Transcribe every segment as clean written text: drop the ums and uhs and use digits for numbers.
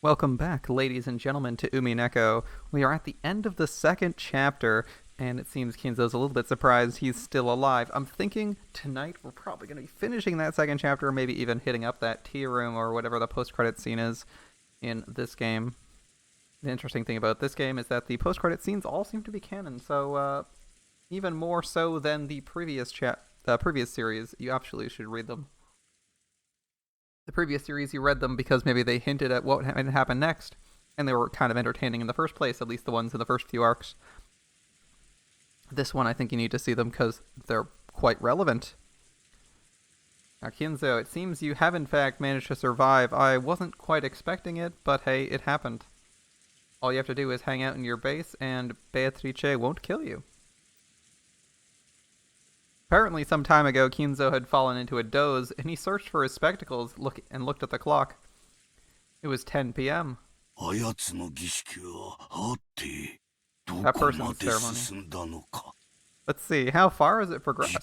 Welcome back, ladies and gentlemen, to Umineko. We are at the end of the second chapter, and it seems Kinzo's a little bit surprised he's still alive. I'm thinking tonight we're probably going to be finishing that second chapter, or maybe even hitting up that tea room or whatever the post-credit scene is in this game. The interesting thing about this game is that the post-credit scenes all seem to be canon, so even more so than the previous series, you absolutely should read them. The previous series, you read them because maybe they hinted at what might happen next, and they were kind of entertaining in the first place, at least the ones in the first few arcs. This one, I think you need to see them because they're quite relevant. Now, Kinzo, it seems you have in fact managed to survive. I wasn't quite expecting it, but hey, it happened. All you have to do is hang out in your base, and Beatrice won't kill you. Apparently, some time ago, Kinzo had fallen into a doze, and he searched for his spectacles and looked at the clock. It was 10 p.m. That person's ceremony. Let's see, how far has it progressed? It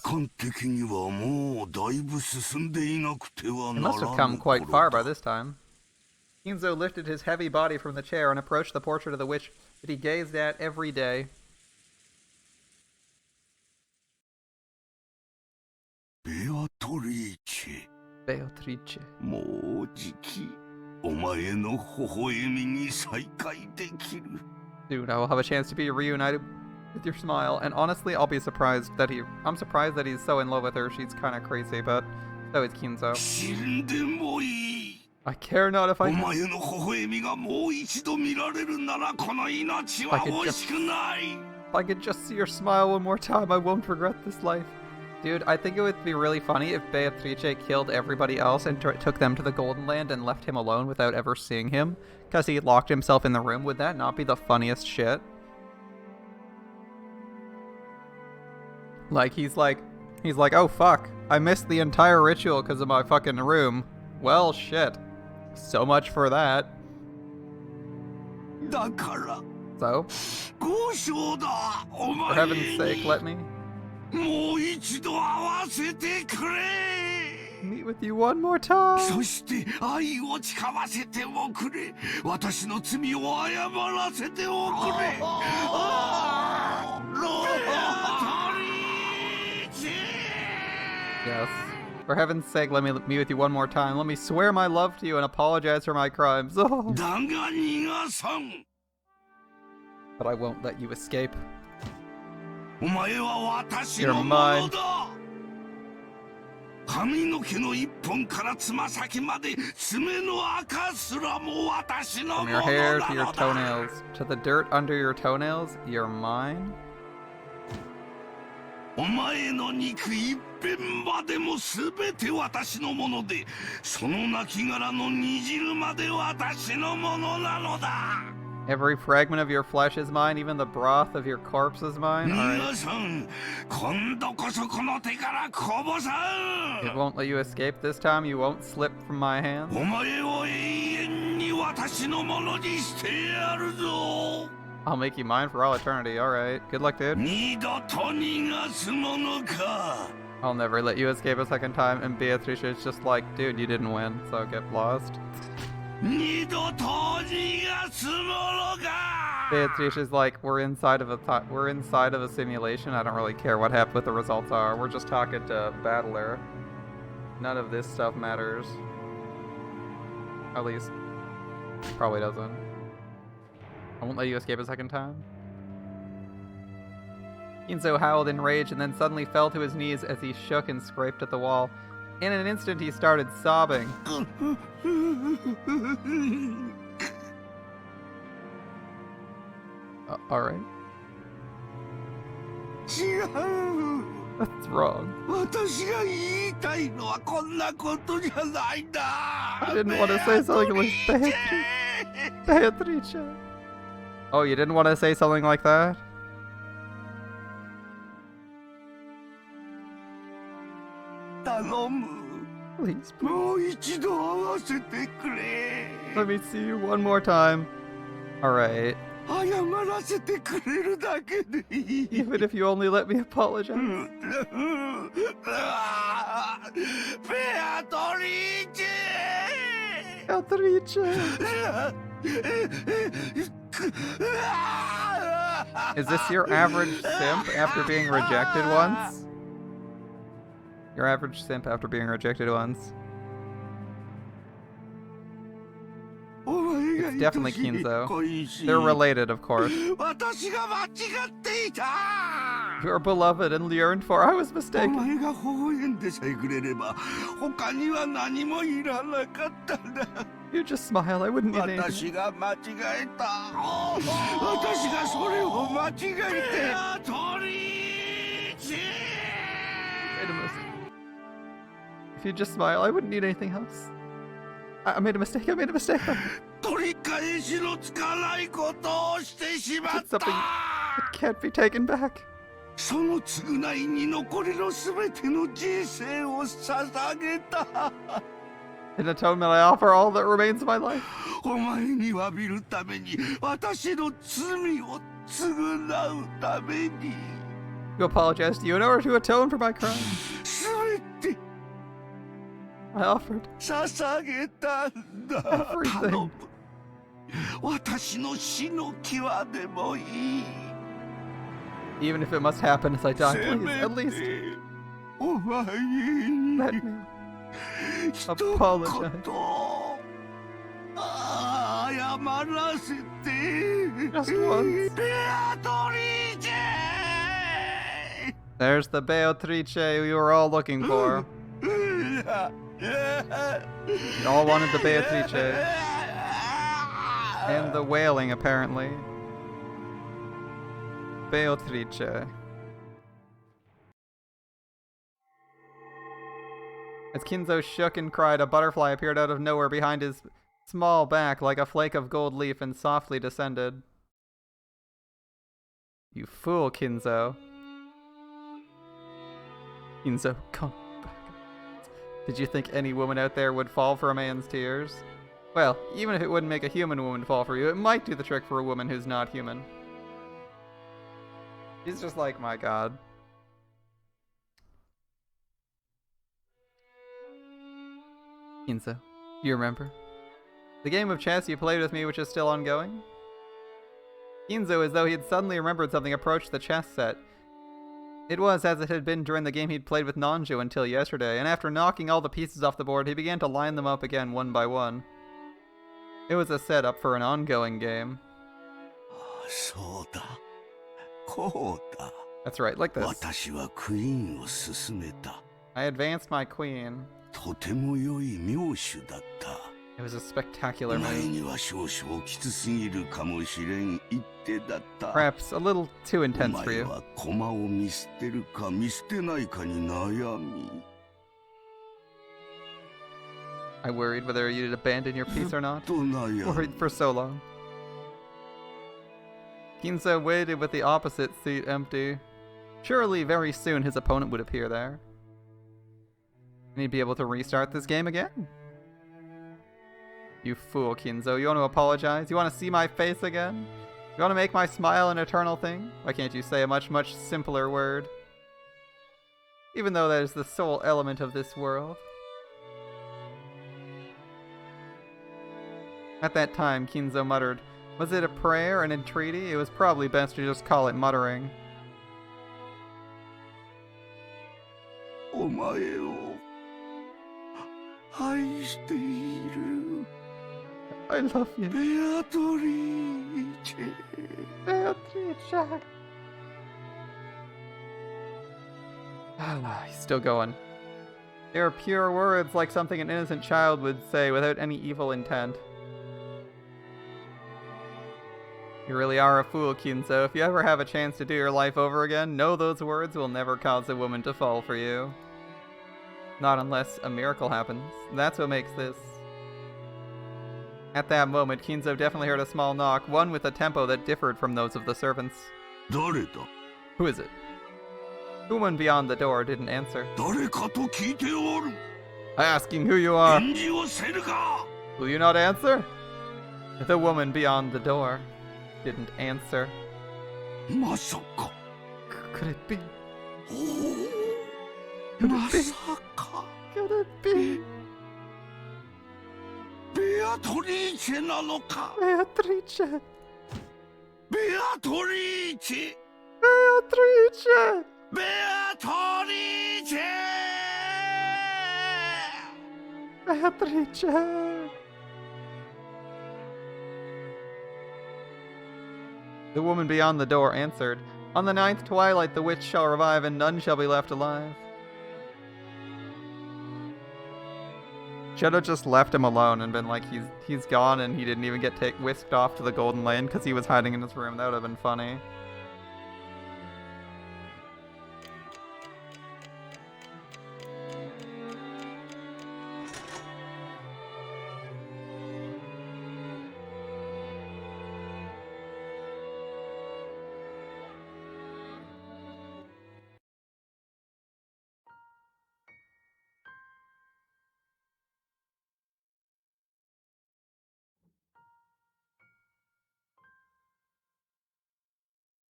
must have come quite far by this time. Kinzo lifted his heavy body from the chair and approached the portrait of the witch that he gazed at every day. Beatrice. Soon I will have a chance to be reunited with your smile, and honestly, I'm surprised that he's so in love with her. She's kind of crazy, but so is Kinzo. I care not if I could just see your smile one more time, I won't regret this life. Dude, I think it would be really funny if Beatrice killed everybody else and took them to the Golden Land and left him alone without ever seeing him, because he locked himself in the room. Would that not be the funniest shit? Like, he's like, oh fuck, I missed the entire ritual because of my fucking room. Well, shit. So much for that. So? For heaven's sake, let me meet with you one more time. Yes. For heaven's sake, let me meet with you one more time. Let me swear my love to you and apologize for my crimes. Oh. But I won't let you escape. You're mine. From your hair to your toenails, to the dirt under your toenails, you're mine. Every fragment of your flesh is mine, even the broth of your corpse is mine. Alright. It won't let you escape this time, you won't slip from my hands. I'll make you mine for all eternity, alright. Good luck, dude. I'll never let you escape a second time, and Beatrice is just like, dude, you didn't win, so get lost. Beatrice is like, we're inside of a simulation. I don't really care what the results are. We're just talking to Battler. None of this stuff matters. At least, probably doesn't. I won't let you escape a second time. Kinzo howled in rage and then suddenly fell to his knees as he shook and scraped at the wall. In an instant, he started sobbing. Alright. What's wrong? I didn't want to say something like Beatrice. Oh, you didn't want to say something like that? Please, please. Let me see you one more time. Alright. Even if you only let me apologize. Beatrice! Is this your average simp after being rejected once? Your average simp after being rejected once. It's definitely Kinzo. They're related, of course. You are beloved and yearned for. I was mistaken. You just smile. I wouldn't need anything. Wait a minute. If you just smile, I wouldn't need anything else. I made a mistake. I made a mistake. It's something that can't be taken back. In atonement, I offer all that remains of my life. To apologize to you in order to atone for my crimes. I offered everything. Even if it must happen as I die, please, at least let me apologize. Just once. There's the Beatrice we were all looking for. You all wanted the Beatrice. And the wailing, apparently. Beatrice. As Kinzo shook and cried, a butterfly appeared out of nowhere behind his small back like a flake of gold leaf and softly descended. You fool, Kinzo. Kinzo, come back. Did you think any woman out there would fall for a man's tears? Well, even if it wouldn't make a human woman fall for you, it might do the trick for a woman who's not human. He's just like, my god. Kinzo, you remember? The game of chess you played with me, which is still ongoing? Kinzo, as though he had suddenly remembered something, approached the chess set. It was as it had been during the game he'd played with Nanjo until yesterday, and after knocking all the pieces off the board, he began to line them up again one by one. It was a setup for an ongoing game. That's right, like this. I advanced my queen. It was a spectacular move. Perhaps a little too intense for you. I worried whether you'd abandon your piece or not. Worried for so long. Kinzo waited with the opposite seat empty. Surely very soon his opponent would appear there. And he'd be able to restart this game again. You fool, Kinzo. You want to apologize? You want to see my face again? You want to make my smile an eternal thing? Why can't you say a much, much simpler word? Even though that is the sole element of this world. At that time, Kinzo muttered, was it a prayer, an entreaty? It was probably best to just call it muttering. I love you. Beatrice. Beatrice. He's still going. They are pure words like something an innocent child would say without any evil intent. You really are a fool, Kinzo. If you ever have a chance to do your life over again, know those words will never cause a woman to fall for you. Not unless a miracle happens. That's what makes this. At that moment, Kinzo definitely heard a small knock, one with a tempo that differed from those of the servants. Who is it? The woman beyond the door didn't answer. Asking who you are. Will you not answer? The woman beyond the door didn't answer. Could it be? Could it be? Could it be? Beatrice なのか Beatrice! Beatrice! Beatrice! Beatrice! Beatrice! The woman beyond the door answered, "On the 9th twilight the witch shall revive, and none shall be left alive." Should have just left him alone and been like, he's gone, and he didn't even get whisked off to the Golden Land because he was hiding in his room. That would have been funny.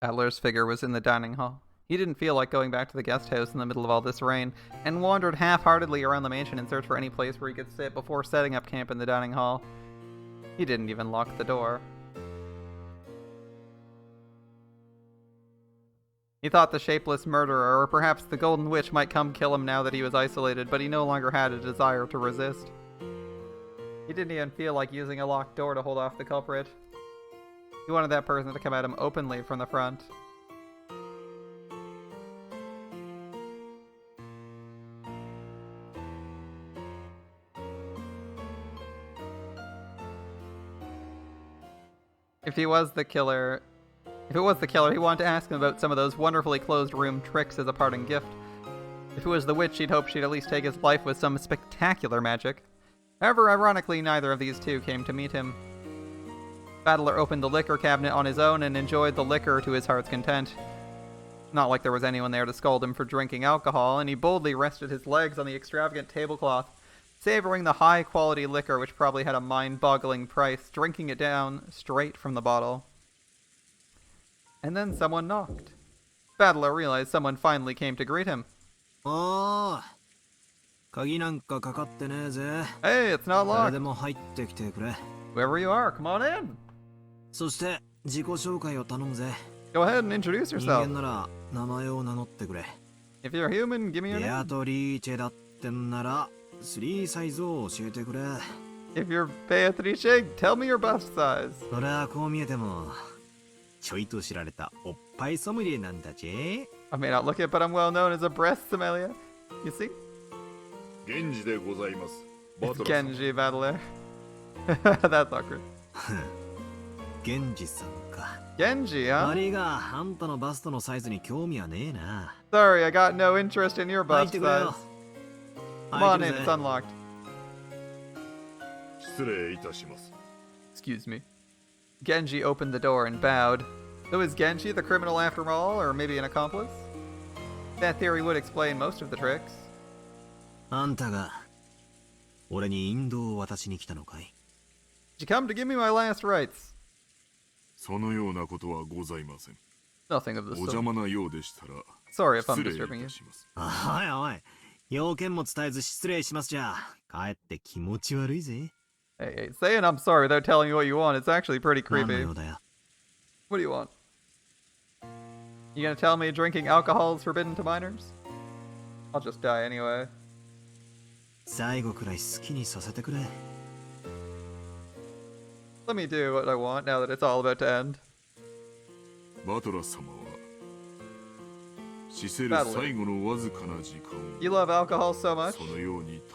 Adler's figure was in the dining hall. He didn't feel like going back to the guest house in the middle of all this rain, and wandered half-heartedly around the mansion in search for any place where he could sit before setting up camp in the dining hall. He didn't even lock the door. He thought the shapeless murderer, or perhaps the Golden Witch, might come kill him now that he was isolated, but he no longer had a desire to resist. He didn't even feel like using a locked door to hold off the culprit. He wanted that person to come at him openly from the front. If it was the killer, he wanted to ask him about some of those wonderfully closed room tricks as a parting gift. If it was the witch, he'd hoped she'd at least take his life with some spectacular magic. However, ironically, neither of these two came to meet him. Battler opened the liquor cabinet on his own and enjoyed the liquor to his heart's content. Not like there was anyone there to scold him for drinking alcohol, and he boldly rested his legs on the extravagant tablecloth, savoring the high-quality liquor which probably had a mind-boggling price, drinking it down straight from the bottle. And then someone knocked. Battler realized someone finally came to greet him. Oh, hey, it's not locked. Whoever you are, come on in. Go ahead and introduce yourself. If you're human, give me your name. If you're Beatrice, tell me your bust size. I may not look it, but I'm well known as a breast sommelier. You see? It's Genji, Battler. That's awkward. Genji, huh? Sorry, I got no interest in your bust size. Come on in, it's unlocked. Excuse me. Genji opened the door and bowed. So is Genji the criminal after all, or maybe an accomplice? That theory would explain most of the tricks. Did you come to give me my last rites? Nothing of the sort. Sorry if I'm disturbing you. Hey, saying I'm sorry without telling you what you want, it's actually pretty creepy. What do you want? You gonna tell me drinking alcohol is forbidden to minors? I'll just die anyway. Let me do what I want now that it's all about to end. Battler. You love alcohol so much? You'd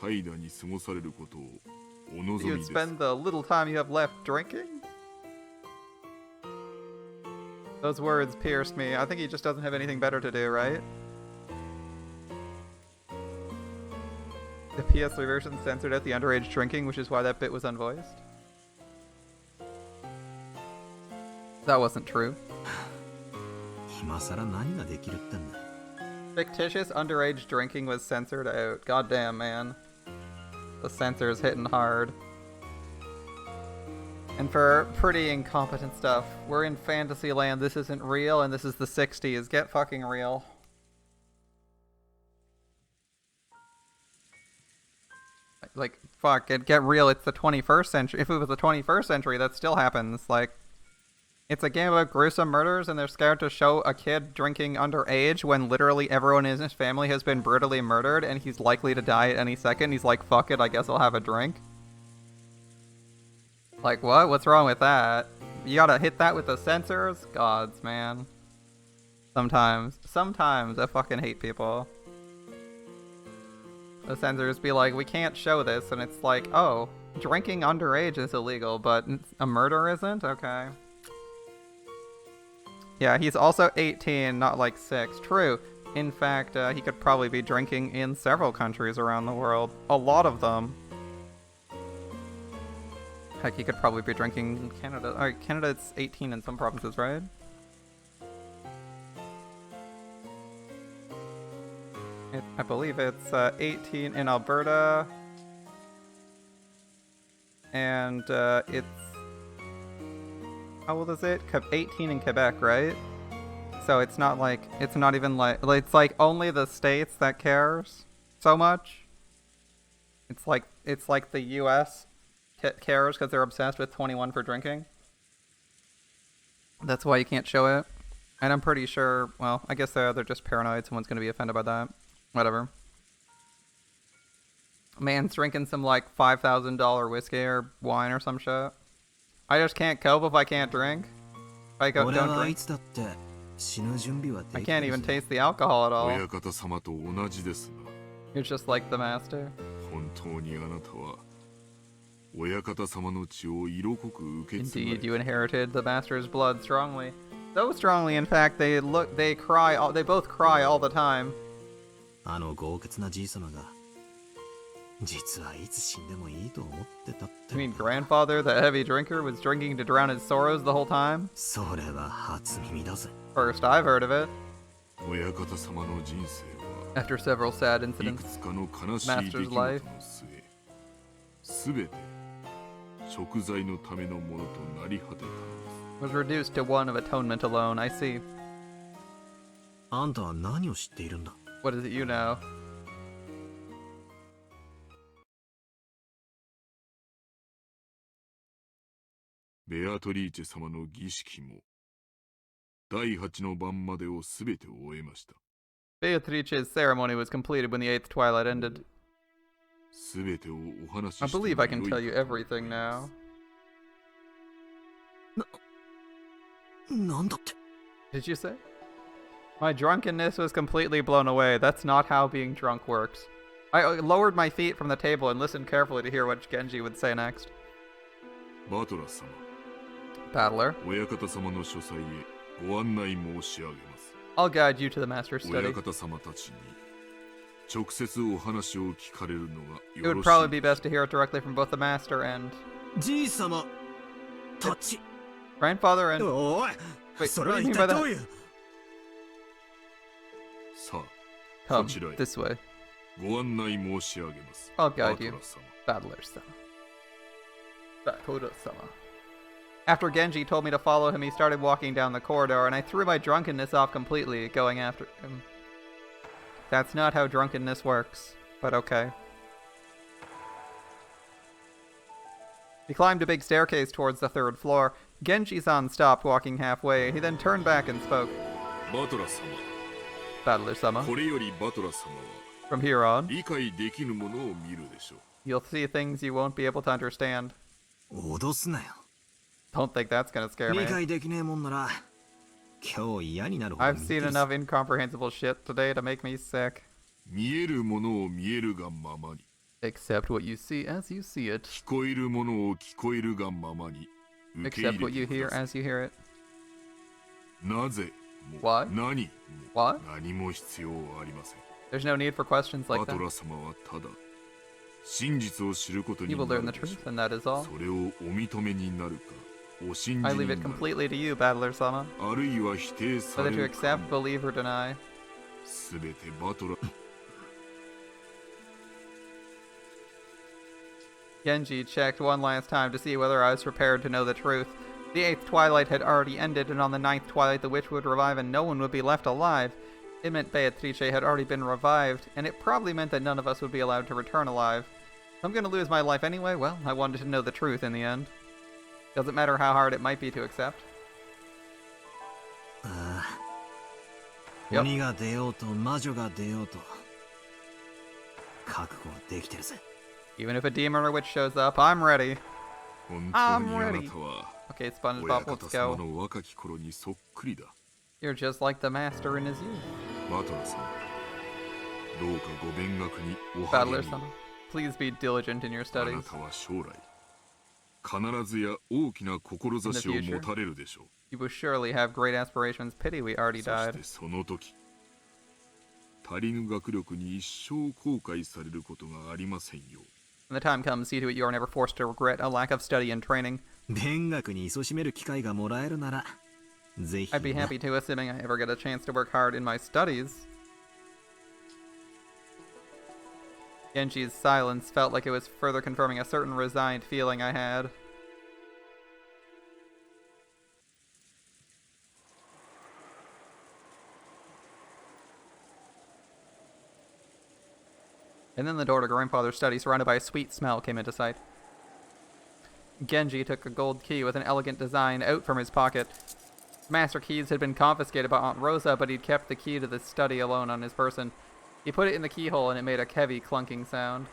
spend the little time you have left drinking? Those words pierced me. I think he just doesn't have anything better to do, right? The PS3 version censored out the underage drinking, which is why that bit was unvoiced. That wasn't true. Fictitious underage drinking was censored out. Goddamn, man. The censor's hitting hard. And for pretty incompetent stuff, we're in fantasy land, this isn't real, and this is the 60s. Get fucking real. Like, fuck, get real, it's the 21st century. If it was the 21st century, that still happens. Like, it's a game about gruesome murders, and they're scared to show a kid drinking underage when literally everyone in his family has been brutally murdered, and he's likely to die at any second. He's like, fuck it, I guess I'll have a drink. Like, what? What's wrong with that? You gotta hit that with the censors? Gods, man. Sometimes I fucking hate people. The censors be like, we can't show this, and it's like, oh, drinking underage is illegal, but a murder isn't? Okay. Yeah, he's also 18, not like 6. True. In fact, he could probably be drinking in several countries around the world. A lot of them. Heck, he could probably be drinking in Canada. Alright, Canada, it's 18 in some provinces, right? I believe it's 18 in Alberta. And it's... How old is it? 18 in Quebec, right? So it's not like... It's not even like... It's like only the states that cares so much. It's like the US cares because they're obsessed with 21 for drinking. That's why you can't show it. And I'm pretty sure... Well, I guess they're just paranoid. Someone's going to be offended by that. Whatever. Man's drinking some like $5,000 whiskey or wine or some shit. I just can't cope if I can't drink. If I don't drink. I can't even taste the alcohol at all. You're just like the master. Indeed, you inherited the master's blood strongly. So strongly, in fact, they cry. They both cry all the time. You mean grandfather, the heavy drinker, was drinking to drown his sorrows the whole time? First I've heard of it. After several sad incidents, Master's life was reduced to one of atonement alone. I see. What is it you know? Beatrice 様の儀式も第8の晩までをすべて終えました。 Beatrice's ceremony was completed when the 8th twilight ended. すべてをお話し I believe I can tell you everything now. なんだって Did you say? My drunkenness was completely blown away. That's not how being drunk works. I lowered my feet from the table and listened carefully to hear what Genji would say next. バトラ様 Battler, 親方様の書斎へご案内申し上げます。 I'll guide you to the master's 親 study. 方様たちに直接お話を聞かれるのが It よ would ろし probably い be で best す to hear it directly from both the master and じい様たち grandfather and... おい Wait, それは what do you 一 mean by 体ど that? ういうさあ Come こちらへ this way. ご案内申し上げます I'll バ guide ト you. ラ様 Battler-sama. Batora-sama. After Genji told me to follow him, he started walking down the corridor, and I threw my drunkenness off completely, going after him. That's not how drunkenness works, but okay. He climbed a big staircase towards the 3rd floor. Genji-san stopped walking halfway. He then turned back and spoke. バトラ様 Battler-sama, これよりバトラ様は from here on, 理解できぬものを見るでしょう you'll see things you won't be able to understand. 脅すなよ Don't think that's gonna scare 理 me. 解できねえもんなら今日嫌になるほど I've seen enough incomprehensible shit today to make me sick. 見えるものを見えるがままに Accept what you see as you see it. 聞こえるものを聞こえるがままに受け Accept 入 what れ you てく hear ださい as you hear it. なぜも What? 何も What? 何も必要はありません There's no need for questions like バト that. ラ様はただ真実を知ることに You な will learn る the でしょ truth, and that is all. うそれをお認めになるかお信じ I に leave な it る completely to you, Battler-sama. あるいは否定さ Whether れ to るか accept, believe, or deny. すべてバトラ Genji checked one last time to see whether I was prepared to know the truth. The 8th twilight had already ended, and on the 9th twilight the witch would revive and no one would be left alive. It meant Beatrice had already been revived, and it probably meant that none of us would be allowed to return alive. I'm gonna lose my life anyway. Well, I wanted to know the truth in the end. Doesn't matter how hard it might be to accept. ああ、 Yep. 鬼が出ようと魔女が出ようと覚悟はできてるぜ。 Even if a demon or witch shows up, I'm ready. 本当にあな ready. たは Okay, 親 SpongeBob, 方 let's 様 go. の若き頃にそっくりだ。 You're just like the master in his youth. バトラ様、どうかご勉学にお Battler 励み sama, を。 please be diligent in your あな studies. たは将来必ずや大きな志を持たれるでしょう。 You will surely have great aspirations. Pity we already そし died. てその時、足りぬ学力に一生後悔されることがありませんよ。 When the time comes, see to it you are never forced to regret a lack of study and training. 勉学に勤しめる機会がもらえるならぜひ I'd be な。 happy to, assuming I ever get a chance to work hard in my studies. Genji's silence felt like it was further confirming a certain resigned feeling I had. And then the door to grandfather's study, surrounded by a sweet smell, came into sight. Genji took a gold key with an elegant design out from his pocket. Master keys had been confiscated by Aunt Rosa, but he'd kept the key to the study alone on his person. He put it in the keyhole and it made a heavy clunking sound.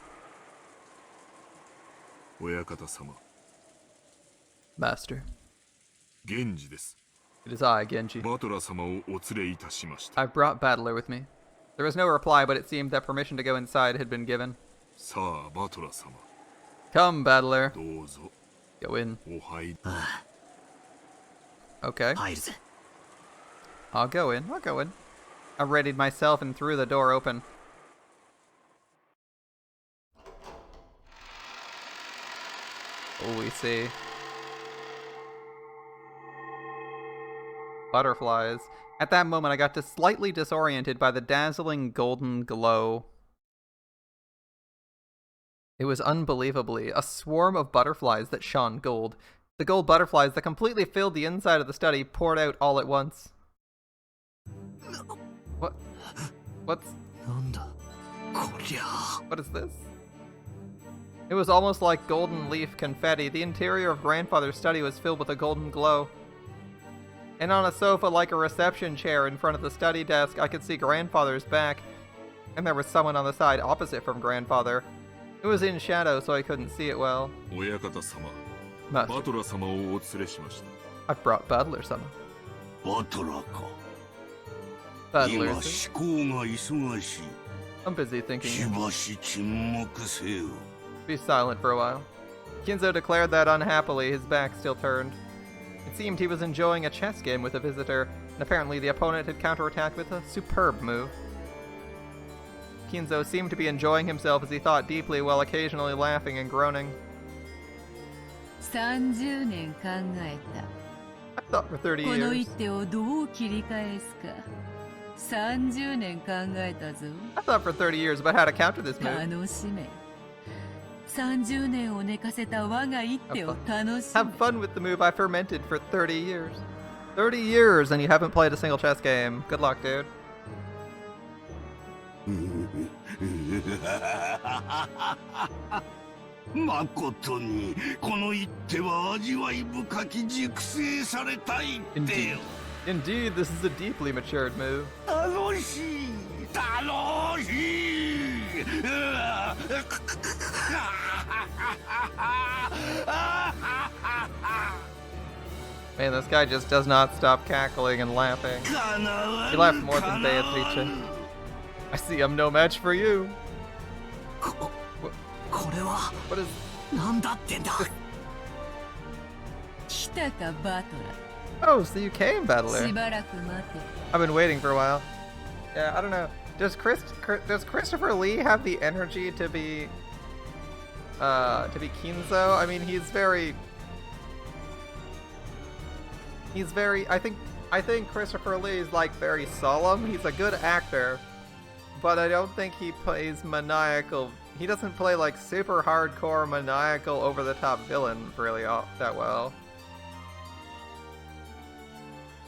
親方様、 Master. 源氏です。 It is I, Genji. バトラ様をお連れいたしました。 I've brought Battler with me. There was no reply, but it seemed that permission to go inside had been given. さあ、バトラ様、 Come, Battler. どうぞ Go in. お入り。あ Okay. あ、入るぜ。 I'll go in. I'll go in. I readied myself and threw the door open. Oh, we see. Butterflies. At that moment, I got slightly disoriented by the dazzling golden glow. It was unbelievably a swarm of butterflies that shone gold. The gold butterflies that completely filled the inside of the study poured out all at once. What? What's... なんだこりゃ。 What is this? It was almost like golden leaf confetti. The interior of Grandfather's study was filled with a golden glow. And on a sofa like a reception chair in front of the study desk, I could see Grandfather's back. And there was someone on the side opposite from Grandfather. It was in shadow, so I couldn't see it well. 親方様、 Master, バトラ様をお連れしました。 I've brought Battler some. バトラーか。 Battler, 今 is it? 思考が忙しい。 I'm busy し thinking. ばし沈黙せよ。 Be silent for a while. Kinzo declared that unhappily, his back still turned. It seemed he was enjoying a chess game with a visitor, and apparently the opponent had counterattacked with a superb move. Kinzo seemed to be enjoying himself as he thought deeply while occasionally laughing and groaning. 30年考え I thought for 30た。この years. 一手をどう切り返すか。30年考えたぞ。 I thought for 30 years about how to counter this move. 楽しめ。30年を寝かせた我が一手を楽し Have め。 fun with the move I fermented for 30 years. 30 years and you haven't played a single chess game. Good luck, dude. まことにこの一手は味わい深き熟成された一手よ。 Indeed, this is a deeply matured move. 楽しい楽しい。 Man, this guy just does not stop cackling and laughing. He laughed more than Beatrice. I see I'm no match for you. これは What is... なんだってんだ。来たかバト Oh, so you came, ラー。 Battler. しばらく待て。 I've been waiting for a while. Yeah, I don't know. Does Christopher Lee have the energy to be Kinzo? I mean, he's very I think Christopher Lee is like very solemn. He's a good actor, but I don't think he plays maniacal. He doesn't play like super hardcore maniacal over the top villain really that well.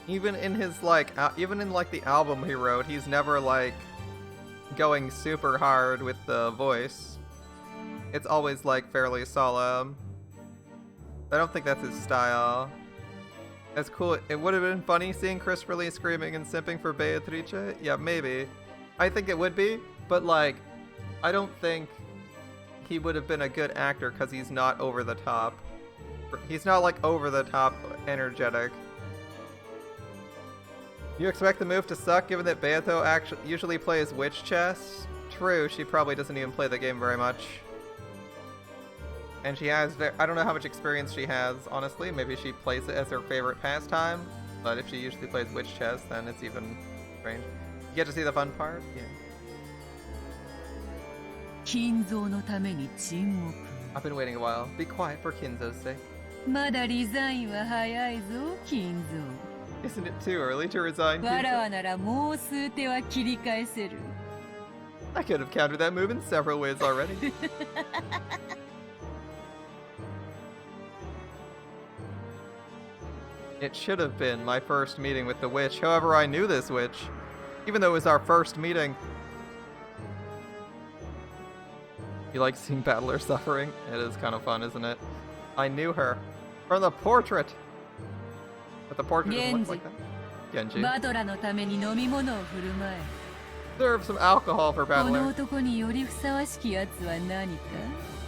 Even in his like even in like the album he wrote, he's never like going super hard with the voice. It's always like fairly solemn. I don't think that's his style. That's cool. It would have been funny seeing Christopher Lee screaming and simping for Beatrice. Yeah, maybe. I think it would be, but like, I don't think he would have been a good actor because he's not over the top. He's not like over the top energetic. You expect the move to suck given that Beato usually plays witch chess? True, she probably doesn't even play the game very much. And she has, I don't know how much experience she has, honestly. Maybe she plays it as her favorite pastime. But if she usually plays witch chess, then it's even strange. You get to see the fun part? Yeah. I've been waiting a while. Be quiet for Kinzo's sake. Isn't it too early to resign, Kinzo? I could have countered that move in several ways already. It should have been my first meeting with the witch. However, I knew this witch. Even though it was our first meeting. You like seeing battlers suffering? It is kind of fun, isn't it? I knew her. From the portrait! But the portrait doesn't look like that. Genji. Serve some alcohol for battler.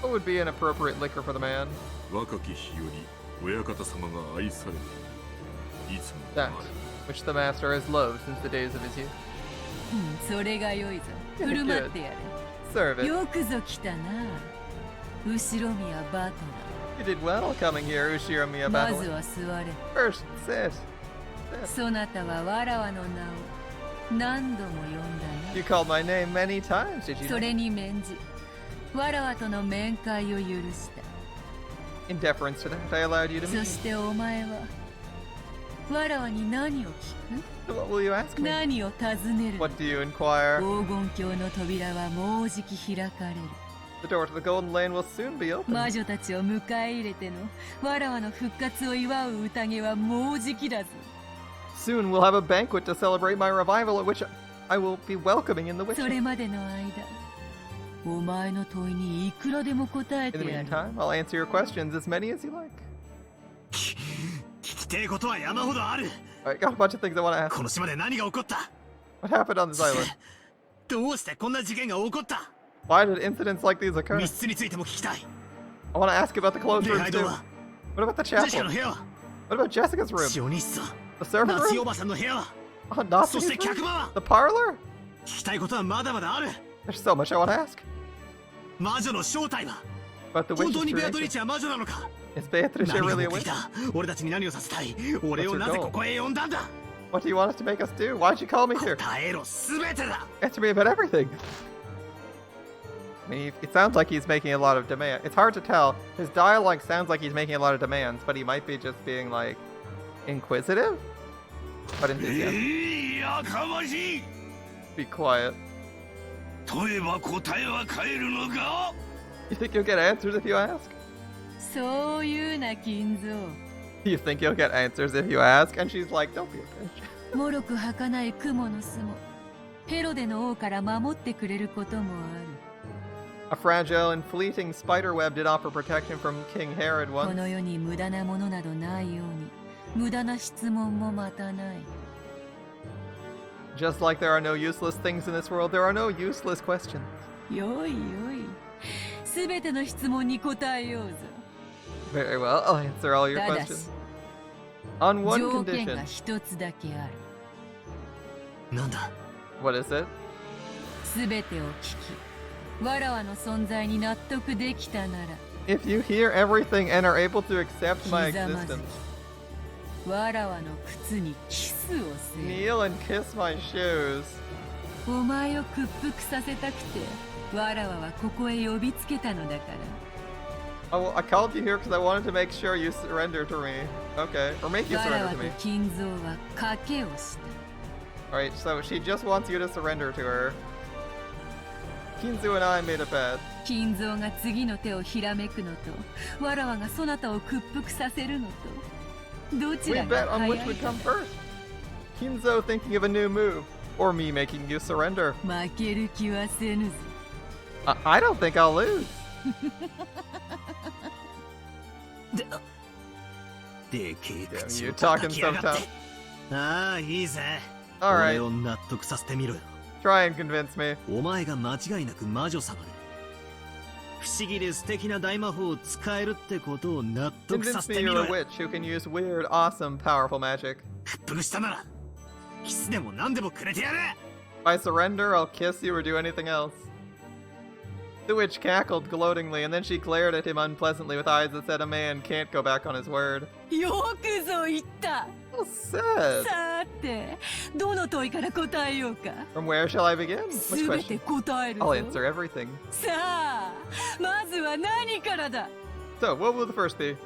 What would be an appropriate liquor for the man? That which the master has loved since the days of his youth. Good. Serve it. You did well coming here, Ushiromiya Battler. First, sit. You called my name many times, did you not? In deference to that, I allowed you to meet me. So what will you ask me? What do you inquire? The door to the Golden Lane will soon be open. Soon we'll have a banquet to celebrate my revival, at which I will be welcoming in the witches. In the meantime, I'll answer your questions, as many as you like. I got a bunch of things I want to ask. What happened on this island? Why did incidents like these occur? I want to ask about the closed rooms too. What about the chapel? What about Jessica's room? The servant room? Oh, Natsu's room? The parlor? There's so much I want to ask. But the witch's creation. Is Beatrice really a witch? What's your goal? What do you want us to make us do? Why'd you call me here? Answer me about everything. I mean, it sounds like he's making a lot of demands. It's hard to tell. His dialogue sounds like he's making a lot of demands, but he might be just being, like, inquisitive? But enthusiastic. Be quiet. You think you'll get answers if you ask? You think you'll get answers if you ask? And she's like, don't be a bitch. A fragile and fleeting spiderweb did offer protection from King Herod once. Just like there are no useless things in this world, there are no useless questions. Very well, I'll answer all your questions. On one condition. What is it? If you hear everything and are able to accept my existence, kneel and kiss my shoes. Oh, I called you here because I wanted to make sure you surrender to me. Okay, or make you surrender to me. Alright, so she just wants you to surrender to her. Kinzo and I made a bet. We bet on which would come first. Kinzo thinking of a new move, or me making you surrender. I don't think I'll lose. でけえ Damn, 口 you を talking 叩きや so がっ tough. て。ああ、いいぜ。 Alright. 俺を納得させてみろよ。 Try and convince me. お前が間違いなく魔女様で、不思議で素敵な大魔法を使えるってことを納得さ Convince せ me てみ you're ろ a よ。 witch who can use weird, awesome, powerful magic. 屈服したなら、キスでも何でもくれてやる。 If I surrender, I'll kiss you or do anything else. The witch cackled gloatingly, and then she glared at him unpleasantly with eyes that said a man can't go back on his word. よくぞ言った。 Well said. さて、どの問いから答えようか。 From where shall I begin? Which すべて question? 答える I'll ぞ。 answer everything. さあ、まずは何からだ。 So, what will the first be?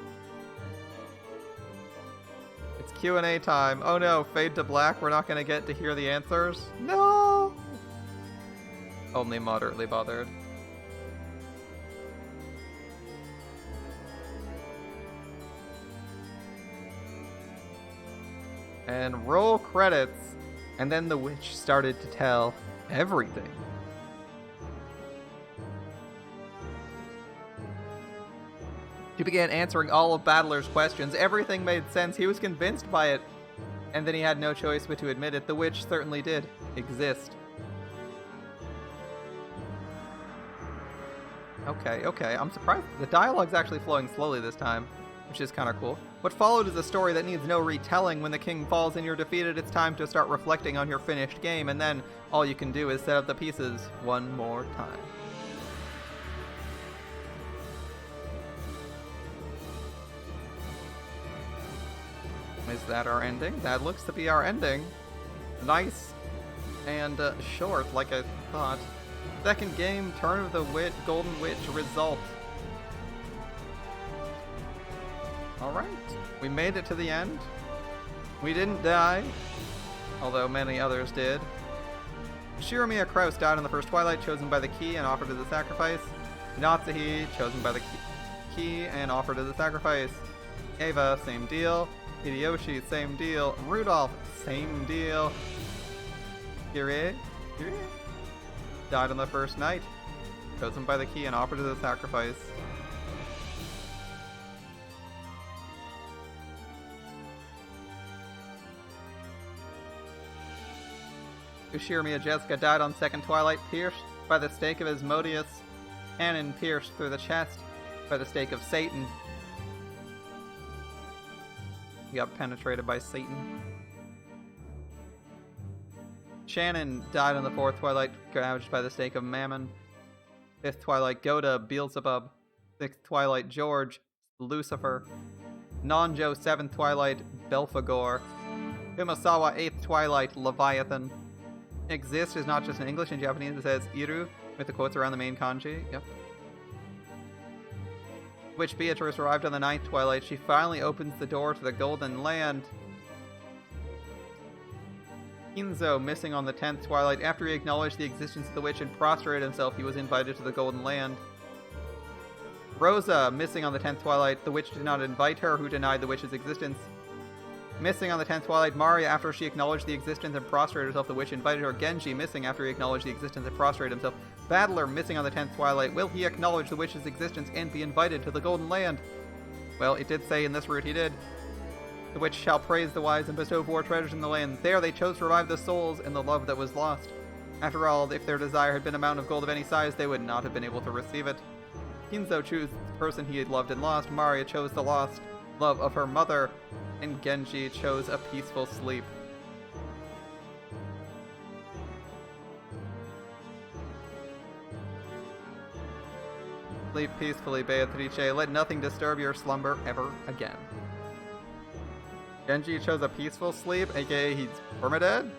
It's Q&A time. Oh no, fade to black. We're not going to get to hear the answers. No! Only moderately bothered. And roll credits. And then the witch started to tell everything. He began answering all of Battler's questions. Everything made sense. He was convinced by it. And then he had no choice but to admit it. The witch certainly did exist. Okay. I'm surprised. The dialogue's actually flowing slowly this time, which is kind of cool. What followed is a story that needs no retelling. When the king falls and you're defeated, it's time to start reflecting on your finished game, and then all you can do is set up the pieces one more time. Is that our ending? That looks to be our ending. Nice and short, like I thought. Second game, Turn of the Golden Witch result. Alright, we made it to the end. We didn't die, although many others did. Shiramiya Kraus died in the first Twilight, chosen by the key and offered as a sacrifice. Natsuhi, chosen by the key and offered as a sacrifice. Eva, same deal. Hideyoshi, same deal. Rudolph, same deal. Kirie died on the first night, chosen by the key and offered as a sacrifice. Ushiramiya Jessica died on second Twilight, pierced by the stake of Asmodeus. Anon pierced through the chest by the stake of Satan. He got penetrated by Satan. Shannon died on the fourth Twilight, gouged by the stake of Mammon. Fifth Twilight, Goda, Beelzebub. Sixth Twilight, George, Lucifer. Nanjo, seventh Twilight, Belphegor. Kumasawa, eighth Twilight, Leviathan. Exist is not just in English. In Japanese it says Iru, with the quotes around the main kanji. Yep. Witch Beatrice arrived on the ninth Twilight. She finally opens the door to the Golden Land. Kinzo, missing on the 10th Twilight. After he acknowledged the existence of the witch and prostrated himself, he was invited to the Golden Land. Rosa, missing on the 10th Twilight. The witch did not invite her, who denied the witch's existence. Missing on the 10th Twilight. Maria, after she acknowledged the existence and prostrated herself, the witch invited her. Genji, missing after he acknowledged the existence and prostrated himself. Battler, missing on the 10th Twilight. Will he acknowledge the witch's existence and be invited to the Golden Land? Well, it did say in this route he did. The witch shall praise the wise and bestow 4 treasures in the land. There they chose to revive the souls and the love that was lost. After all, if their desire had been a mountain of gold of any size, they would not have been able to receive it. Kinzo chose the person he had loved and lost. Maria chose the lost love of her mother. And Genji chose a peaceful sleep. Sleep peacefully, Beatrice. Let nothing disturb your slumber ever again. Genji chose a peaceful sleep, aka he's permadead?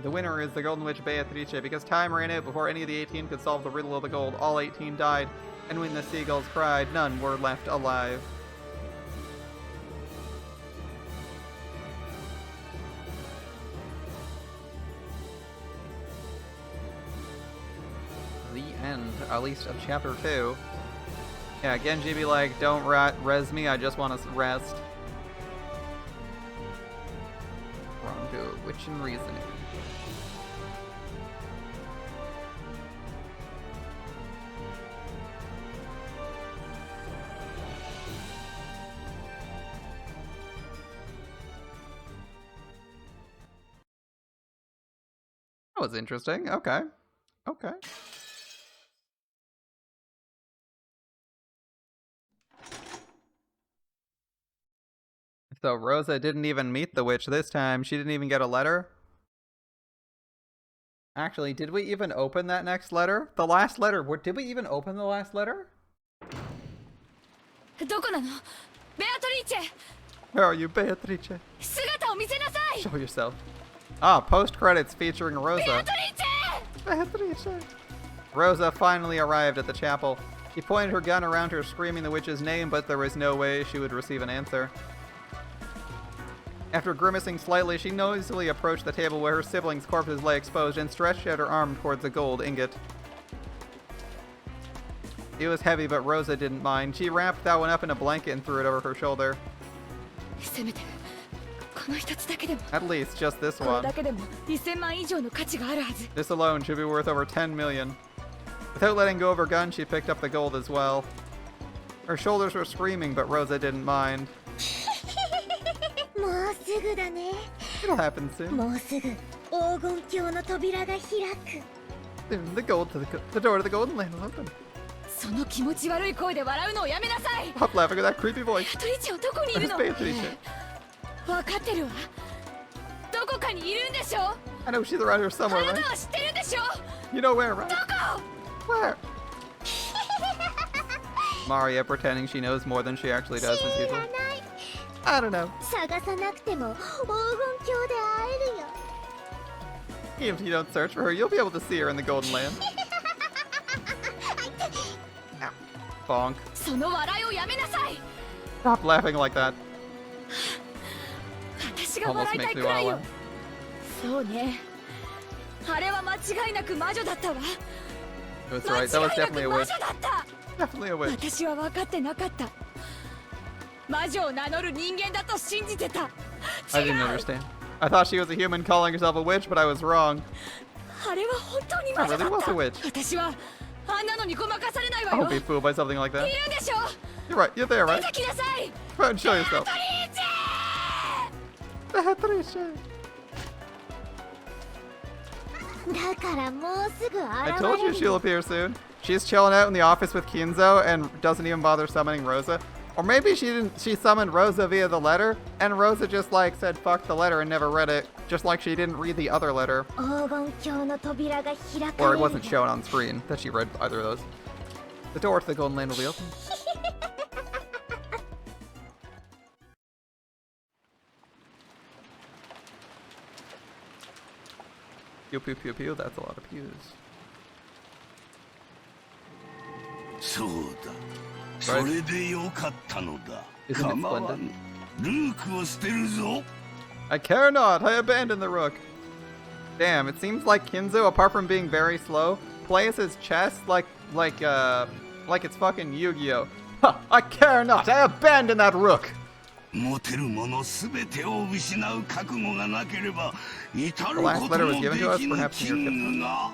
The winner is the Golden Witch Beatrice. Because time ran out before any of the 18 could solve the riddle of the gold, all 18 died, and when the seagulls cried, none were left alive. The end, at least of chapter 2. Yeah, Genji be like, don't res me, I just want to rest. Wrong to witch and reasoning. That was interesting. Okay. Okay. So Rosa didn't even meet the witch this time. She didn't even get a letter. Actually, did we even open that next letter? The last letter. Did we even open the last letter? Where are you, Beatrice? Show yourself. Ah, post-credits featuring Rosa. Beatrice! Rosa finally arrived at the chapel. She pointed her gun around her, screaming the witch's name, but there was no way she would receive an answer. After grimacing slightly, she noisily approached the table where her siblings' corpses lay exposed and stretched out her arm towards a gold ingot. It was heavy, but Rosa didn't mind. She wrapped that one up in a blanket and threw it over her shoulder. At least just this one. This alone should be worth over 10 million. Without letting go of her gun, she picked up the gold as well. Her shoulders were screaming, but Rosa didn't mind. It'll happen soon. Soon, the door to the Golden Land will open. Stop laughing at that creepy voice. Where's Beatrice? I know she's around here somewhere, right? You know where, right? Where? Maria pretending she knows more than she actually does as usual. I don't know. Even if you don't search for her, you'll be able to see her in the Golden Land. Ow. Bonk. Stop laughing like that. Almost makes me want to laugh. That's right, that was definitely a witch. Definitely a witch. I didn't understand. I thought she was a human calling herself a witch, but I was wrong. I really was a witch. I won't be fooled by something like that. You're right, you're there, right? Come out and show yourself. Beatrice! I told you she'll appear soon. She's chilling out in the office with Kinzo and doesn't even bother summoning Rosa. Or maybe she summoned Rosa via the letter, and Rosa just like said fuck the letter and never read it, just like she didn't read the other letter. Or it wasn't shown on screen that she read either of those. The door to the Golden Land will be open. Pew pew pew pew, that's a lot of pews. Right. Isn't it splendid? I care not, I abandon the rook. Damn, it seems like Kinzo, apart from being very slow, plays his chess like it's fucking Yu-Gi-Oh! Ha! I care not, I abandon that rook! The last letter was given to us, perhaps near Kinzo.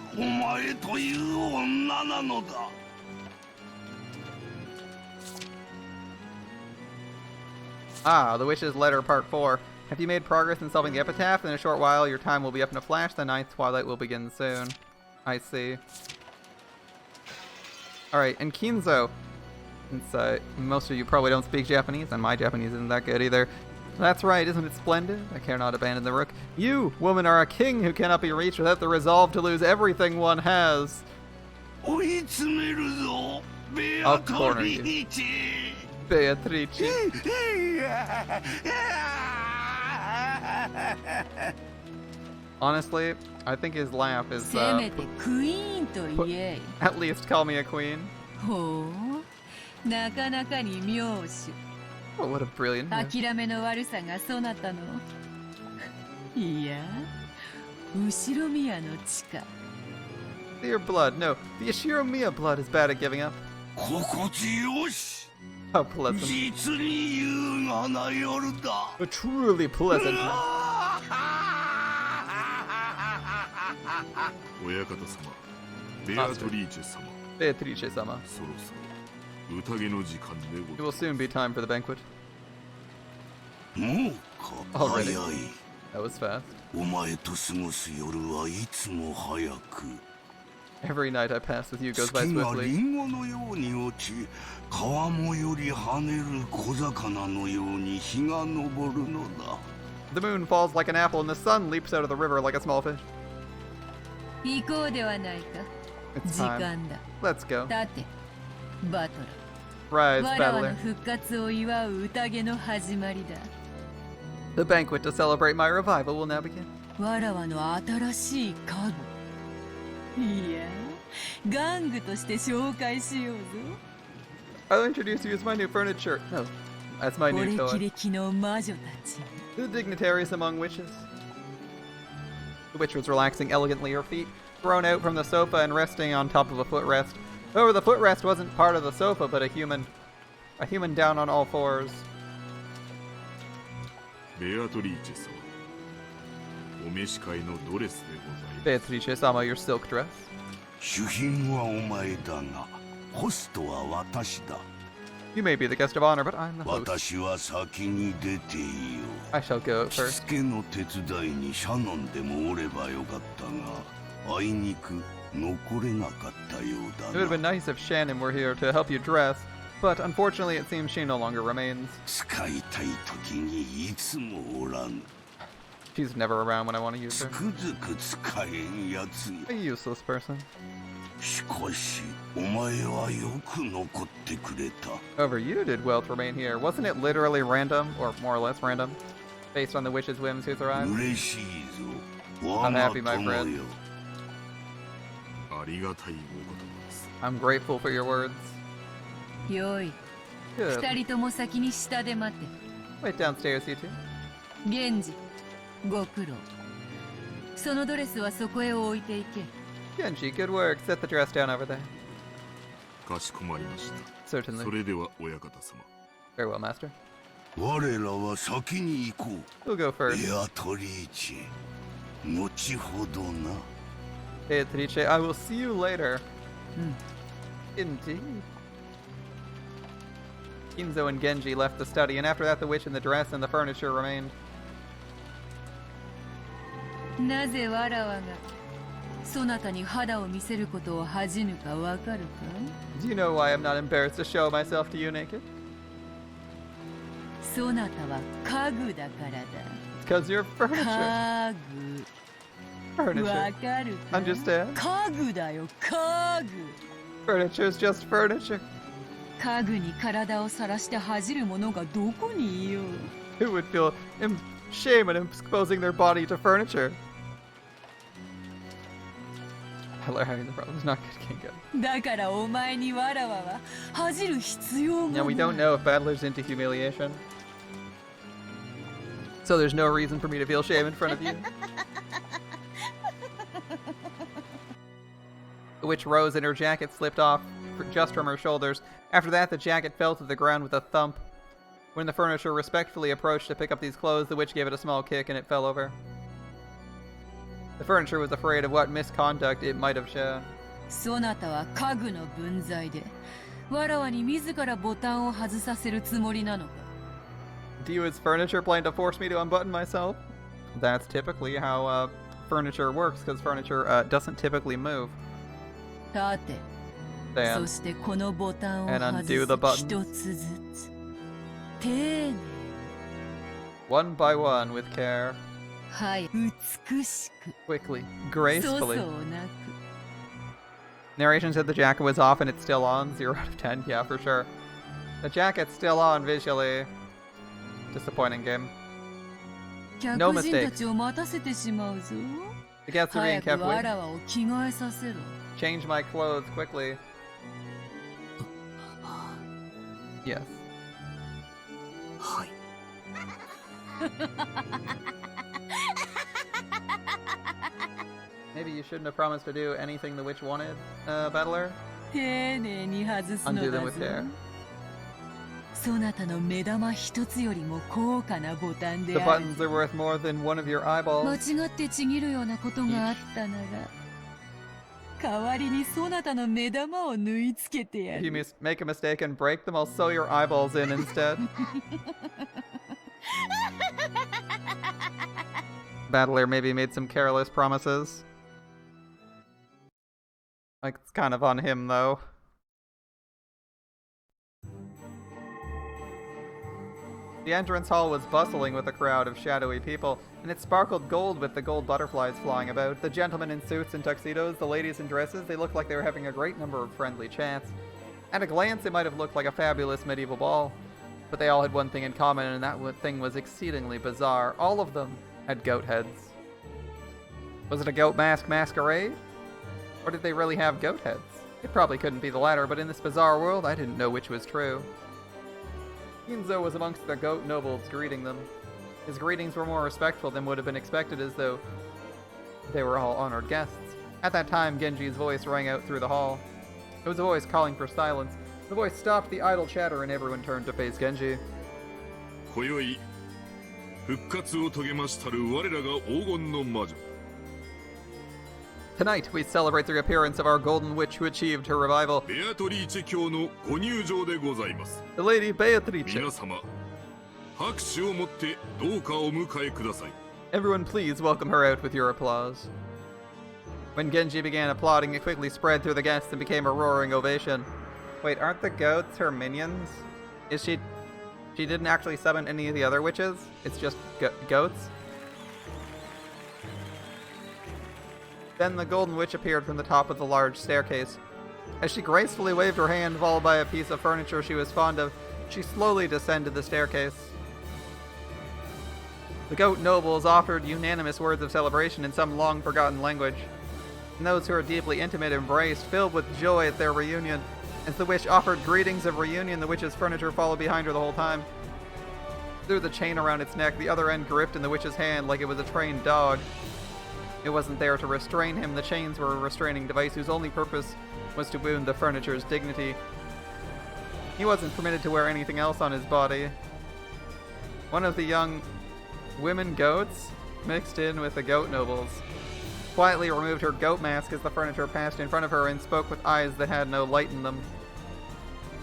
Ah, the witch's letter, part 4. Have you made progress in solving the epitaph? In a short while, your time will be up in a flash. The ninth twilight will begin soon. I see. Alright, and Kinzo. Since most of you probably don't speak Japanese, and my Japanese isn't that good either. That's right, isn't it splendid? I care not abandon the rook. You, woman, are a king who cannot be reached without the resolve to lose everything one has. I'll corner you. Beatrice. Honestly, I think his laugh is at least call me a queen. Oh, what a brilliant move. Dear blood, no. The Ishiromiya blood is bad at giving up. How pleasant. A truly pleasant. Beatrice-sama. It will soon be time for the banquet. Already? That was fast. お前と過ごす夜はいつも早く Every night I pass with you goes 月 by が swiftly. リンゴのように落ち川面より跳ねる小魚のように日が昇るのだ The moon falls like an apple and the sun leaps out of the river like a small fish. 行こうではないか。 It's 時 time. 間だ。 Let's go. 立て、バト Rise, ラ。わらわの battler. 復活を祝う宴の始まりだ。 The banquet to celebrate my revival will now begin. わらわの新しい家具。いや、玩具として紹介しようぞ。 I'll introduce you as my new furniture. No, as my こ new れき toy. れきの魔女たち。 The dignitaries among witches. The witch was relaxing elegantly, her feet thrown out from the sofa and resting on top of a footrest. However, the footrest wasn't part of the sofa, but a human down on all fours. ベアトリーチェ様お召し替えのドレスでございます Beatrice-sama, your silk dress. 主賓はお前だがホストは私だ You may be the guest of honor, but I'm the host. 私は先に出ていよ I shall go 着 first. 付けの手伝いにシャノンでもおればよかったがあいにく残れなかったよう It would have だ been な nice if Shannon were here to help you dress, but unfortunately it seems she no longer remains. 使いたい時にいつもおらん She's never around when I want to use つ her. くづく使えんやつや A useless person. しかしお前はよく残ってくれた However, you did well to remain here. Wasn't it literally random, or more or less random, based on the witch's whims who survived? 嬉しいぞ我 I'm が happy, my 友 friend. よありがたいお言葉です I'm grateful for your words. よい、 Good. 二人とも先に下で待て。 Wait downstairs, you two. 源氏、ご苦労。そのドレスはそこへ置いていけ。 Genji, good work. Set the dress down over there. かしこまりました Certainly. それでは親方様 Very well, master. 我らは先に行こう We'll go first. ベアトリーチェ後ほどな Beatrice, I will see you later. Indeed. Kinzo and Genji left the study, and after that the witch and the dress and the furniture remained. なぜわらわがそなたに肌を見せることを恥じぬかわかるか？ Do you know why I'm not embarrassed to show myself to you naked? そなたは家具だからだ。 It's because you're furniture. 家具。わ Furniture. かるか？ Understand? 家具だよ、家具。 Furniture's just furniture. 家具に体をさらして恥じる者がどこにいよう。 Who would feel shame in exposing their body to furniture? Hello, having the problem's not good, Kingo. だからお前にわらわは恥じる必要が Now, な we い。 don't know if Battler's into humiliation. So there's no reason for me to feel shame in front of you. The witch rose and her jacket slipped off just from her shoulders. After that, the jacket fell to the ground with a thump. When the furniture respectfully approached to pick up these clothes, the witch gave it a small kick and it fell over. The furniture was afraid of what misconduct it might have shown. そなたは家具の分際でわらわに自らボタンを外させるつもりなのか？ Do you as furniture plan to force me to unbutton myself? That's typically how furniture works, because furniture doesn't typically move. 立て。 Stand. そしてこのボタンを And 外 undo the buttons. す一つずつ。丁寧。 One by one with care. はい、美しく。 Quickly. 粗 Gracefully. 相なく。 Narration said the jacket was off and it's still on. 0 out of 10. Yeah, for sure. The jacket's still on visually. Disappointing game. 客 No 人た mistakes. ちを待たせてしまうぞ。 The guests are being 早く kept わ waiting. らわを着替えさせろ。 Change my clothes quickly. Yes. はい。 Maybe you shouldn't have promised to do anything the witch wanted, Battler? 丁寧に外すの Undo だ them ぞ with care. そなたの目玉一つよりも高価なボタン The である。 buttons are worth more than one of your eyeballs. 間違ってちぎるようなことがあったなら代わりにそなたの目玉を縫い付けてや If you る。 make a mistake and break them, I'll sew your eyeballs in instead. battler maybe made some careless promises. Like, it's kind of on him, though. The entrance hall was bustling with a crowd of shadowy people, and it sparkled gold with the gold butterflies flying about. The gentlemen in suits and tuxedos, the ladies in dresses, they looked like they were having a great number of friendly chats. At a glance, it might have looked like a fabulous medieval ball, but they all had one thing in common, and that thing was exceedingly bizarre. All of them had goat heads. Was it a goat mask masquerade? Or did they really have goat heads? It probably couldn't be the latter, but in this bizarre world, I didn't know which was true. Ginzo was amongst the goat nobles greeting them. His greetings were more respectful than would have been expected, as though they were all honored guests. At that time, Genji's voice rang out through the hall. It was a voice calling for silence. The voice stopped the idle chatter and everyone turned to face Genji. 今宵復活を遂げましたる我らが黄金の魔女 Tonight, we celebrate the appearance of our golden witch who achieved her revival, ベアトリーチ卿のご入場でございます the Lady Beatrice. 皆様拍手をもってどうかお迎えください Everyone please welcome her out with your applause. When Genji began applauding, it quickly spread through the guests and became a roaring ovation. Wait, aren't the goats her minions? Is she didn't actually summon any of the other witches? It's just goats? Then the Golden Witch appeared from the top of the large staircase. As she gracefully waved her hand, followed by a piece of furniture she was fond of, she slowly descended the staircase. The goat nobles offered unanimous words of celebration in some long-forgotten language. And those who were deeply intimate embraced, filled with joy at their reunion. As the witch offered greetings of reunion, the witch's furniture followed behind her the whole time. Through the chain around its neck, the other end gripped in the witch's hand like it was a trained dog. It wasn't there to restrain him, the chains were a restraining device whose only purpose was to wound the furniture's dignity. He wasn't permitted to wear anything else on his body. One of the young women goats mixed in with the goat nobles quietly removed her goat mask as the furniture passed in front of her and spoke with eyes that had no light in them.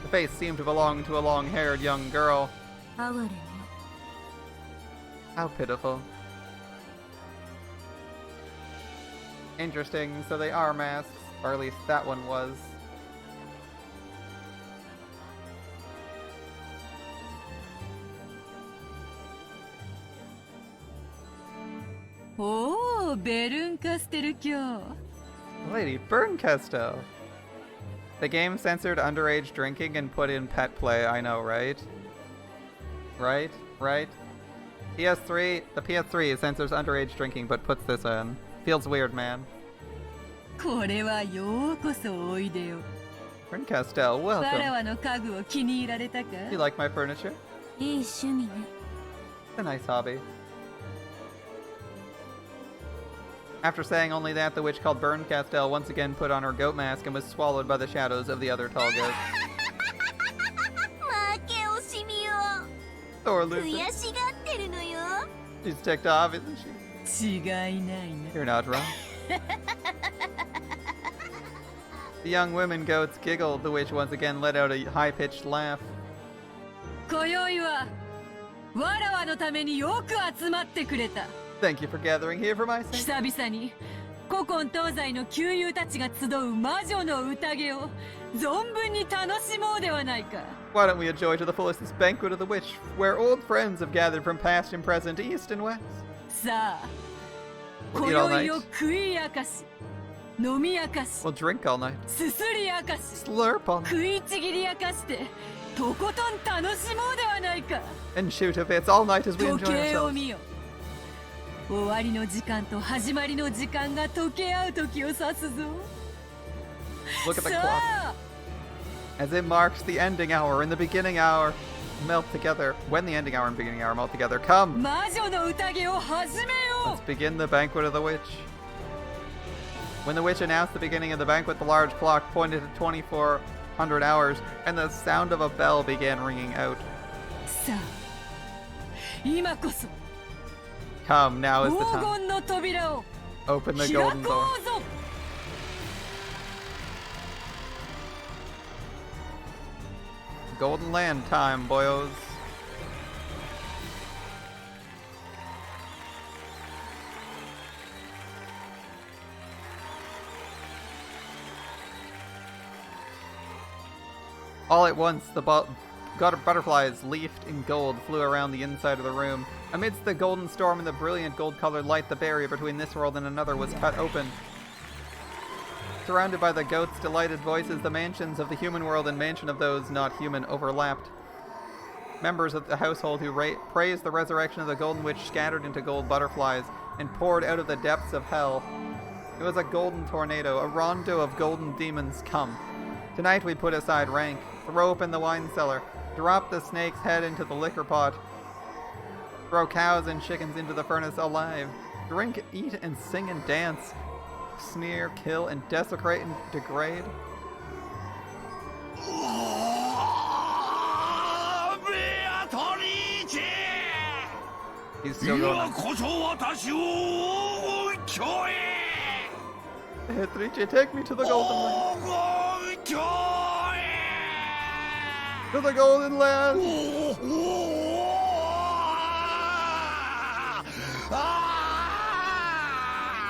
The face seemed to belong to a long-haired young girl. How pitiful. Interesting, so they are masks, or at least that one was. Oh, Berunkastel-kyo. Lady Bernkastel. The game censored underage drinking and put in pet play, I know, right? Right? PS3, the PS3 censors underage drinking but puts this in. Feels weird, man. これはようこそおいでよ。 Bernkastel, わら welcome. わの家具を気に入られたか You like my furniture? いい趣味ね。 It's a nice hobby. After saying only that, the witch called Bernkastel once again put on her goat mask and was swallowed by the shadows of the other tall goats. 負け惜しみよ。 Sore loser. 悔しがってるのよ。 She's ticked off, isn't she? 違いないな。 You're not wrong. The young women goats giggled. The witch once again let out a high-pitched laugh. 今宵はわらわのためによく集まってくれた。 Thank you for gathering here for my sake. 久々に古今東西の旧友たちが集う魔女の宴を存分に楽しもうではないか。 Why don't we enjoy to the fullest this banquet of the witch, where old friends have gathered from past and present, east and west? さあ、 We'll 今 eat all 宵 night. を食い明かし、飲み明かし、 We'll drink all night. すすり明かし、 Slurp all night. 食いちぎり明かして、とことん楽しもうではないか。 And shoot if it's all night as we 時 enjoy 計を ourselves. 見よ。終わりの時間と始まりの時間が溶け合う時を指すぞ。 Look at the さ clock. あ、 As it marks the ending hour and the beginning hour melt together. When the ending hour and beginning hour melt together, come! 魔女の宴を始めよ Let's begin the banquet of the witch. When the witch announced the beginning of the banquet, the large clock pointed to 2400 hours, and the sound of a bell began ringing out. う。さあ、今こそ Come, now is the 黄 time. 金の扉を Open 開 the こ golden う door. ぞ。 Golden land time, boyos. 」 「 「」 「」 「」 「」 「」 「」 「」 「」 「」 「」 「」 「」 「」 「」 「」 「」 「」 「」 「」 「」 「」 「」 「」 「」 「」 「」 「」 「」 「」 「」 「」 "" 「」 " All at once, the butterflies, leafed in gold, flew around the inside of the room. Amidst the golden storm and the brilliant gold-colored light, the barrier between this world and another was cut open. Surrounded by the goats' delighted voices, the mansions of the human world and mansion of those not human overlapped. Members of the household who praised the resurrection of the Golden Witch scattered into gold butterflies and poured out of the depths of hell. It was a golden tornado, a rondo of golden demons come. Tonight we put aside rank, throw open the wine cellar, drop the snake's head into the liquor pot, throw cows and chickens into the furnace alive, drink, eat, and sing and dance, smear, kill, and desecrate and degrade. Beatrice! He's still going. Beatrice, take me to the Golden Land. To the Golden Land!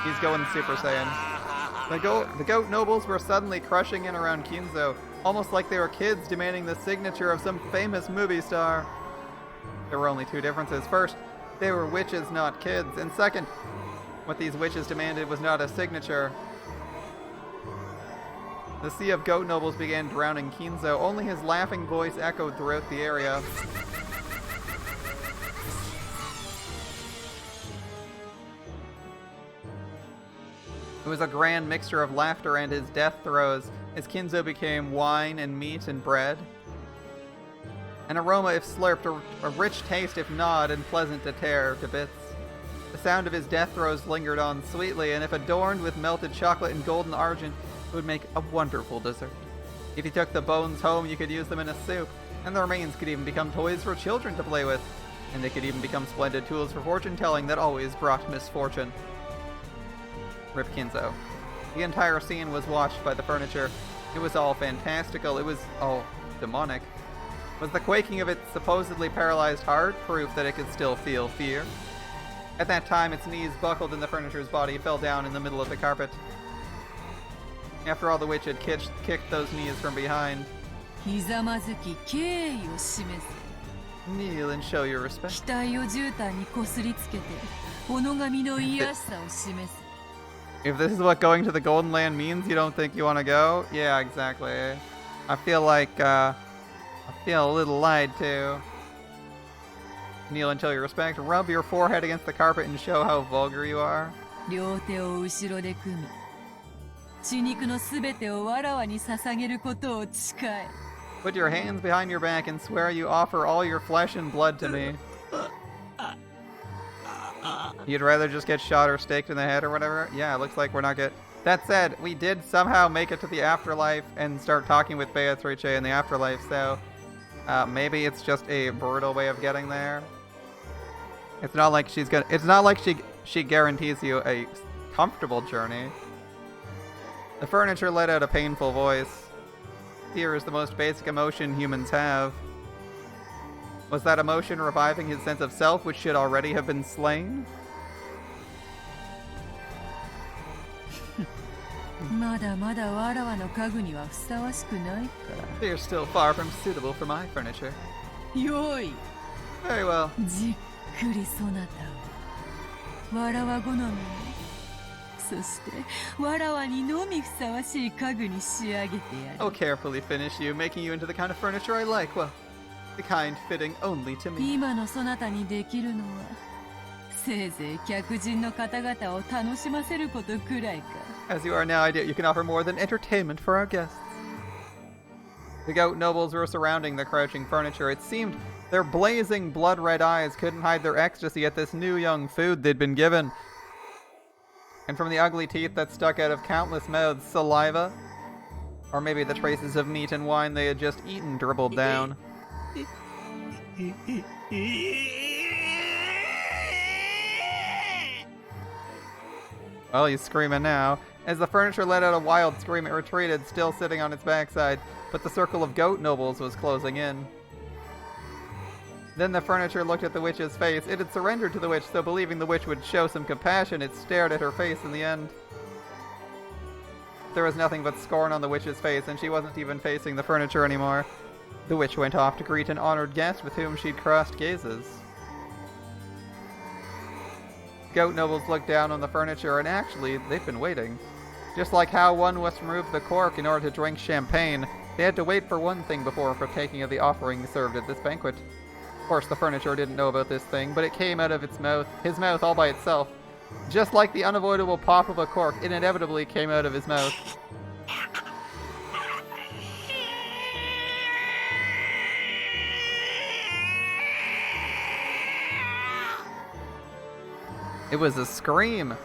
He's going Super Saiyan. The goat nobles were suddenly crushing in around Kinzo, almost like they were kids demanding the signature of some famous movie star. There were only two differences. First, they were witches, not kids. And second, what these witches demanded was not a signature. The sea of goat nobles began drowning Kinzo. Only his laughing voice echoed throughout the area. It was a grand mixture of laughter and his death throes, as Kinzo became wine and meat and bread. An aroma if slurped, a rich taste if gnawed, and pleasant to tear to bits. The sound of his death throes lingered on sweetly, and if adorned with melted chocolate and golden argent, it would make a wonderful dessert. If you took the bones home, you could use them in a soup, and the remains could even become toys for children to play with, and they could even become splendid tools for fortune-telling that always brought misfortune. Rip Kinzo. The entire scene was watched by the furniture. It was all fantastical. It was all demonic. Was the quaking of its supposedly paralyzed heart proof that it could still feel fear? At that time, its knees buckled and the furniture's body fell down in the middle of the carpet. After all, the witch had kicked those knees from behind. Kneel and show your respect. If this is what going to the Golden Land means, you don't think you want to go? Yeah, exactly. I feel like, I feel a little lied to. Kneel and show your respect. Rub your forehead against the carpet and show how vulgar you are. Put your hands behind your back and swear you offer all your flesh and blood to me. You'd rather just get shot or staked in the head or whatever? Yeah, it looks like we're not good. That said, we did somehow make it to the afterlife and start talking with Beatrice in the afterlife, so maybe it's just a brutal way of getting there. It's not like she guarantees you a comfortable journey. The furniture let out a painful voice. Fear is the most basic emotion humans have. Was that emotion reviving his sense of self, which should already have been slain? They're still far from suitable for my furniture. Very well. I'll carefully finish you, making you into the kind of furniture I like. Well, the kind fitting only to me. As you are now, you can offer more than entertainment for our guests. The goat nobles were surrounding the crouching furniture. It seemed their blazing blood-red eyes couldn't hide their ecstasy at this new young food they'd been given. And from the ugly teeth that stuck out of countless mouths, saliva, or maybe the traces of meat and wine they had just eaten, dribbled down. Well, he's screaming now. As the furniture let out a wild scream, it retreated, still sitting on its backside, but the circle of goat nobles was closing in. Then the furniture looked at the witch's face. It had surrendered to the witch, so believing the witch would show some compassion, it stared at her face in the end. There was nothing but scorn on the witch's face, and she wasn't even facing the furniture anymore. The witch went off to greet an honored guest with whom she'd crossed gazes. Goat nobles looked down on the furniture, and actually, they'd been waiting. Just like how one must remove the cork in order to drink champagne, they had to wait for one thing before partaking of the offering served at this banquet. Of course, the furniture didn't know about this thing, but it came out of its mouth, his mouth all by itself. Just like the unavoidable pop of a cork, it inevitably came out of his mouth. It was a scream,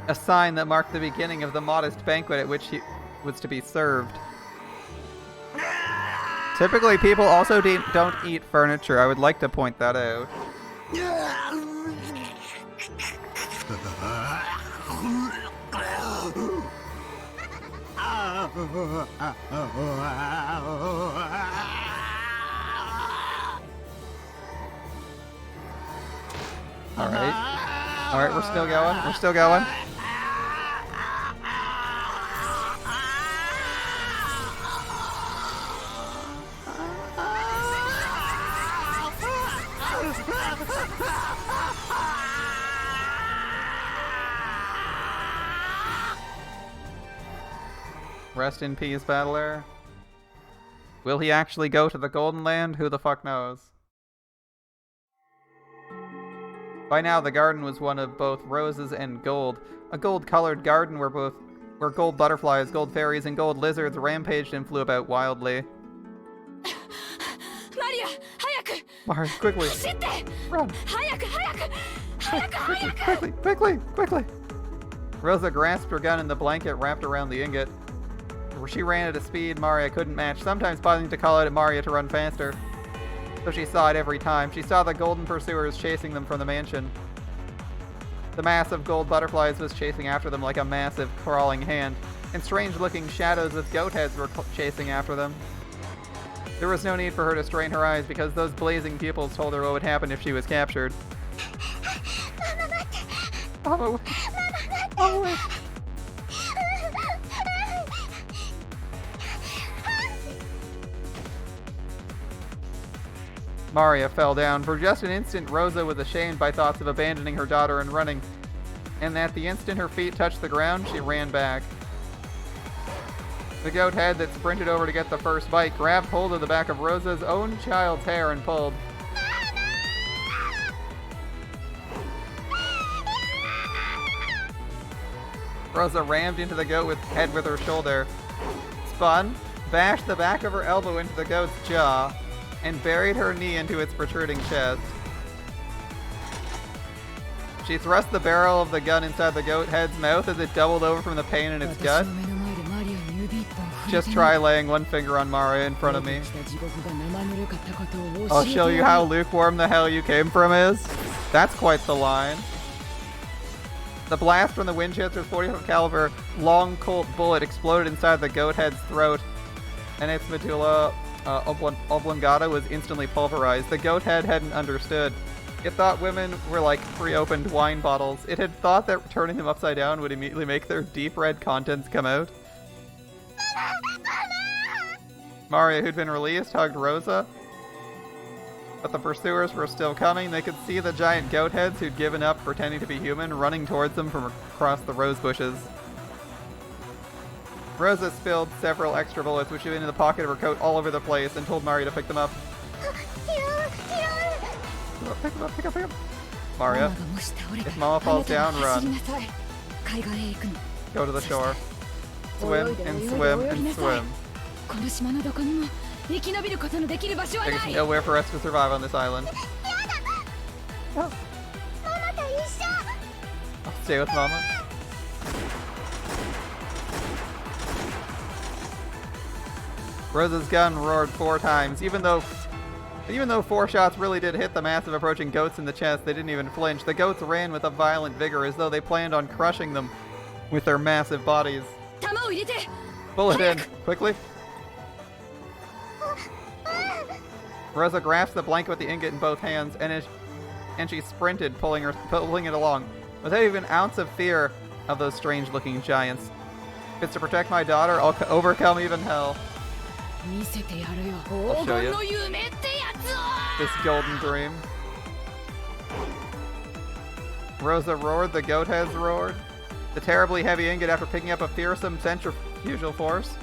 a sign that marked the beginning of the modest banquet at which he was to be served. Typically, people also don't eat furniture. I would like to point that out. Alright, we're still going. We're still going. Rest in peace, battler. Will he actually go to the Golden Land? Who the fuck knows? By now, the garden was one of both roses and gold. A gold-colored garden where gold butterflies, gold fairies, and gold lizards rampaged and flew about wildly. Maria, quickly! Run! Quickly! Rosa grasped her gun and the blanket wrapped around the ingot. She ran at a speed Maria couldn't match, sometimes pausing to call out at Maria to run faster. So she saw it every time. She saw the golden pursuers chasing them from the mansion. The mass of gold butterflies was chasing after them like a massive crawling hand, and strange-looking shadows with goat heads were chasing after them. There was no need for her to strain her eyes because those blazing pupils told her what would happen if she was captured. Oh, Maria fell down. For just an instant, Rosa was ashamed by thoughts of abandoning her daughter and running. And at the instant her feet touched the ground, she ran back. The goat head that sprinted over to get the first bite grabbed hold of the back of Rosa's own child's hair and pulled. Rosa rammed into the goat head with her shoulder, spun, bashed the back of her elbow into the goat's jaw, and buried her knee into its protruding chest. She thrust the barrel of the gun inside the goat head's mouth as it doubled over from the pain in its gut. Just try laying one finger on Maria in front of me. I'll show you how lukewarm the hell you came from is. That's quite the line. The blast from the Winchester's .45 caliber long Colt bullet exploded inside the goat head's throat, and its medulla oblongata was instantly pulverized. The goat head hadn't understood. It thought women were like pre-opened wine bottles. It had thought that turning them upside down would immediately make their deep red contents come out. Maria, who'd been released, hugged Rosa. But the pursuers were still coming. They could see the giant goat heads who'd given up pretending to be human running towards them from across the rose bushes. Rosa spilled several extra bullets which had been in the pocket of her coat all over the place and told Maria to pick them up. Pick them up. Maria, if Mama falls down, run. Go to the shore. Swim and swim and swim. There's nowhere for us to survive on this island. I'll stay with Mama. Rosa's gun roared 4 times. Even though 4 shots really did hit the massive approaching goats in the chest, they didn't even flinch. The goats ran with a violent vigor as though they planned on crushing them with their massive bodies. Bullet in, quickly. Rosa grasped the blanket with the ingot in both hands, and she sprinted, pulling it along, without even an ounce of fear of those strange-looking giants. If it's to protect my daughter, I'll overcome even hell. 見せてやるよ I'll show you. 夢ってやつを This golden dream. Rosa roared, the goat heads roared. The terribly heavy ingot, after picking up a fearsome centrifugal force,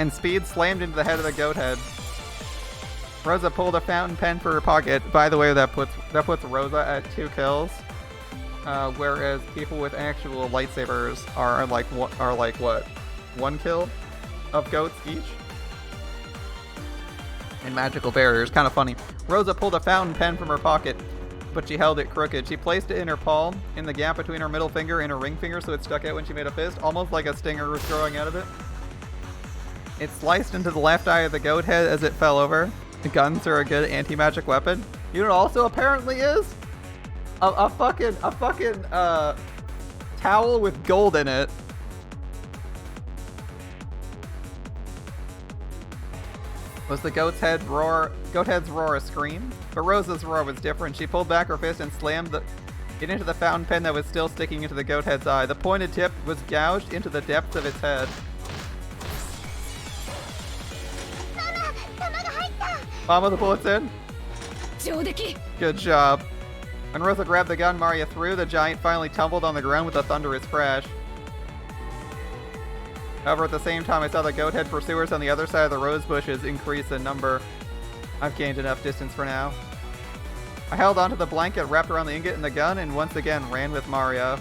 and speed, slammed into the head of the goat head. Rosa pulled a fountain pen from her pocket. By the way, that puts Rosa at 2 kills, whereas people with actual lightsabers are like what, 1 kill of goats each. And magical barriers, kind of funny. Rosa pulled a fountain pen from her pocket, but she held it crooked. She placed it in her palm, in the gap between her middle finger and her ring finger, so it stuck out when she made a fist, almost like a stinger was growing out of it. It sliced into the left eye of the goat head as it fell over. The guns are a good anti-magic weapon. You know what also apparently is? A fucking towel with gold in it. Was the goat's head's roar a scream? But Rosa's roar was different. She pulled back her fist and slammed it into the fountain pen that was still sticking into the goat head's eye. The pointed tip was gouged into the depths of its head. Mama, the bullet's in? Good job. When Rosa grabbed the gun Maria threw, the giant finally tumbled on the ground with a thunderous crash. However, at the same time, I saw the goat head pursuers on the other side of the rose bushes increase in number. I've gained enough distance for now. I held onto the blanket wrapped around the ingot and the gun and once again ran with Maria.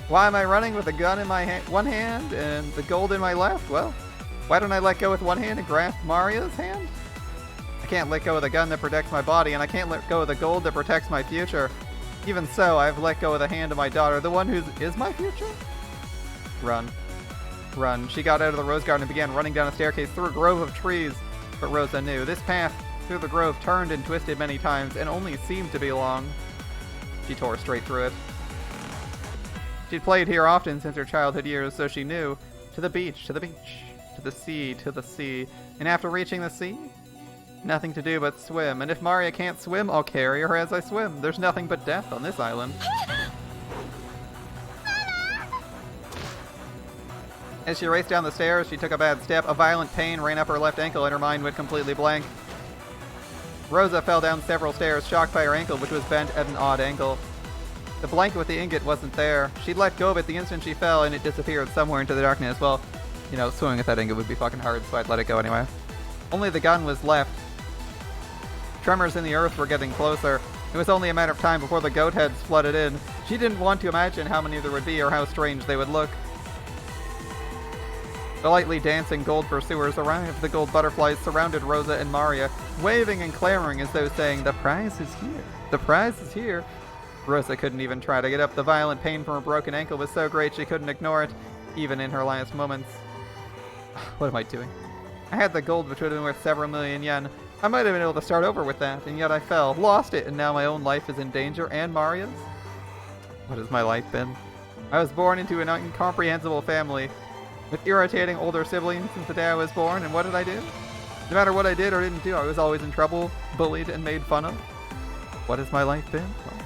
Why am I running with the gun in my one hand and the gold in my left? Well, why don't I let go with one hand and grasp Maria's hand? I can't let go of the gun that protects my body, and I can't let go of the gold that protects my future. Even so, I've let go of the hand of my daughter, the one who is my future? Run. Run. She got out of the rose garden and began running down a staircase through a grove of trees. But Rosa knew. This path through the grove turned and twisted many times and only seemed to be long. She tore straight through it. She'd played here often since her childhood years, so she knew. To the beach, to the beach, to the sea, to the sea. And after reaching the sea, nothing to do but swim. And if Maria can't swim, I'll carry her as I swim. There's nothing but death on this island. As she raced down the stairs, she took a bad step. A violent pain ran up her left ankle and her mind went completely blank. Rosa fell down several stairs, shocked by her ankle, which was bent at an odd angle. The blanket with the ingot wasn't there. She'd let go of it the instant she fell and it disappeared somewhere into the darkness. Well, you know, swimming with that ingot would be fucking hard, so I'd let it go anyway. Only the gun was left. Tremors in the earth were getting closer. It was only a matter of time before the goat heads flooded in. She didn't want to imagine how many there would be or how strange they would look. The lightly dancing gold pursuers arrived. The gold butterflies surrounded Rosa and Maria, waving and clamoring as though saying, "The prize is here! The prize is here!" Rosa couldn't even try to get up. The violent pain from her broken ankle was so great she couldn't ignore it, even in her last moments. What am I doing? I had the gold, which would have been worth several million yen. I might have been able to start over with that, and yet I fell, lost it, and now my own life is in danger, and Maria's? What has my life been? I was born into an incomprehensible family, with irritating older siblings since the day I was born, and what did I do? No matter what I did or didn't do, I was always in trouble, bullied, and made fun of. What has my life been? Well,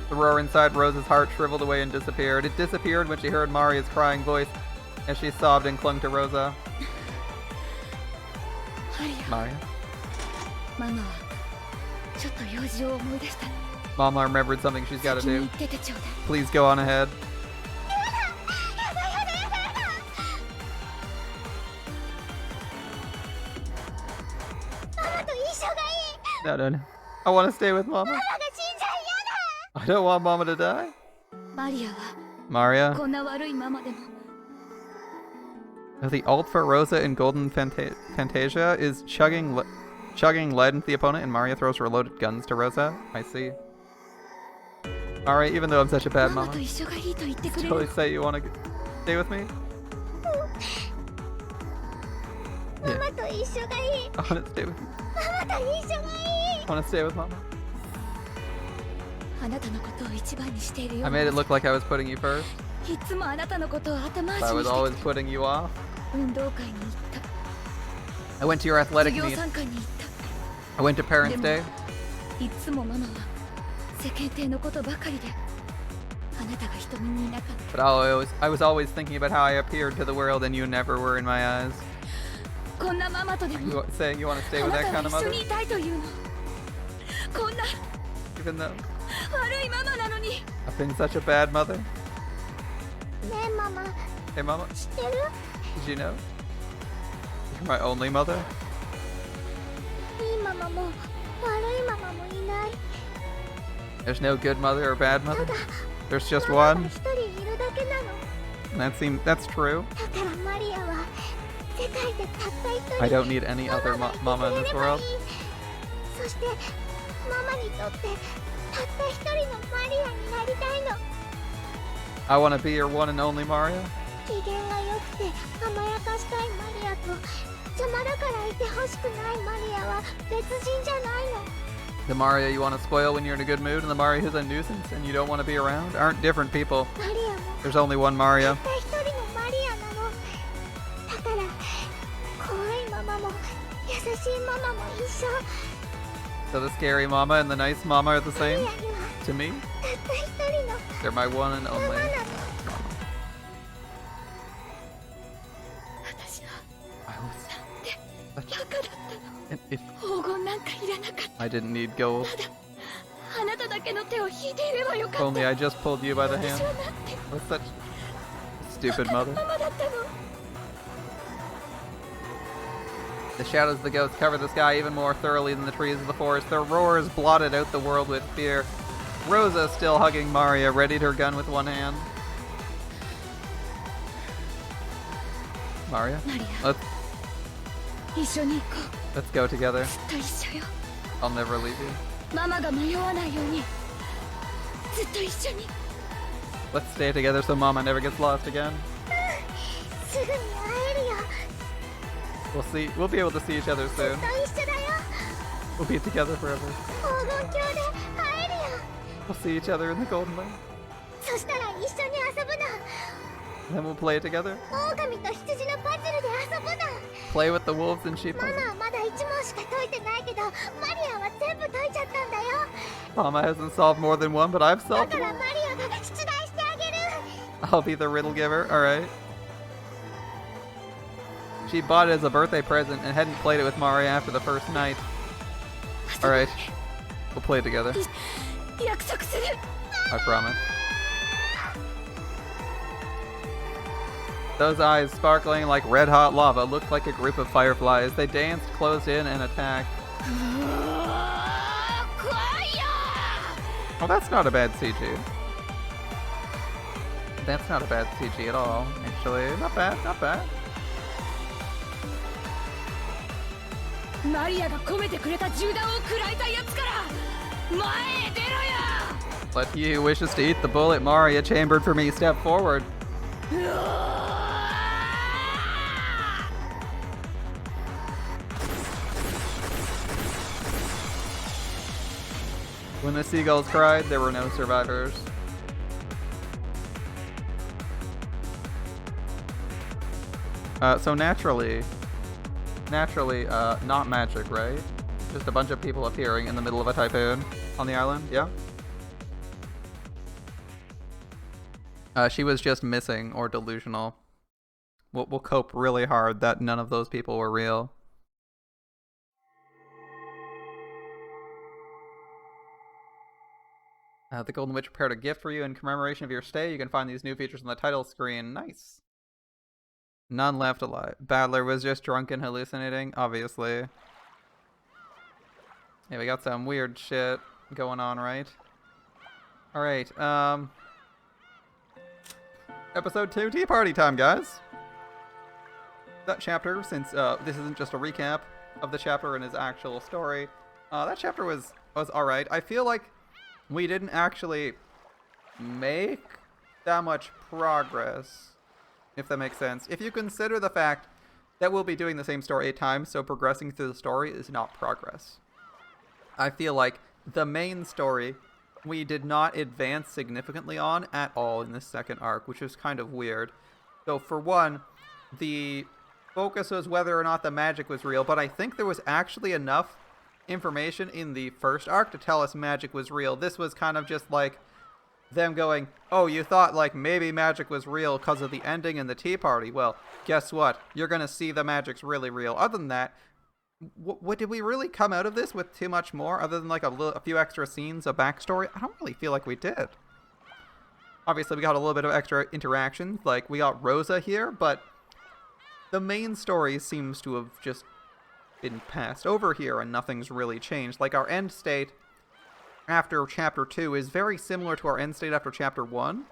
the roar inside Rosa's heart shriveled away and disappeared. It disappeared when she heard Maria's crying voice as she sobbed and clung to Rosa. Maria? Mama remembered something she's got to do. Please go on ahead. No. I want to stay with Mama. I don't want Mama to die. Maria? The ult for Rosa in Golden Fantasia is chugging lead into the opponent, and Maria throws her loaded guns to Rosa. I see. Alright, even though I'm such a bad mama, totally say you want to stay with me? Yeah. I want to stay with you. I want to stay with Mama. I made it look like I was putting you first. I was always putting you off. I went to your athletic meet. I went to Parents' Day. あなたが瞳にいなかっ But I was always thinking about how I appeared to the world and you never were in my eyes. たこんなママとでも You saying you want to stay あ with な that た kind は of 一緒 mother? にいたいというのこんな Even though 悪いママなのにね I've been such a bad mother? えママ Hey, Mama, 知ってる did you know? You're my only mother? いいママも悪いママもいない There's no good mother or bad た mother? だ There's just ママが one? 一人いるだけなの That's true. だからマリアは世界でたった一人 I don't need any other ママ mama が in いて this くれればい world. いそしてママにとってたった一人のマリアになりたいの I want to be your one and only Mario. 機嫌が良くて甘やかしたいマリアと邪魔だからいてほしくないマリアは別人じゃないの The Mario you want to spoil when you're in a good mood and the Mario who's a nuisance and you don't want to be around aren't different people. マリアも There's only one Mario. たった一人のマリアなのだから怖いママも優しいママも一緒 So the scary mama and the nice mama are the マリア same には to me? たった一人の They're my one and ママ only. なの私は I was バカだったの if 黄金なんかいらなかった I didn't need gold. あなただけの手を引いていればよか If った only I just pulled you by the 私 hand. はなんて What's such stupid mother? ママだったの The shadows of the ghosts cover the sky even more thoroughly than the trees of the forest. Their roars blotted out the world with fear. Rosa still hugging Maria, readied her gun with one hand. Maria, マリア let's 一緒に行こ let's go together. うずっと一緒よ I'll never leave you. ママが迷わないようにずっと一緒に Let's stay together so Mama never gets lost again. すぐに会えるよ We'll be able to see each other ずっ soon. と一緒だよ We'll be together forever. 黄金鏡で会えるよ We'll see each other in the Golden Banquet. そしたら一緒に遊ぶの Then we'll play together. 狼と羊のパズルで遊ぶの Play with the wolves and sheep. ママはまだ1問しか解いてないけどマリアは全部解いちゃったんだよ Mama hasn't solved more than one, but I've だ solved から one. マリアが出題してあげる I'll be the riddle giver. Alright. She bought it as a birthday present and hadn't played it with Mario after the first night. Alright. We'll play together. 約束する I promise. Those eyes, sparkling like red hot lava, looked like a group of fireflies. They danced, closed in, and attacked. Oh, that's not a bad CG. That's not a bad CG at all, actually. Not bad, not bad. マリアが込めてくれた銃弾を食らいたいやつから前へ出ろよ Let he who wishes to eat the bullet Maria chambered for me step forward. When the seagulls cried, there were no survivors. So naturally, not magic, right? Just a bunch of people appearing in the middle of a typhoon on the island, yeah? She was just missing or delusional. We'll cope really hard that none of those people were real. The Golden Witch prepared a gift for you in commemoration of your stay. You can find these new features on the title screen. Nice. None left alive. Battler was just drunk and hallucinating, obviously. Yeah, we got some weird shit going on, right? Alright, Episode 2, tea party time, guys! That chapter, since this isn't just a recap of the chapter and his actual story, that chapter was alright. I feel like we didn't actually make that much progress, if that makes sense. If you consider the fact that we'll be doing the same story 8 times, so progressing through the story is not progress. I feel like the main story we did not advance significantly on at all in this second arc, which was kind of weird. So for one, the focus was whether or not the magic was real, but I think there was actually enough information in the first arc to tell us magic was real. This was kind of just like them going, oh, you thought like maybe magic was real because of the ending and the tea party. Well, guess what? You're going to see the magic's really real. Other than that, what did we really come out of this with too much more other than like a few extra scenes, a backstory? I don't really feel like we did. Obviously, we got a little bit of extra interactions. Like, we got Rosa here, but the main story seems to have just been passed over here and nothing's really changed. Like, our end state after Chapter 2 is very similar to our end state after Chapter 1.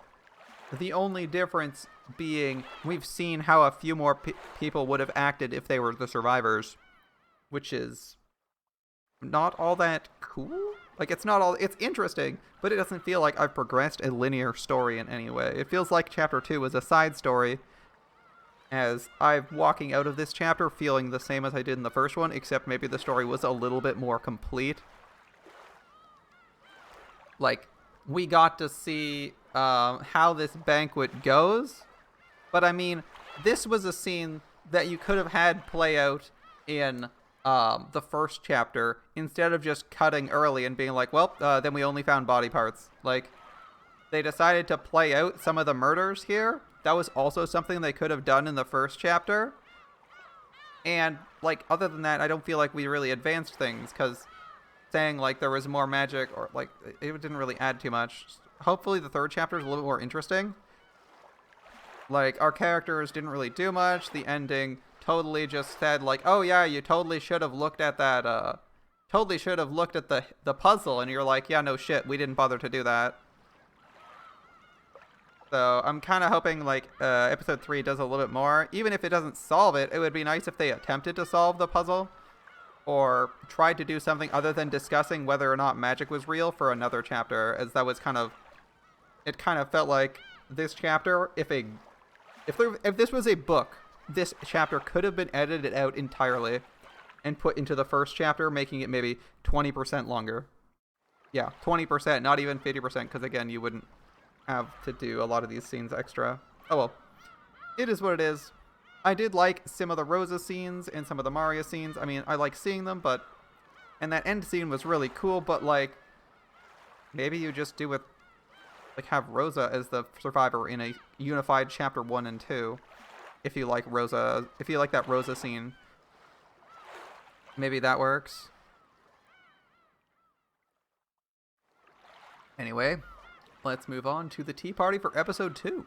The only difference being we've seen how a few more people would have acted if they were the survivors, which is not all that cool. Like, it's not all... It's interesting, but it doesn't feel like I've progressed a linear story in any way. It feels like Chapter 2 was a side story, as I'm walking out of this chapter feeling the same as I did in the first one, except maybe the story was a little bit more complete. Like, we got to see how this banquet goes, but I mean, this was a scene that you could have had play out in... the first chapter, instead of just cutting early and being like, well, then we only found body parts. Like, they decided to play out some of the murders here. That was also something they could have done in the first chapter. And, like, other than that, I don't feel like we really advanced things, because saying, like, there was more magic, or, like, it didn't really add too much. Hopefully the third chapter is a little bit more interesting. Like, our characters didn't really do much. The ending... totally just said like, oh yeah, you totally should have looked at that, totally should have looked at the puzzle, and you're like, yeah, no shit, we didn't bother to do that. So I'm kind of hoping like episode 3 does a little bit more. Even if it doesn't solve it, it would be nice if they attempted to solve the puzzle, or tried to do something other than discussing whether or not magic was real for another chapter, as that was kind of, it kind of felt like this chapter, if this was a book, this chapter could have been edited out entirely and put into the first chapter, making it maybe 20% longer. Yeah, 20%, not even 50%, because again, you wouldn't have to do a lot of these scenes extra. Oh well, it is what it is. I did like some of the Rosa scenes and some of the Maria scenes. I mean, I like seeing them, but... And that end scene was really cool, but like... Maybe you just do it... Like, have Rosa as the survivor in a unified chapter 1 and 2. If you like Rosa, if you like that Rosa scene, maybe that works. Anyway, let's move on to the tea party for episode 2.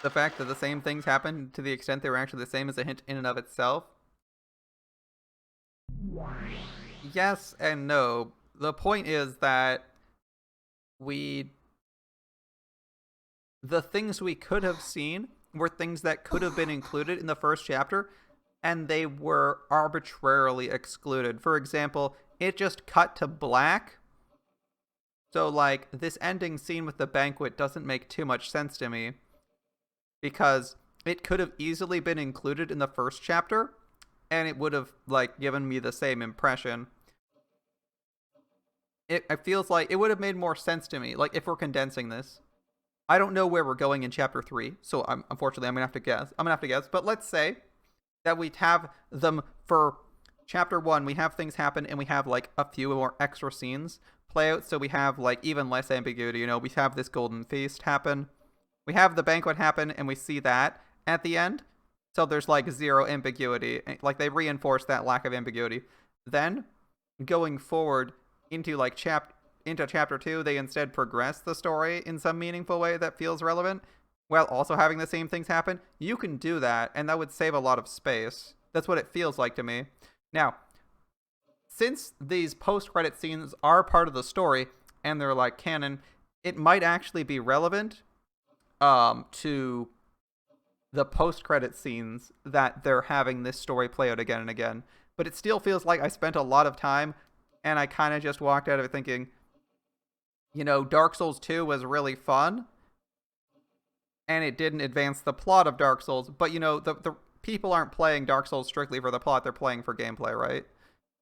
The fact that the same things happen to the extent they were actually the same is a hint in and of itself. Yes and no. The point is that the things we could have seen were things that could have been included in the first chapter, and they were arbitrarily excluded. For example, it just cut to black. So, like, this ending scene with the banquet doesn't make too much sense to me, because it could have easily been included in the first chapter, and it would have, like, given me the same impression. It feels like it would have made more sense to me, like, if we're condensing this. I don't know where we're going in chapter 3, so unfortunately I'm gonna have to guess. But let's say that we have them for chapter 1, we have things happen, and we have, like, a few more extra scenes play out, so we have, like, even less ambiguity. You know, we have this golden feast happen, we have the banquet happen, and we see that at the end. So there's, like, zero ambiguity. Like, they reinforce that lack of ambiguity. Then, going forward into, like, chapter 2, they instead progress the story in some meaningful way that feels relevant, while also having the same things happen. You can do that, and that would save a lot of space. That's what it feels like to me. Now, since these post-credit scenes are part of the story, and they're, like, canon, it might actually be relevant to the post-credit scenes that they're having this story play out again and again. But it still feels like I spent a lot of time, and I kind of just walked out of it thinking, you know, Dark Souls 2 was really fun, and it didn't advance the plot of Dark Souls, but, you know, the people aren't playing Dark Souls strictly for the plot, they're playing for gameplay, right?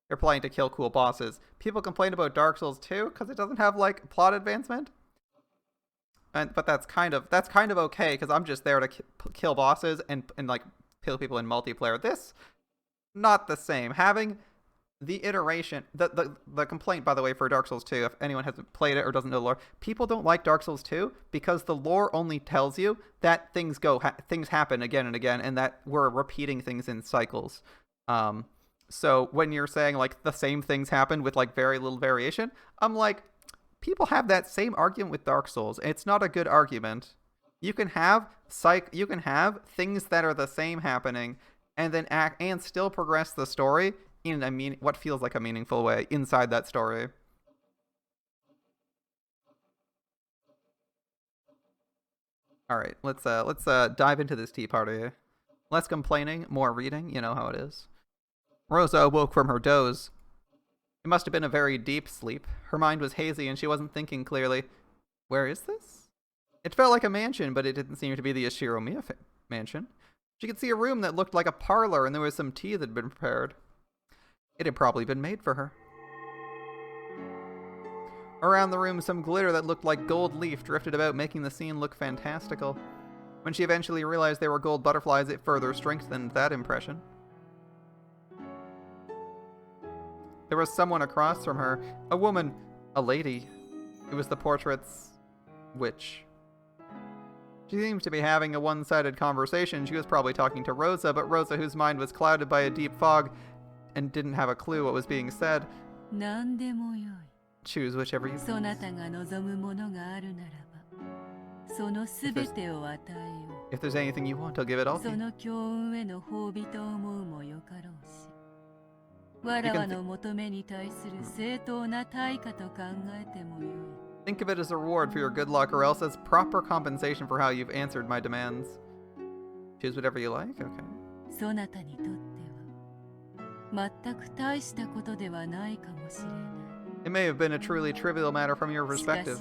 They're playing to kill cool bosses. People complain about Dark Souls 2 because it doesn't have, like, plot advancement. But that's kind of okay, because I'm just there to kill bosses and like kill people in multiplayer. This not the same. Having the iteration, the complaint, by the way, for Dark Souls 2, if anyone hasn't played it or doesn't know the lore, people don't like Dark Souls 2 because the lore only tells you that things happen again and again, and that we're repeating things in cycles. So when you're saying like the same things happen with like very little variation, I'm like, people have that same argument with Dark Souls. It's not a good argument. You can have things that are the same happening, and then and still progress the story in what feels like a meaningful way inside that story. All right, let's dive into this tea party. Less complaining, more reading. You know how it is. Rosa awoke from her doze. It must have been a very deep sleep. Her mind was hazy and she wasn't thinking clearly. Where is this? It felt like a mansion, but it didn't seem to be the Ishiro Miya mansion. She could see a room that looked like a parlor, and there was some tea that had been prepared. It had probably been made for her. Around the room, some glitter that looked like gold leaf drifted about, making the scene look fantastical. When she eventually realized they were gold butterflies, it further strengthened that impression. There was someone across from her, a woman, a lady. It was the portrait's witch. She seemed to be having a one-sided conversation. She was probably talking to Rosa, but Rosa, whose mind was clouded by a deep fog and didn't have a clue what was being said. Choose whichever you please. If there's anything you want, I'll give it all to you. Think of it as a reward for your good luck, or else as proper compensation for how you've answered my demands. Choose whatever you like? Okay. It may have been a truly trivial matter from your perspective.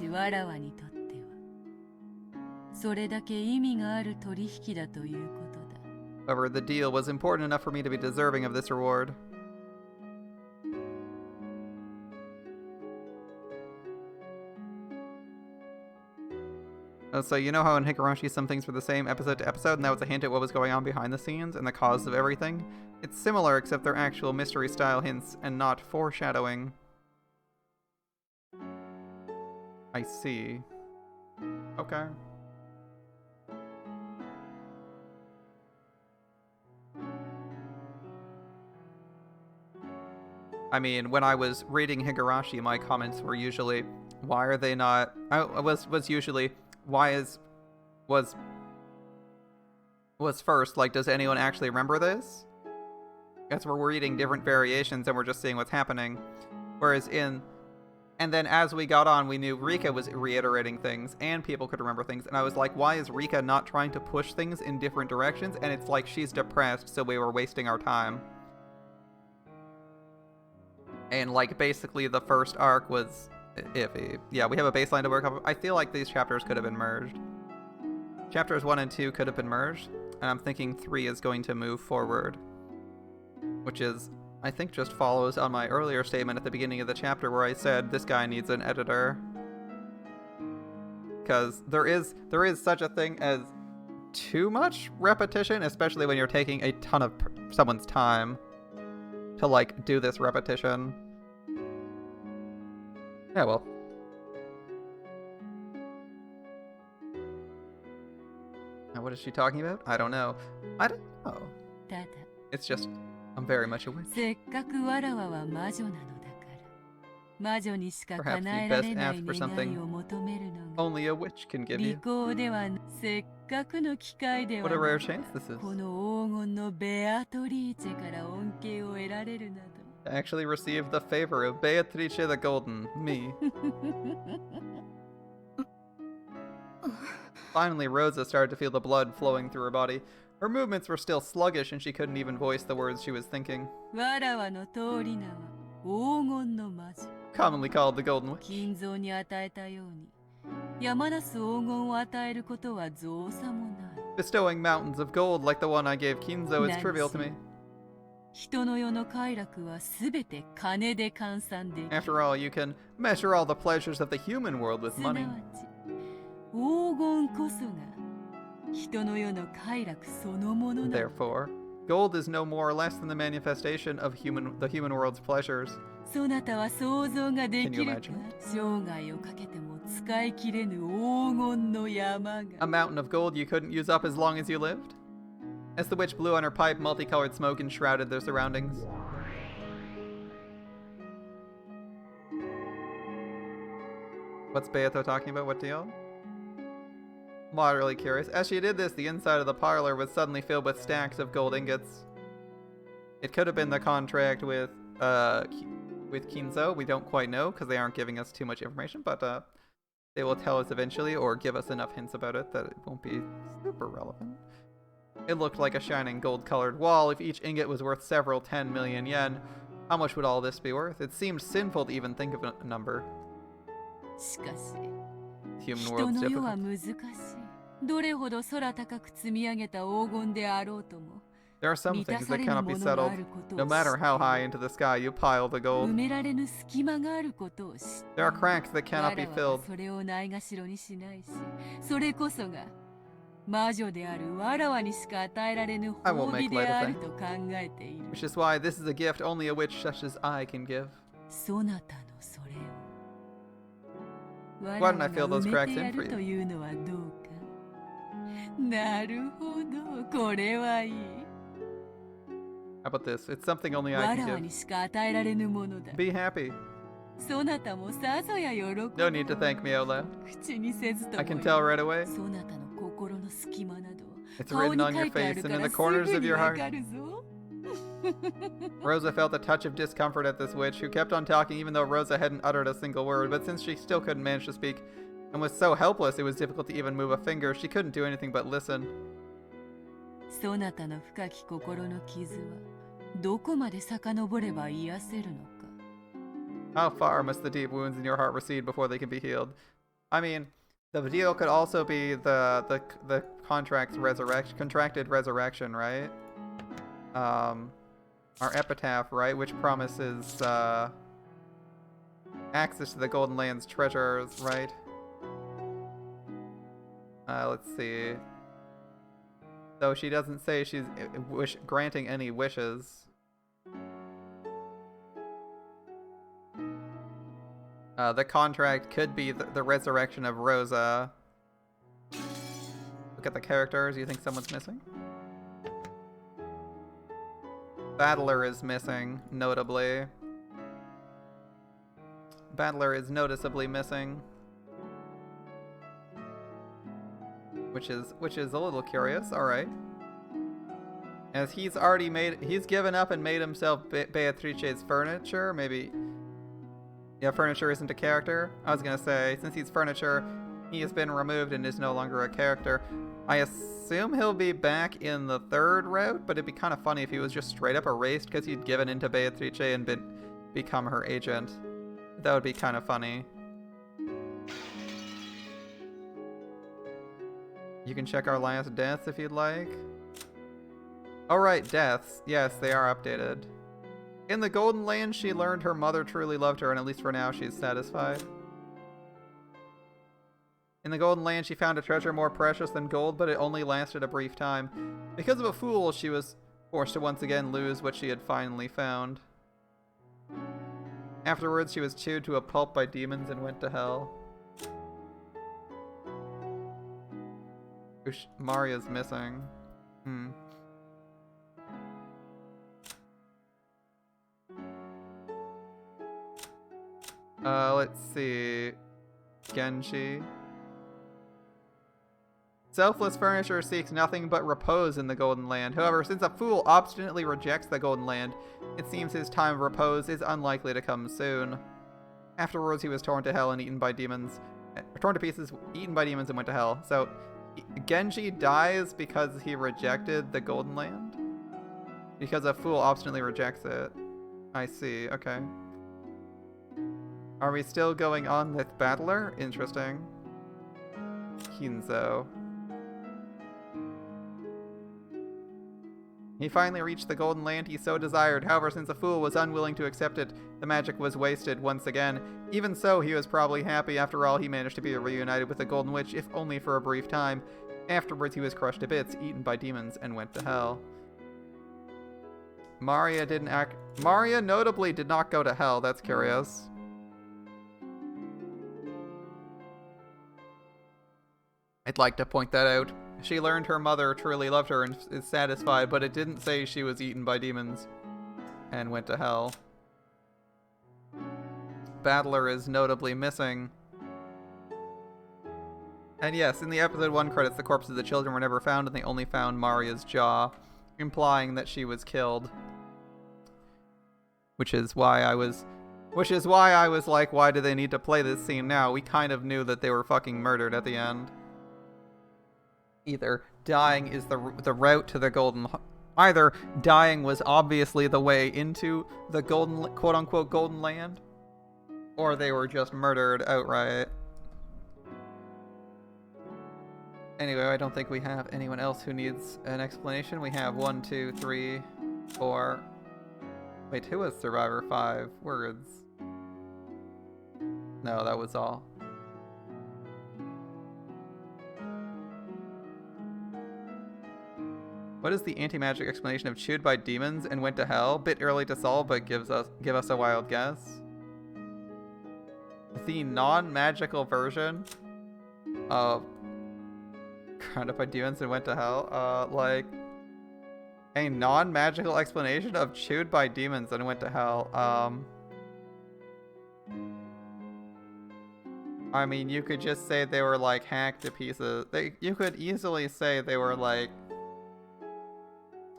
However, the deal was important enough for me to be deserving of this reward. So you know how in Higurashi some things were the same episode to episode, and that was a hint at what was going on behind the scenes and the cause of everything? It's similar, except they're actual mystery-style hints and not foreshadowing. I see. Okay. I mean, when I was reading Higurashi, my comments were usually, why are they not... was usually... was first, like, does anyone actually remember this? Because we're reading different variations and we're just seeing what's happening. Whereas and then as we got on, we knew Rika was reiterating things and people could remember things. And I was like, why is Rika not trying to push things in different directions? And it's like she's depressed, so we were wasting our time. And like, basically the first arc was iffy. Yeah, we have a baseline to work off of. I feel like these chapters could have been merged. Chapters 1 and 2 could have been merged, and I'm thinking 3 is going to move forward. Which is, I think, just follows on my earlier statement at the beginning of the chapter where I said this guy needs an editor. Because there is such a thing as too much repetition, especially when you're taking a ton of someone's time to, like, do this repetition. Yeah, well. Now, what is she talking about? I don't know. I don't know. It's just, I'm very much a witch. Perhaps you best ask for something only a witch can give you. What a rare chance this is. To actually receive the favor of Beatrice the Golden, me. Finally, Rosa started to feel the blood flowing through her body. Her movements were still sluggish and she couldn't even voice the words she was thinking. Commonly called the Golden Witch. Bestowing mountains of gold like the one I gave Kinzo is trivial to me. After all, you can measure all the pleasures of the human world with money. Therefore, Gold is no more or less than the manifestation of the human world's pleasures. そなたは想像がで Can き you るか imagine? 生涯をかけても使い切れぬ黄金の山 A が mountain of gold you couldn't use up as long as you lived? As the witch blew on her pipe, multicolored smoke enshrouded their surroundings. What's Beato talking about? What deal? Moderately curious. As she did this, the inside of the parlor was suddenly filled with stacks of gold ingots. It could have been the contract with Kinzo. We don't quite know because they aren't giving us too much information, but they will tell us eventually or give us enough hints about it that it won't be super relevant. It looked like a shining gold-colored wall. If each ingot was worth several 10 million yen, how much would all this be worth? It seemed sinful to even think of a number. しかし Human 人 world's の世は difficult. 難しいどれほど空高く積み上げた黄金であろうとも There are some 満た things さ that れぬ cannot も be のがあ settled. ることを No 知 matter って how high into the sky you pile the 埋 gold, められぬ隙間があることを知って there are cracks that cannot be わらわ filled. はそれをないがしろにしないしそれこそが魔女であるわらわにしか与えられぬ I won't 褒 make 美 light で of あ that. ると考えている Which is why this is a gift only a witch such as I can give. そなたのそれをわ Why ら didn't わ I が fill those 埋め cracks て in や for ると you? いうのはどうかなるほどこれはいい How about this? It's something only わ I らわ can に give. しか与えられぬものだ Be happy. そなたもさぞや喜ぶ No need to thank me out loud. 口にせずと I も can いい tell right away. そなたの心の隙間など It's 顔 written に on 書 your いてあ face る and か in ら the す corners ぐ of に your わ heart. かるぞ Rosa felt a touch of discomfort at this witch, who kept on talking even though Rosa hadn't uttered a single word, but since she still couldn't manage to speak, and was so helpless it was difficult to even move a finger, she couldn't do anything but listen. そなたの深き心の傷はどこまで遡れば癒せるのか How far must the deep wounds in your heart recede before they can be healed? I mean, the deal could also be the contracted resurrection, right? Our epitaph, right, which promises access to the Golden Land's treasures, right? Let's see. Though she doesn't say she's granting any wishes. The contract could be the resurrection of Rosa. Look at the characters. You think someone's missing? Battler is missing, notably. Battler is noticeably missing. Which is a little curious, alright. As he's given up and made himself Beatrice's furniture, maybe. Yeah, furniture isn't a character. I was gonna say, since he's furniture, he has been removed and is no longer a character. I assume he'll be back in the third route, but it'd be kind of funny if he was just straight up erased because he'd given into Beatrice and become her agent. That would be kind of funny. You can check our last deaths if you'd like. Alright, deaths. Yes, they are updated. In the Golden Land, she learned her mother truly loved her, and at least for now, she's satisfied. In the Golden Land, she found a treasure more precious than gold, but it only lasted a brief time. Because of a fool, she was forced to once again lose what she had finally found. Afterwards, she was chewed to a pulp by demons and went to hell. Oosh, Maria's missing. Let's see. Genji. Selfless furniture seeks nothing but repose in the Golden Land. However, since a fool obstinately rejects the Golden Land, it seems his time of repose is unlikely to come soon. Afterwards, he was torn to hell and eaten by demons. Torn to pieces, eaten by demons, and went to hell. So, Genji dies because he rejected the Golden Land? Because a fool obstinately rejects it. I see, okay. Are we still going on with Battler? Interesting. Kinzo. He finally reached the Golden Land he so desired. However, since a fool was unwilling to accept it, the magic was wasted once again. Even so, he was probably happy. After all, he managed to be reunited with the Golden Witch, if only for a brief time. Afterwards, he was crushed to bits, eaten by demons, and went to hell. Maria notably did not go to hell. That's curious. I'd like to point that out. She learned her mother truly loved her and is satisfied, but it didn't say she was eaten by demons and went to hell. Battler is notably missing. And yes, in the episode 1 credits, the corpses of the children were never found, and they only found Maria's jaw, implying that she was killed. Which is why I was like, why do they need to play this scene now? We kind of knew that they were fucking murdered at the end. Either dying is the route to the golden... Either dying was obviously the way into the golden, quote-unquote, golden land, or they were just murdered outright. Anyway, I don't think we have anyone else who needs an explanation. We have 1, 2, 3, 4... Wait, who was Survivor 5? Words. No, that was all. What is the anti-magic explanation of chewed by demons and went to hell? Bit early to solve, but give us a wild guess. The non-magical version of grounded by demons and went to hell? Like a non-magical explanation of chewed by demons and went to hell. I mean, you could just say they were like hacked to pieces. You could easily say they were like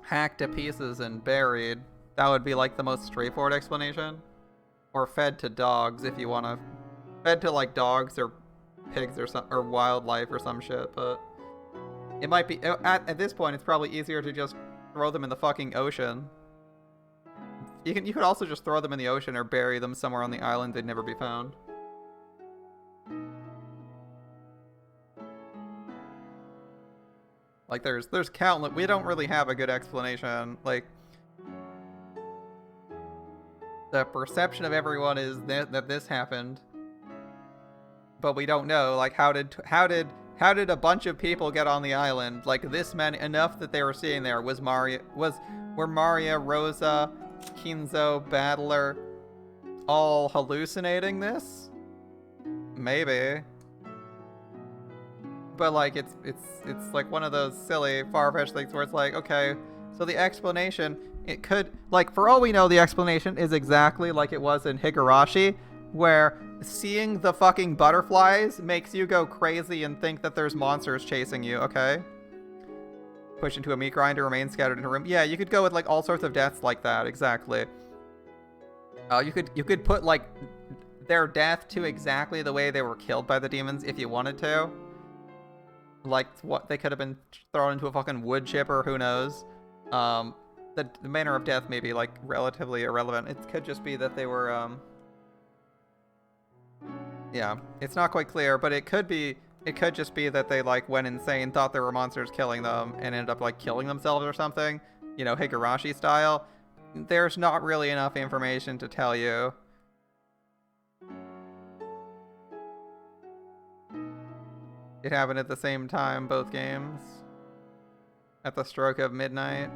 hacked to pieces and buried. That would be like the most straightforward explanation. Or fed to dogs if you want to. Fed to like dogs or pigs or wildlife or some shit, but it might be at this point it's probably easier to just throw them in the fucking ocean. You could also just throw them in the ocean or bury them somewhere on the island they'd never be found. Like there's countless. We don't really have a good explanation. Like the perception of everyone is that this happened, but we don't know. Like how did a bunch of people get on the island? Like this many, enough that they were seeing there. Were Maria, Rosa, Kinzo, Battler all hallucinating this? Maybe. But like it's like one of those silly far-fetched things where it's like, okay, so the explanation, it could, like, for all we know, the explanation is exactly like it was in Higurashi, where seeing the fucking butterflies makes you go crazy and think that there's monsters chasing you, okay? Push into a meat grinder, remain scattered in a room. Yeah, you could go with like all sorts of deaths like that, exactly. You could put like their death to exactly the way they were killed by the demons if you wanted to. Like, what, they could have been thrown into a fucking wood chipper, who knows. The manner of death may be, like, relatively irrelevant. It could just be that they were, yeah, it's not quite clear, but it could just be that they, like, went insane, thought there were monsters killing them, and ended up, like, killing themselves or something. You know, Higurashi style. There's not really enough information to tell you. It happened at the same time, both games. At the stroke of midnight.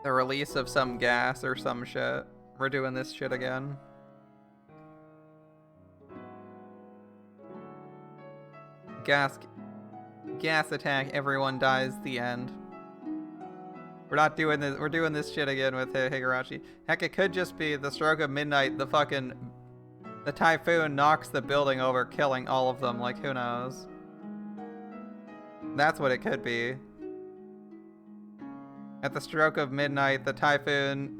The release of some gas or some shit. We're doing this shit again. Gas attack, everyone dies, the end. We're not doing this, we're doing this shit again with Higurashi. Heck, it could just be the stroke of midnight, the typhoon knocks the building over, killing all of them, like, who knows? That's what it could be. At the stroke of midnight, the typhoon,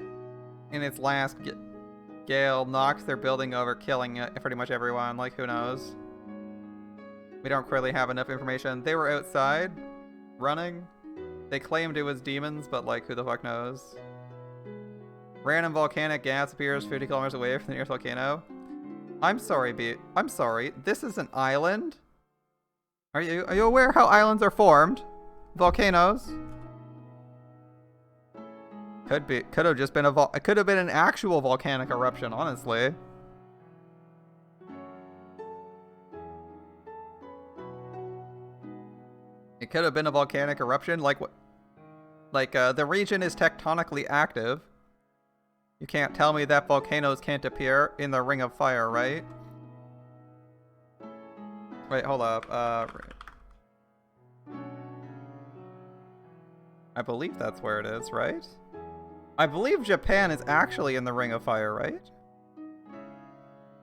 in its last gale, knocks their building over, killing pretty much everyone, like, who knows? We don't really have enough information. They were outside, running. They claimed it was demons, but, like, who the fuck knows? Random volcanic gas appears 50 kilometers away from the nearest volcano. I'm sorry, I'm sorry. This is an island? Are you aware how islands are formed? Volcanoes? Could have just been it could have been an actual volcanic eruption, honestly. It could have been a volcanic eruption. Like what? Like, the region is tectonically active. You can't tell me that volcanoes can't appear in the Ring of Fire, right? Wait, hold up. I believe that's where it is, right? I believe Japan is actually in the Ring of Fire, right?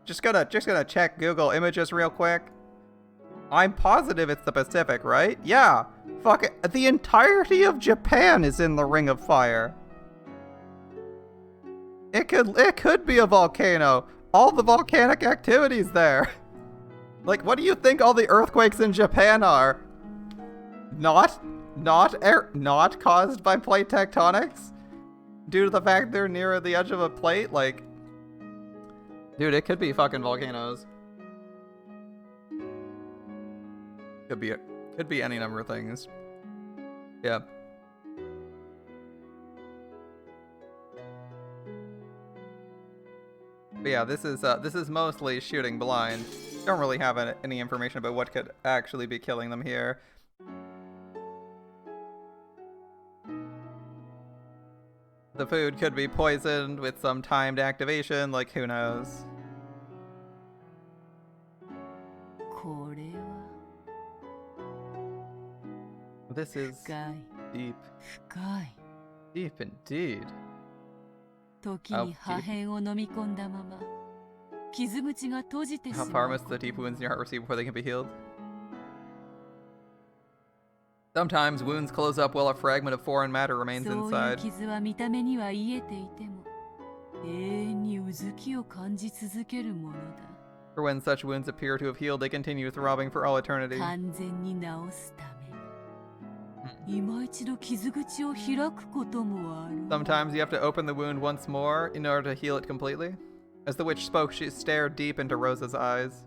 Just gonna check Google Images real quick. I'm positive it's the Pacific, right? Yeah. Fuck it. The entirety of Japan is in the Ring of Fire. It could be a volcano. All the volcanic activities there. Like, what do you think all the earthquakes in Japan are? Not caused by plate tectonics? Due to the fact they're near the edge of a plate? Like, dude, it could be fucking volcanoes. Could be any number of things. Yeah. But yeah, this is mostly shooting blind. Don't really have any information about what could actually be killing them here. The food could be poisoned with some timed activation, like who knows. This is deep. Deep indeed. How far must the deep wounds in your heart receive before they can be healed? Sometimes wounds close up while a fragment of foreign matter remains inside. For when such wounds appear to have healed, they continue throbbing for all eternity. Sometimes you have to open the wound once more in order to heal it completely. As the witch spoke, she stared deep into Rosa's eyes.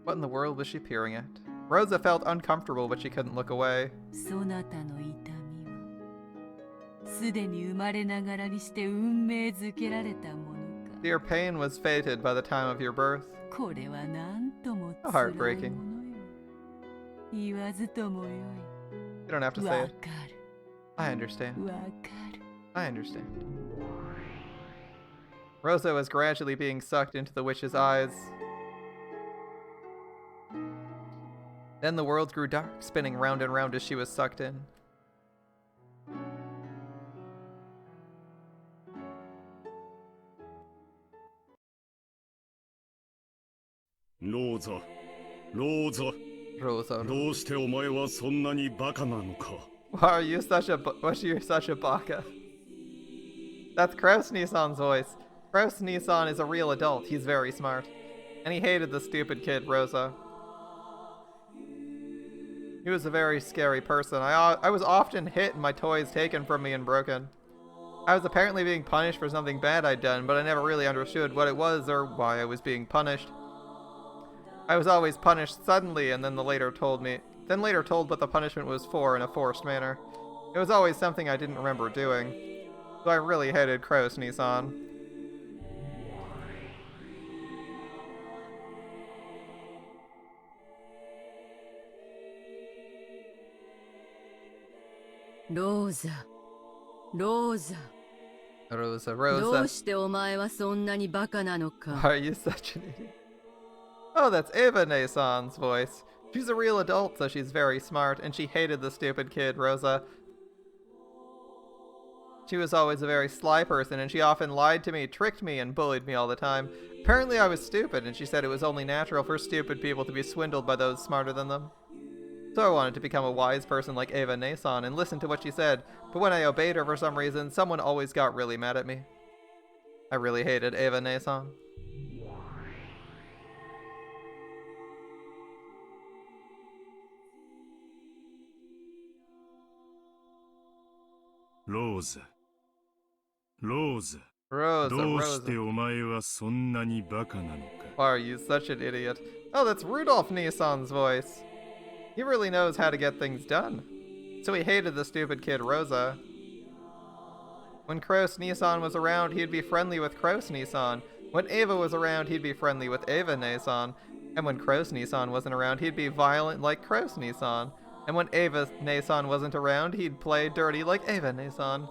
What in the world was she peering at? Rosa felt uncomfortable, but she couldn't look away. Your pain was fated by the time of your birth. How heartbreaking. You don't have to say it. I understand. I understand. Rosa was gradually being sucked into the witch's eyes. Then the world grew dark, spinning round and round as she was sucked in. Rosa. Rosa. Rosa. どうしてお前はそんなにバカなのか? Why are you such a baka? That's Kraus Nissan's voice. Kraus Nissan is a real adult. He's very smart. And he hated the stupid kid, Rosa. He was a very scary person. I was often hit and my toys taken from me and broken. I was apparently being punished for something bad I'd done, but I never really understood what it was or why I was being punished. I was always punished suddenly and then later told what the punishment was for in a forced manner. It was always something I didn't remember doing. So I really hated Kraus Nissan. Rosa. Rosa. Rosa, Rosa. Why are you such an idiot? Oh, that's Eva Nissan's voice. She's a real adult, so she's very smart, and she hated the stupid kid, Rosa. She was always a very sly person, and she often lied to me, tricked me, and bullied me all the time. Apparently I was stupid, and she said it was only natural for stupid people to be swindled by those smarter than them. So I wanted to become a wise person like Eva Nissan and listen to what she said, but when I obeyed her for some reason, someone always got really mad at me. I really hated Eva Nissan. Rosa. Rosa. Rosa, どうして Rosa. お前はそんなにバカなのか? Why are you such an idiot? Oh, that's Rudolph Nissan's voice. He really knows how to get things done. So he hated the stupid kid, Rosa. When Kraus Nissan was around, he'd be friendly with Kraus Nissan, When Ava was around, he'd be friendly with Ava Nason, and when Kroos Nisan wasn't around, he'd be violent like Kroos Nisan. And when Ava Nason wasn't around, he'd play dirty like Ava Nason.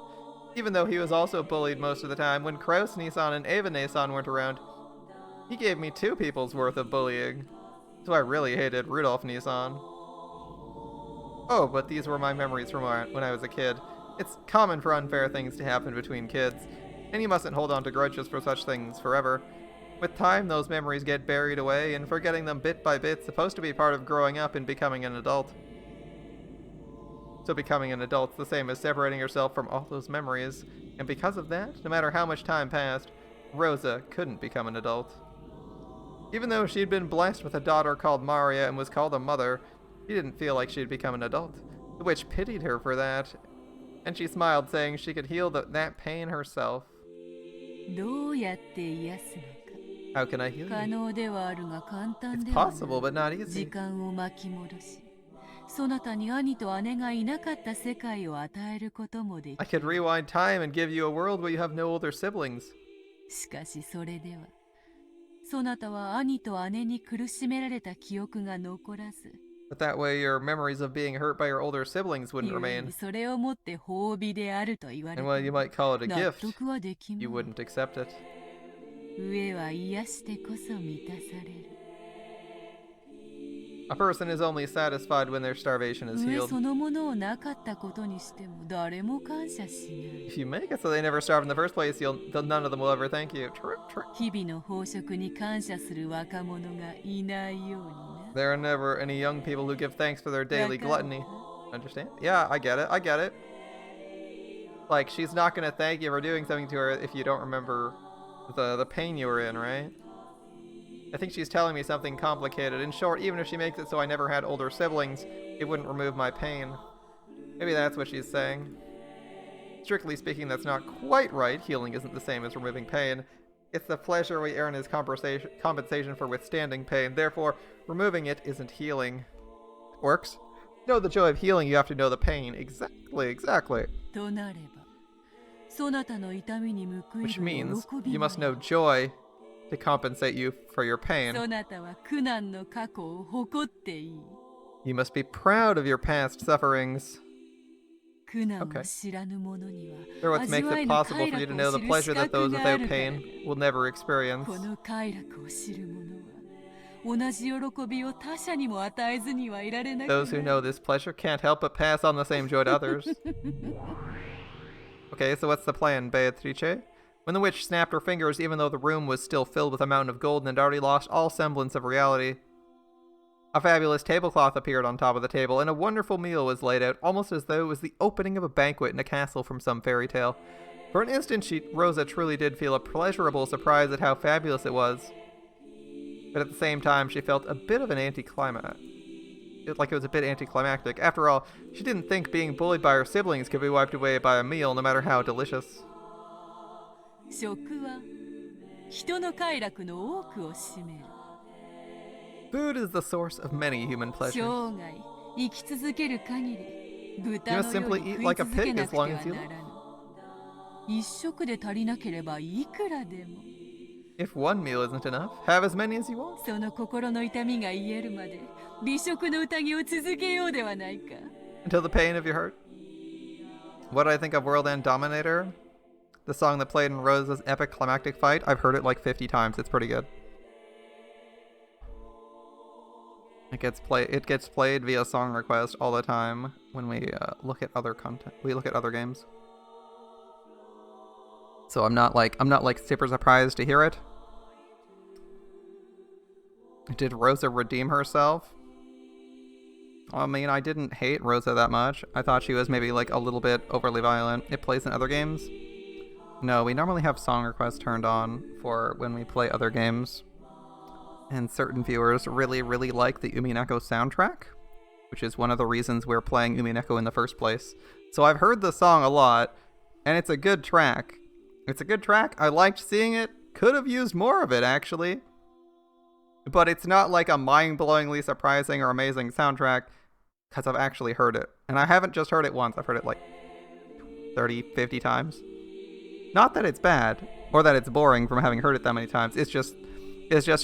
Even though he was also bullied most of the time, when Kroos Nisan and Ava Nason weren't around, he gave me 2 people's worth of bullying. So I really hated Rudolph Nisan. Oh, but these were my memories from when I was a kid. It's common for unfair things to happen between kids, and you mustn't hold on to grudges for such things forever. With time, those memories get buried away, and forgetting them bit by bit is supposed to be part of growing up and becoming an adult. So becoming an adult's the same as separating yourself from all those memories, and because of that, no matter how much time passed, Rosa couldn't become an adult. Even though she'd been blessed with a daughter called Maria and was called a mother, she didn't feel like she'd become an adult. The witch pitied her for that, and she smiled, saying she could heal that pain herself. どうやって癒すのか How can I heal 可 you? 能ではあるが簡単 It's ではない possible, but not 時 easy. 間を巻き戻しそなたに兄と姉がいなかった世界を与えることもでき I る could rewind time and give you a world where you have no older siblings. しかしそれではそなたは兄と姉に苦しめられた記憶が残らず But that way your memories of being hurt by your older siblings wouldn't 故に remain. それをもって褒美であると言われ And た while you might call it a 納 gift, 得はでき you まい wouldn't accept it. 上は癒してこそ満たされる A person is only satisfied when their starvation is 上 healed. そのものをなかったことにしても誰も感謝しない If you make it so they never starve in the first place, none of them will ever thank you. True, true. 日々の飽食に感謝する若者がいないようにな There are never any young people who give thanks for their daily gluttony. Understand? Yeah, I get it. I get it. Like, she's not gonna thank you for doing something to her if you don't remember the pain you were in, right? I think she's telling me something complicated. In short, even if she makes it so I never had older siblings, it wouldn't remove my pain. Maybe that's what she's saying. Strictly speaking, that's not quite right. Healing isn't the same as removing pain. It's the pleasure we earn as compensation for withstanding pain. Therefore, removing it isn't healing. Works? To know the joy of healing, you have to know the pain. Exactly, exactly. となればそなたの痛みに報い Which る means 喜び you が must know joy to compensate you for your pain. そなたは苦難の過去を誇っていい You must be proud of your past sufferings. 苦難 Okay. を知らぬ者には They're what 味 makes わ it えぬ possible 快 for you 楽 to know を the 知る pleasure 資 that 格 those があ without るから pain will never experience. この快楽を知る者は同じ喜びを他者にも与えずにはいられなくな Those who know this pleasure can't help but pass on the same joy to others. Okay, so what's the plan, Beatrice? When the witch snapped her fingers, even though the room was still filled with a mountain of gold and had already lost all semblance of reality, a fabulous tablecloth appeared on top of the table, and a wonderful meal was laid out, almost as though it was the opening of a banquet in a castle from some fairy tale. For an instant, Rosa truly did feel a pleasurable surprise at how fabulous it was. But at the same time, she felt a bit of an anticlimax. Like it was a bit anticlimactic. After all, she didn't think being bullied by her siblings could be wiped away by a meal, no matter how delicious. 食は人の快楽の多くを占める Food is the source of many human pleasures. 生涯生き続ける限り豚 You の must よう simply に eat 食い like a 続け pig な as くては long な as you ら live. ぬ一食で足りなければいくらでも If one meal isn't enough, have as many as you want. その心の痛みが癒えるまで美食の宴を続けようではないか Until the pain of your heart. What do I think of World End Dominator? The song that played in Rosa's epic climactic fight? I've heard it like 50 times. It's pretty good. It gets played via song request all the time when we look at other content. We look at other games. So I'm not like super surprised to hear it. Did Rosa redeem herself? I mean, I didn't hate Rosa that much. I thought she was maybe like a little bit overly violent. It plays in other games. No, we normally have song requests turned on for when we play other games. And certain viewers really, really like the Umineko soundtrack, which is one of the reasons we're playing Umineko in the first place. So I've heard the song a lot, and it's a good track. It's a good track. I liked seeing it. Could have used more of it, actually. But it's not like a mind-blowingly surprising or amazing soundtrack, because I've actually heard it. And I haven't just heard it once. I've heard it like 30, 50 times. Not that it's bad. or that it's boring from having heard it that many times. It's just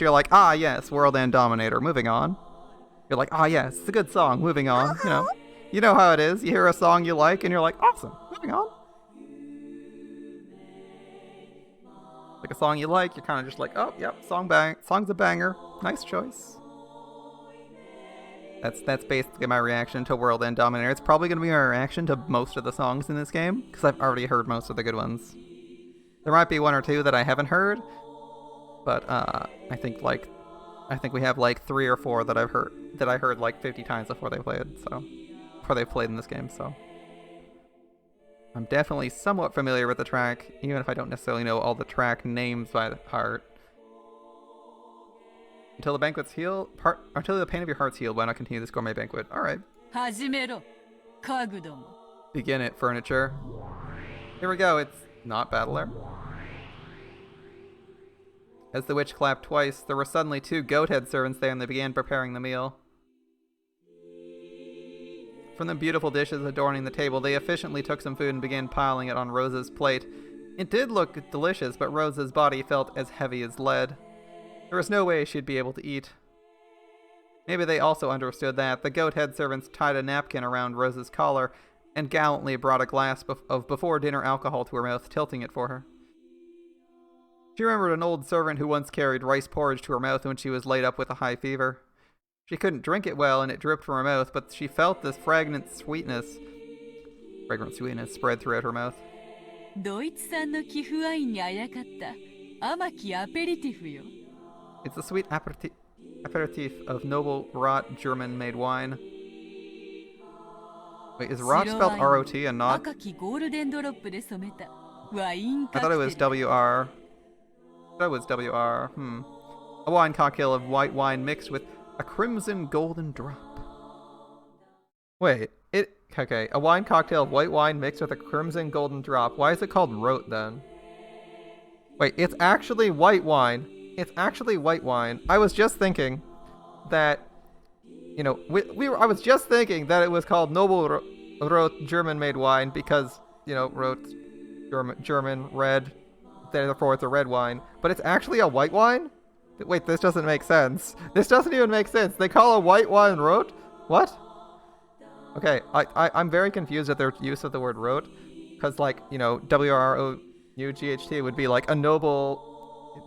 you're like, ah, yes, World End Dominator, moving on. You're like, ah, yes, it's a good song, moving on. You know how it is. You hear a song you like, and you're like, awesome, moving on. Like a song you like, you're kind of just like, oh, yep, song's a banger, nice choice. That's basically my reaction to World End Dominator. It's probably going to be my reaction to most of the songs in this game, because I've already heard most of the good ones. There might be one or two that I haven't heard, but I think we have like 3 or 4 that I heard like 50 times before they played in this game, so I'm definitely somewhat familiar with the track, even if I don't necessarily know all the track names by heart. Until the pain of your heart's healed, why not continue this gourmet banquet? Alright. Begin it, furniture. Here we go, it's not Battler. As the witch clapped twice, there were suddenly 2 goat-head servants there and they began preparing the meal. From the beautiful dishes adorning the table, they efficiently took some food and began piling it on Rosa's plate. It did look delicious, but Rosa's body felt as heavy as lead. There was no way she'd be able to eat. Maybe they also understood that. The goat-head servants tied a napkin around Rosa's collar and gallantly brought a glass of before-dinner alcohol to her mouth, tilting it for her. She remembered an old servant who once carried rice porridge to her mouth when she was laid up with a high fever. She couldn't drink it well and it dripped from her mouth, but she felt this fragrant sweetness spread throughout her mouth. It's a sweet aperitif of noble rot German-made wine. Wait, is rot spelled R-O-T and not? I thought it was W-R. That was W-R. A wine cocktail of white wine mixed with a crimson golden drop. Wait, okay, a wine cocktail of white wine mixed with a crimson golden drop. Why is it called rot then? Wait, it's actually white wine. It's actually white wine. I was just thinking that, I was just thinking that it was called Noble Rot German-made wine because, Rot, German, red, therefore it's a red wine. But it's actually a white wine? Wait, this doesn't make sense. This doesn't even make sense. They call a white wine rot? What? Okay, I'm very confused at their use of the word rot. Because, W-R-O-U-G-H-T would be like a noble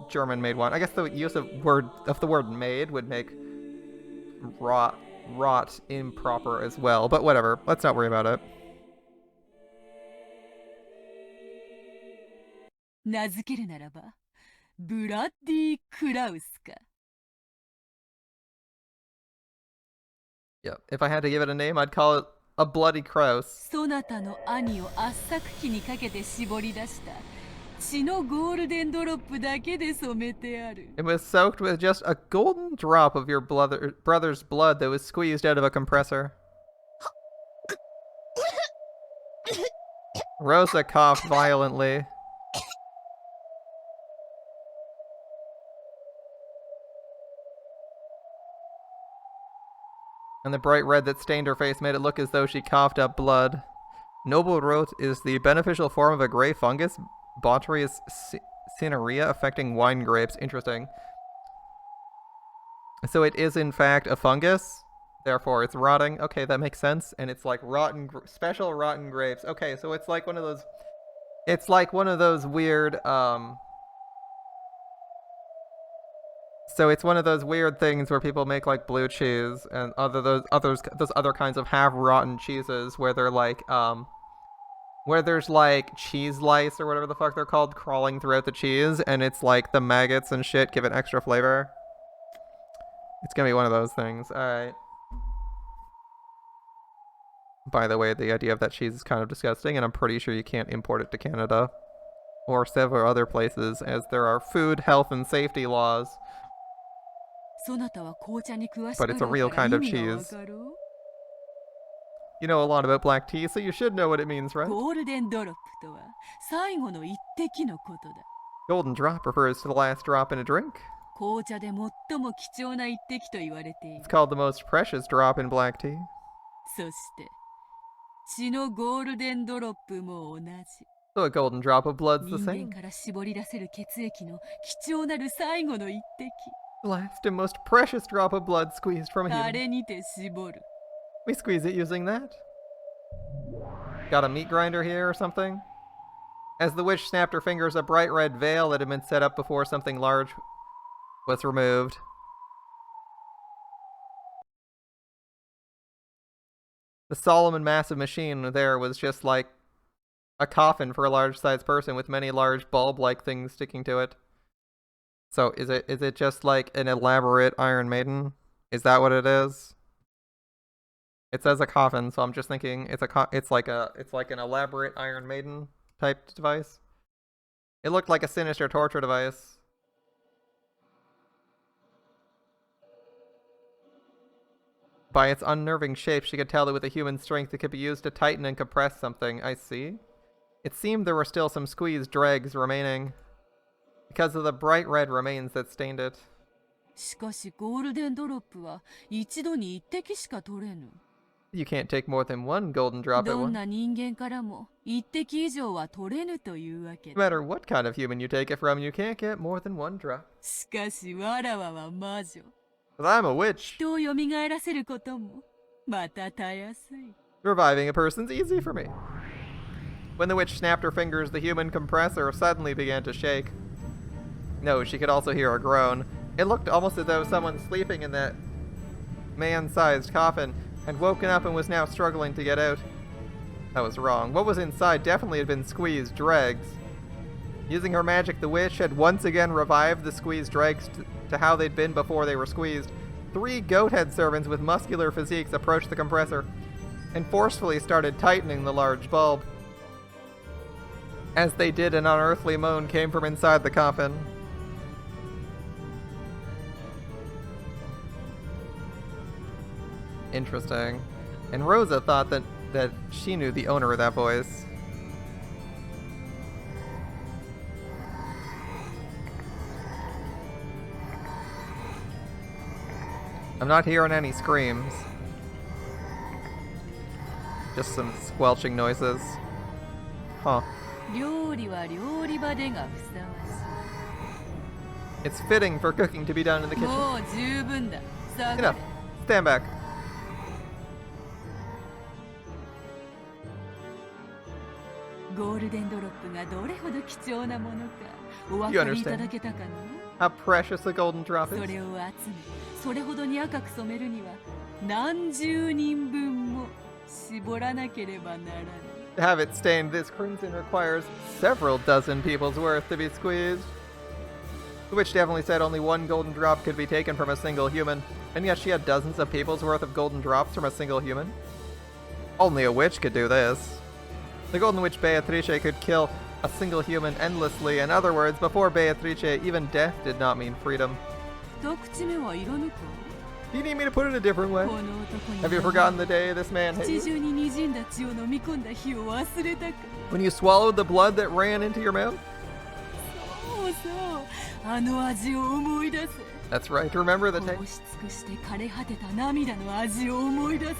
German-made wine. I guess the use of the word made would make rot improper as well. But whatever. Let's not worry about it. Yeah, if I had to give it a name, I'd call it a bloody Kraus. It was soaked with just a golden drop of your brother's blood that was squeezed out of a compressor. Rosa coughed violently. And the bright red that stained her face made it look as though she coughed up blood. Noble rot is the beneficial form of a gray fungus, Botrys cinerea, affecting wine grapes. Interesting. So it is in fact a fungus, therefore it's rotting. Okay, that makes sense. And it's like special rotten grapes. Okay, so it's like one of those. It's like one of those weird. So it's one of those weird things where people make like blue cheese and those other kinds of half-rotten cheeses where they're like where there's like cheese lice or whatever the fuck they're called crawling throughout the cheese, and it's like the maggots and shit give it extra flavor. It's gonna be one of those things. Alright. By the way, the idea of that cheese is kind of disgusting, and I'm pretty sure you can't import it to Canada or several other places as there are food, health, and safety laws. But it's a real kind of cheese. You know a lot about black tea, so you should know what it means, right? Golden drop refers to the last drop in a drink. It's called the most precious drop in black tea. So a golden drop of blood's the 人 same. 間から絞り出せる血液の貴重なる最後の一滴 The last and most precious drop of blood squeezed from a あ human. れにて絞る We squeeze it using that. Got a meat grinder here or something? As the witch snapped her fingers, a bright red veil that had been set up before something large was removed. The solemn and massive machine there was just like a coffin for a large-sized person with many large bulb-like things sticking to it. So is it just like an elaborate Iron Maiden? Is that what it is? It says a coffin, so I'm just thinking it's like an elaborate Iron Maiden type device. It looked like a sinister torture device. By its unnerving shape, she could tell that with a human strength it could be used to tighten and compress something. I see. It seemed there were still some squeezed dregs remaining because of the bright red remains that stained it. しかしゴールデンドロップは一度に一滴しか取れぬ You can't take more than one golden drop at どん once. な人間からも一滴以上は取れぬというわけ No matter what kind of human you take it from, you can't get more than one drop. しかしわらわは魔女 But I'm a witch. 人を蘇らせることもまたたやすい Reviving a person's easy for me. When the witch snapped her fingers, the human compressor suddenly began to shake. No, she could also hear a groan. It looked almost as though someone sleeping in that man-sized coffin had woken up and was now struggling to get out. That was wrong. What was inside definitely had been squeezed dregs. Using her magic, the witch had once again revived the squeezed dregs to how they'd been before they were squeezed. 3 goat-head servants with muscular physiques approached the compressor and forcefully started tightening the large bulb. As they did, an unearthly moan came from inside the coffin. Interesting. And Rosa thought that she knew the owner of that voice. I'm not hearing any screams. Just some squelching noises. Huh. 料理は料理場でがふさわ It's fitting for cooking to be done in the しい kitchen. もう十分だ下が Enough. れ Stand back. ゴールデンドロップがどれほど貴重なものかお分 You かりい understand. ただけたかな How precious the golden drop そ is. れを集めそれほどに赤く染めるには何十人分も絞らなければならない To have it stained this crimson requires several dozen people's worth to be squeezed. The witch definitely said only one golden drop could be taken from a single human, and yet she had dozens of people's worth of golden drops from a single human. Only a witch could do this. The golden witch Beatrice could kill a single human endlessly. In other words, before Beatrice, even death did not mean freedom. 二口目はいらぬか Do you need me to put it a different way? この男に Have you forgotten the day this man hit 口 you? 中に滲んだ血を飲み込んだ日を忘れたか When you swallowed the blood that ran into your mouth? そうそうあの味を思い出せ That's right. Remember the こ taste. ぼし尽くして枯れ果てた涙の味を思い出せ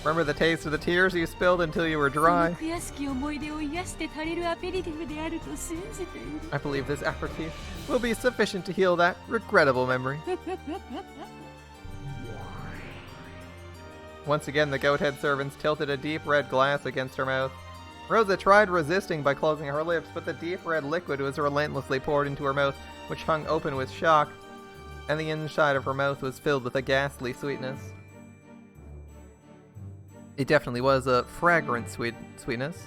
Remember the taste of the tears you spilled until you were その dry. 悔しき思い出を癒して足りるアペリティブであると信じている I believe this aperitif will be sufficient to heal that regrettable memory. Once again, the goat-head servants tilted a deep red glass against her mouth. Rosa tried resisting by closing her lips, but the deep red liquid was relentlessly poured into her mouth, which hung open with shock, and the inside of her mouth was filled with a ghastly sweetness. It definitely was a fragrant sweetness.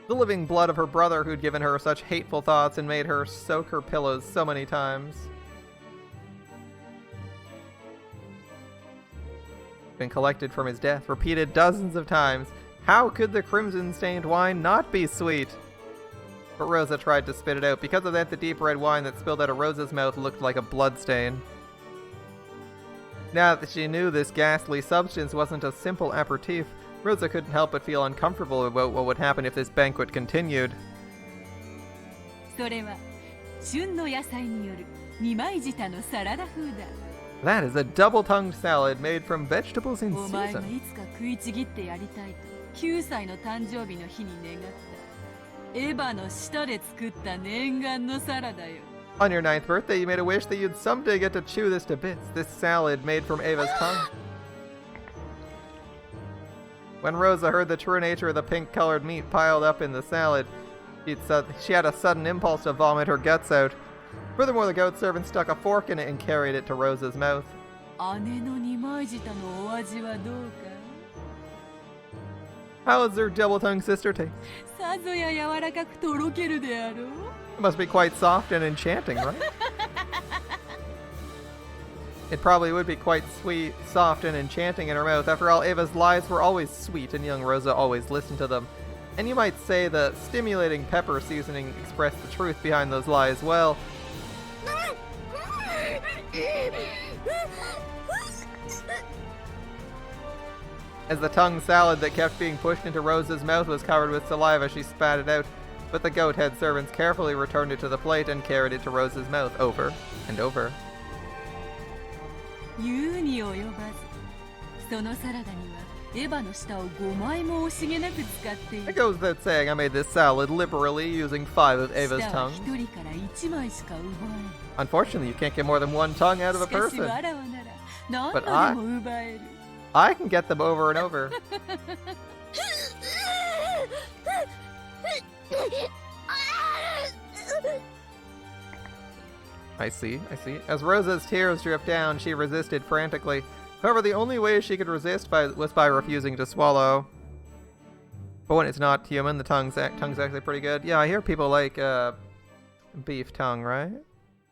The living blood of her brother who'd given her such hateful thoughts and made her soak her pillows so many times. Been collected from his death, repeated dozens of times. How could the crimson-stained wine not be sweet? But Rosa tried to spit it out. Because of that, the deep red wine that spilled out of Rosa's mouth looked like a bloodstain. Now that she knew this ghastly substance wasn't a simple aperitif, Rosa couldn't help but feel uncomfortable about what would happen if this banquet continued. それは旬の野菜による二枚舌のサラダ風だ That is a double-tongued salad made from vegetables in お前が season. いつか食いちぎってやりたいと9歳の誕生日の日に願ったエヴァの舌で作った念願のサラダよ。 On your 9th birthday, you made a wish that you'd someday get to chew this to bits. This salad made from Ava's tongue. When Rosa heard the true nature of the pink-colored meat piled up in the salad, she had a sudden impulse to vomit her guts out. Furthermore, the goat servant stuck a fork in it and carried it to Rosa's mouth. 姉の二枚舌のお味はどうか。 How does their double-tongued sister taste? さぞや柔らかくとろけるであろう。 It must be quite soft and enchanting, right? It probably would be quite sweet, soft, and enchanting in her mouth. After all, Ava's lies were always sweet, and young Rosa always listened to them. And you might say the stimulating pepper seasoning expressed the truth behind those lies well. As the tongue salad that kept being pushed into Rosa's mouth was covered with saliva, she spat it out, but the goat head servants carefully returned it to the plate and carried it to Rosa's mouth over and over. 言うに及ばず、そのサラダにはエヴァの舌を5枚も惜しげなく使ってい It る。 goes without saying I made this salad liberally using 5 of Ava's 舌は tongues. 1人から1枚しか奪えん。 Unfortunately, you can't get more than 1 tongue out of a しかし person. わらわなら何 But 度でも奪える。 I can get them over and over. I see. As Rosa's tears dripped down, she resisted frantically. However, the only way she could resist was by refusing to swallow. But when it's not human, the tongue's actually pretty good. Yeah, I hear people like beef tongue, right?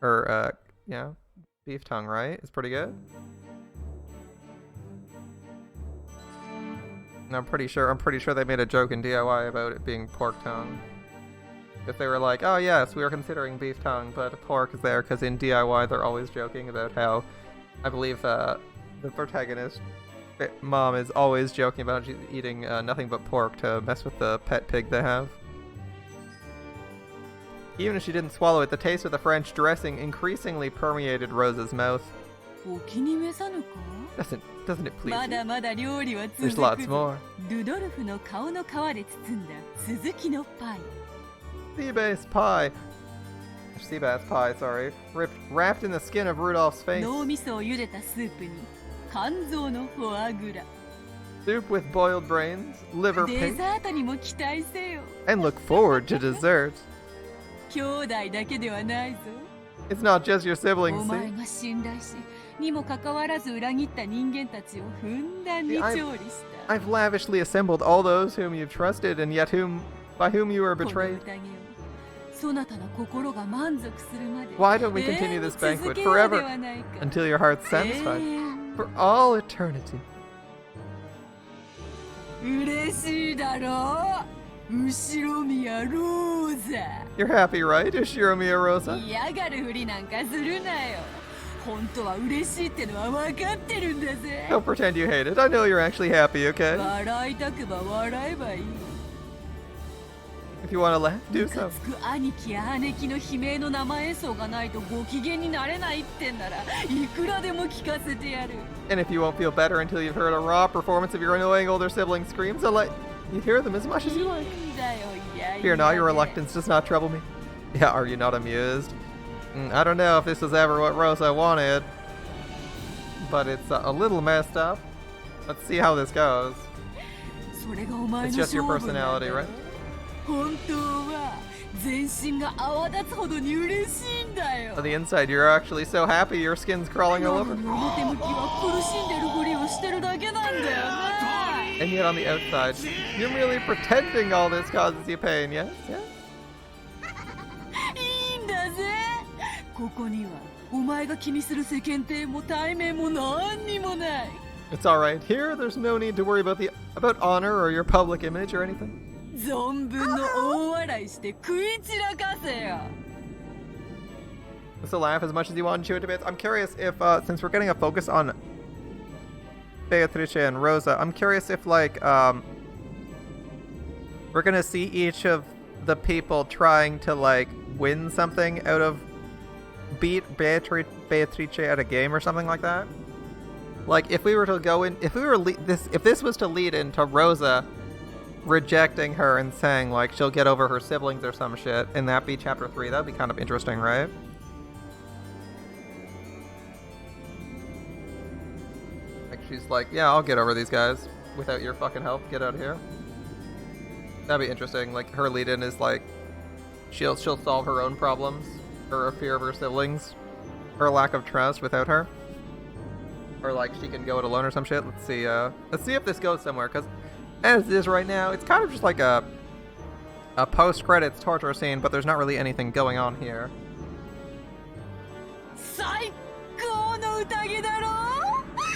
Or yeah, beef tongue, right? It's pretty good. And I'm pretty sure they made a joke in DIY about it being pork tongue. If they were like, oh yes, we were considering beef tongue, but pork is there, because in DIY they're always joking about how, I believe the protagonist mom is always joking about she's eating nothing but pork to mess with the pet pig they have. Even if she didn't swallow it, the taste of the French dressing increasingly permeated Rosa's mouth. お気に召さぬか？ Doesn't it please ま you? だまだ料理は There's 続 lots く more. ルドルフの顔の皮で包んだ続きのパイ。 Sea bass pie. Sea bass pie, sorry. Wrapped in the skin of Rudolph's face. 脳みそを茹でたスープに肝臓のフォアグラ。 Soup with boiled brains, liver デ pig, ザートにも期待せよ。 and look forward to dessert. 兄弟だけではないぞ。 It's not just your お siblings, 前 see? が信頼し、にもかかわらず裏切った人間たちをふんだんに調理した。 I've lavishly assembled all those whom you've trusted and yet by whom you were この betrayed. 宴をそなたの心が満足するまで Why don't we continue this 永遠に banquet 続けようで forever はないか。 until your heart's 永 satisfied? 遠 For all eternity. 嬉しいだろう、後ろ宮ローザ。 You're happy, right, Ushiromiya Rosa? 嫌がるふりなんかするなよ。本当は嬉しいってのは分かってるんだぜ。 Don't pretend you hate it. I know you're actually happy, okay? 笑いたくば笑えばいい。 If you want to laugh, do ムカ so. つく兄貴や姉貴の悲鳴の生演奏がないとご機嫌になれないってんならいくらでも聞かせてやる。 And if you won't feel better until you've heard a raw performance of your annoying older sibling screams, I'll let you hear them as much as you like. いいんだよ、いやいや Fear not, your reluctance does not trouble me. Yeah, are you not amused? I don't know if this was ever what Rosa wanted, but it's a little messed up. Let's see how this goes. それがお前 It's の just your 勝負なんだ personality, よ right? 本当は全身が泡立つほどに嬉しいんだよ。 On the inside, you're actually so happy your skin's crawling all な over. のに表向きは苦しんでるふりをしてるだけなんだよな。 And yet on the outside, you're merely pretending all this causes you pain, yes? Yes? いいんだぜ。ここにはお前が気にする世間体も体面も何にもない。 It's alright. Here, there's no need to worry about honor or your public image or anything. 存分の大笑いして食い散らかせよ。 So laugh as much as you want and chew it to bits. I'm curious if, since we're getting a focus on Beatrice and Rosa, I'm curious if, like, we're gonna see each of the people trying to, like, win something out of beat Beatrice at a game or something like that. Like, if we were to go in, if this was to lead into Rosa rejecting her and saying, like, she'll get over her siblings or some shit, and that be chapter 3. That'd be kind of interesting, right? Like, she's like, yeah, I'll get over these guys without your fucking help. Get out of here. That'd be interesting. Like, her lead-in is, like, she'll solve her own problems, her fear of her siblings, her lack of trust without her. Or, like, she can go it alone or some shit. Let's see if this goes somewhere, because as it is right now, it's kind of just like a post-credits torture scene, but there's not really anything going on here.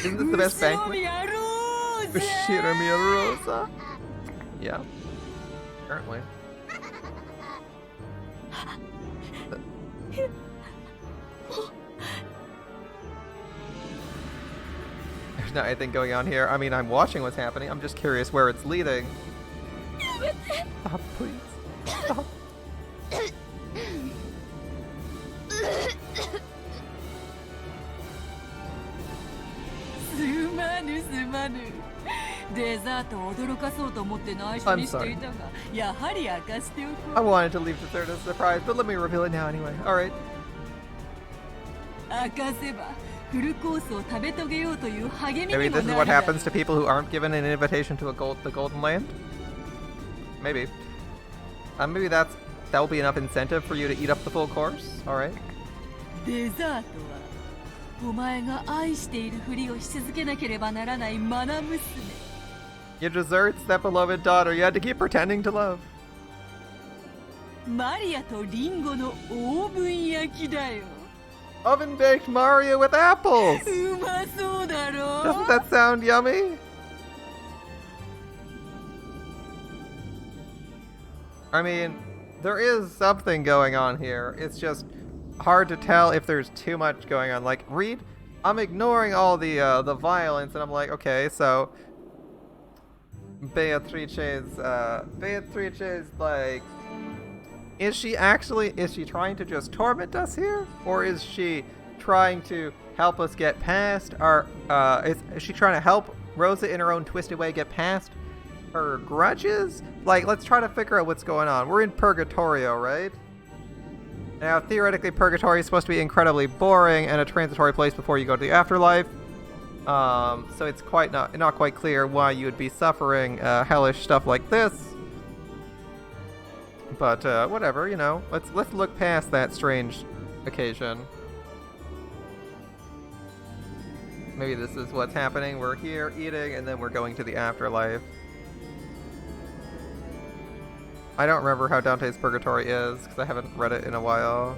Isn't this the best banquet? Ushiro Rosa? Yeah. Apparently. There's not anything going on here. I mean, I'm watching what's happening. I'm just curious where it's leading. Stop, please. Stop. I'm sorry. I wanted to leave dessert as a surprise, but let me reveal it now anyway. Alright. Maybe this is what happens to people who aren't given an invitation to the Golden Land? Maybe. Maybe that will be enough incentive for you to eat up the full course. Alright. Your dessert's that beloved daughter you had to keep pretending to love. Oven-baked Mario with apples! Doesn't that sound yummy? I mean, there is something going on here. It's just hard to tell if there's too much going on. Like, read, I'm ignoring all the violence, and I'm like, okay, so Beatrice's like, is she trying to just torment us here? Or is she trying to help us get past our, is she trying to help Rosa in her own twisted way get past her grudges? Like, let's try to figure out what's going on. We're in Purgatorio, right? Now, theoretically, Purgatorio is supposed to be incredibly boring and a transitory place before you go to the afterlife. So it's not quite clear why you would be suffering hellish stuff like this. But whatever, you know. Let's look past that strange occasion. Maybe this is what's happening. We're here eating, and then we're going to the afterlife. I don't remember how Dante's Purgatory is, because I haven't read it in a while.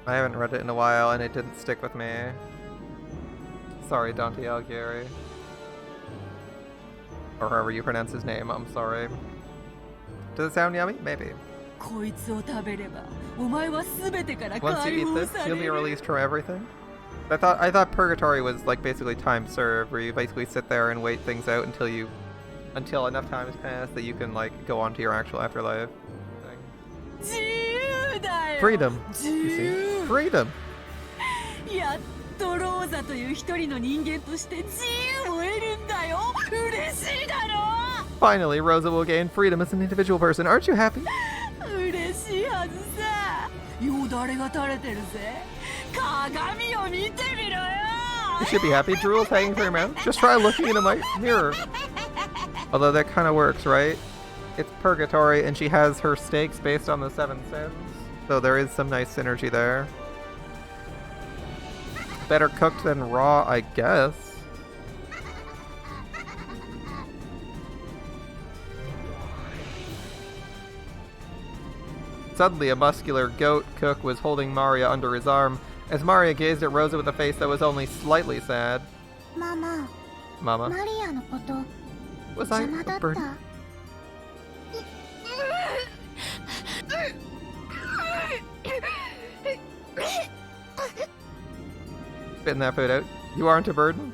I haven't read it in a while, and it didn't stick with me. Sorry, Dante Alighieri. Or however you pronounce his name, I'm sorry. Does it sound yummy? Maybe. Once you eat this, you'll be released from everything. I thought Purgatory was like basically time served, where you basically sit there and wait things out until enough time has passed that you can like go on to your actual afterlife thing. Freedom. You see? Freedom. Finally, Rosa will gain freedom as an individual person. Aren't you happy? You should be happy. Drool's hanging from your mouth. Just try looking in a mirror. Although that kind of works, right? It's Purgatory, and she has her stakes based on the 7 sins. So there is some nice synergy there. Better cooked than raw, I guess. Suddenly, a muscular goat cook was holding Maria under his arm, as Maria gazed at Rosa with a face that was only slightly sad. Mama. Was I a burden? Spitting that food out. You aren't a burden?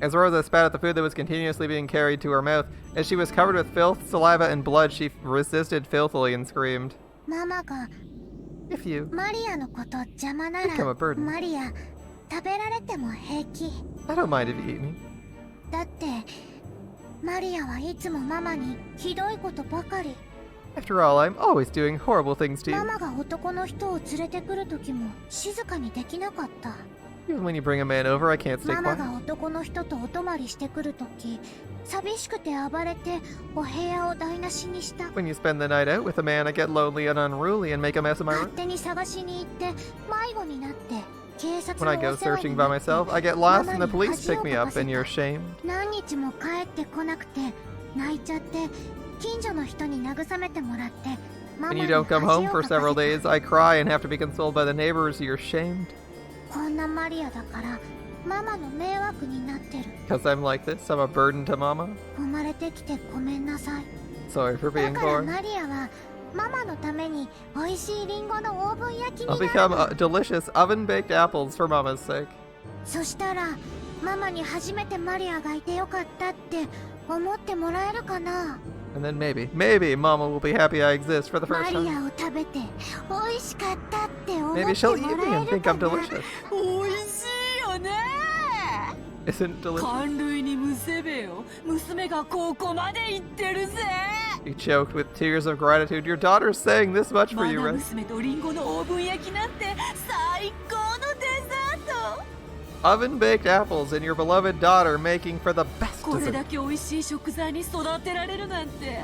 As Rosa spat at the food that was continuously being carried to her mouth, as she was covered with filth, saliva, and blood, she resisted filthily and screamed. If you マリアのこと邪魔なら become a burden, マリア食べられても平気 I don't mind if you eat me. だってマリアはいつもママにひどいことばかり After all, I'm always doing horrible things to マ you. マが男の人を連れてくる時も静かにできなかった Even when you bring a man over, I can't stay ママ quiet. が男の人とお泊まりしてくる時寂しくて暴れてお部屋を台無しにした When you spend the night out with a man, I get lonely and unruly and make a mess of my 勝 room. 手に探しに行って迷子になって警察 When I の go お世話 searching に by なって myself, I get lost and the ママに police 恥を pick me かか up せ and you're た shamed. 何日も帰ってこなくて泣いちゃって近所の人に慰めてもらってママ When に you don't come 恥 home を for かか several せた days, I cry and have to be consoled by the neighbors. You're shamed. こんなマリアだからママの迷惑になってる Because I'm like this, I'm a burden to Mama. 生まれてきてごめんなさい Sorry for だ being から born. マリアはママのために美味しいリンゴのオーブン焼きに I'll なる become の delicious oven-baked apples for Mama's sake. そしたらママに初めてマリアがいてよかったって思ってもらえるかな And then maybe Mama will be happy I exist for the マ first リ time. アを食べて美味しかったって思って Maybe も she'll eat me らえ and る think か I'm な delicious. 美味しいよね Isn't delicious? 感類にむせべよ娘がここまで行ってるぜ You choked with tears of gratitude. Your daughter's saying this much for ま you, だ Red. 娘とリンゴのオーブン焼きなんて最高のデザート Oven-baked apples and your beloved daughter making for the best これ dessert. だけ美味しい食材に育てられるなんて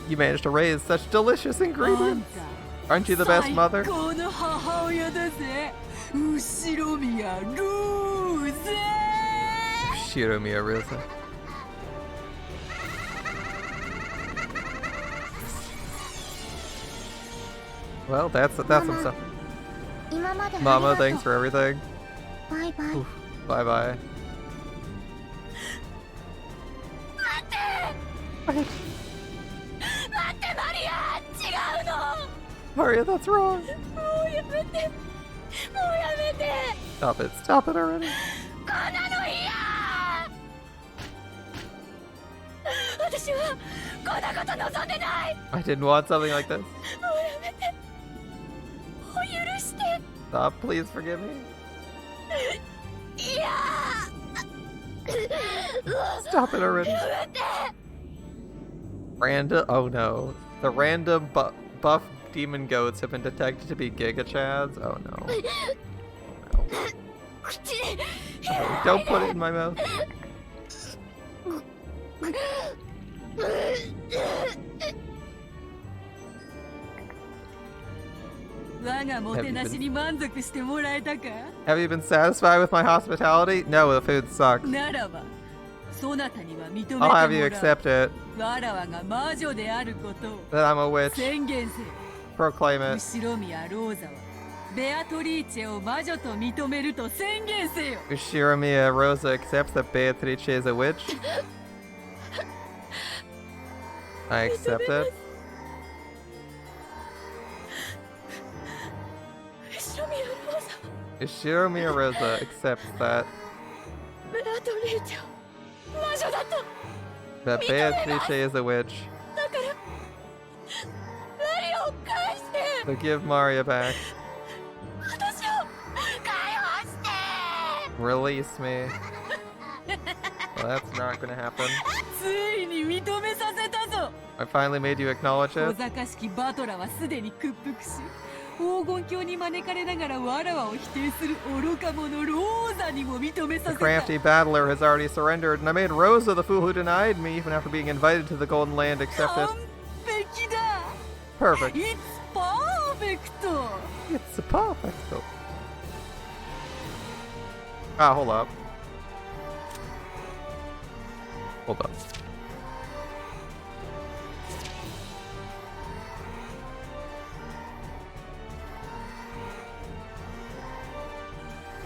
You managed to raise such delicious あん ingredients. た Aren't you the best 最 mother? 高の母親だぜ後ろ宮ルーゼ Shiromiya Rusa. Well, that's some Mama. stuff. 今まであり Mama, がとう thanks for everything. バイバイ Oof. Bye bye. 待ってマリア違うの Maria, that's wrong. もうやめてもうやめて Stop it already. こんなの嫌私はこんなこと望んでない I didn't want something like this. もうやめてもう許して Stop, please forgive me. いや Stop it already. やめて Oh no. The random buff demon goats have been detected to be Giga Chads. Oh no. Oh, 口に no. Don't put it in my mouth. 我がもてなしに満足してもらえたか Have you been satisfied with my hospitality? No, the food sucks. ならばそなたには認めて I'll もら have you う accept it わらわが魔女であることを that I'm a witch. 宣言せよ Proclaim it. 後ろ宮ローザはベアトリーチェを魔女と認めると宣言せよ Ushiromiya Rosa accepts that Beatrice is a witch. I accept it. 後ろ宮ローザは Ushiromiya Rosa accepts that ベアトリーチェを魔女だと that Beatrice is a witch. だから何を返して So give Maria back. 私を解放して Release me. Well, that's not gonna happen. ついに認めさせたぞ I finally made you acknowledge 小 it. 賢しきバトラはすでに屈服し黄金鏡に招かれながらわらわを否定する愚か者ローザにも認めさ The せた crafty battler has already surrendered, and I made Rosa, the fool who denied me, even after being invited to the Golden Land, accept it. 完璧だ Perfect. It's perfect It's a perfect. Ah, hold up. Hold up.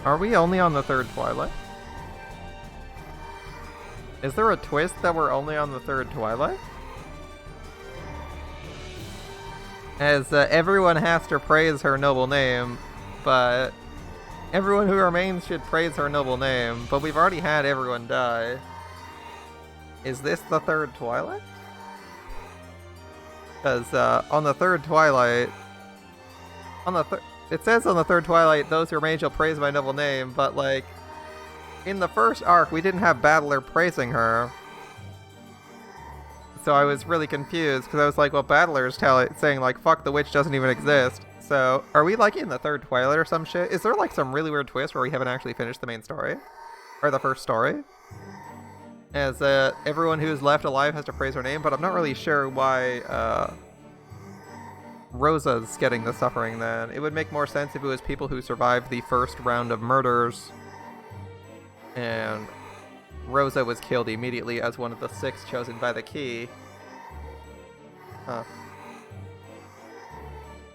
Are we only on the third Twilight? Is there a twist that we're only on the third Twilight? As everyone has to praise her noble name, but everyone who remains should praise her noble name, but we've already had everyone die. Is this the third Twilight? Because on the third Twilight... It says on the third Twilight, those who remain shall praise my noble name, but like, in the first arc, we didn't have Battler praising her. So I was really confused, because I was like, well, Battler's saying like, fuck, the witch doesn't even exist. So, are we like in the third Twilight or some shit? Is there like some really weird twist where we haven't actually finished the main story? Or the first story? As everyone who's left alive has to praise her name, but I'm not really sure why Rosa's getting the suffering then. It would make more sense if it was people who survived the first round of murders and Rosa was killed immediately as one of the 6 chosen by the key. Huh.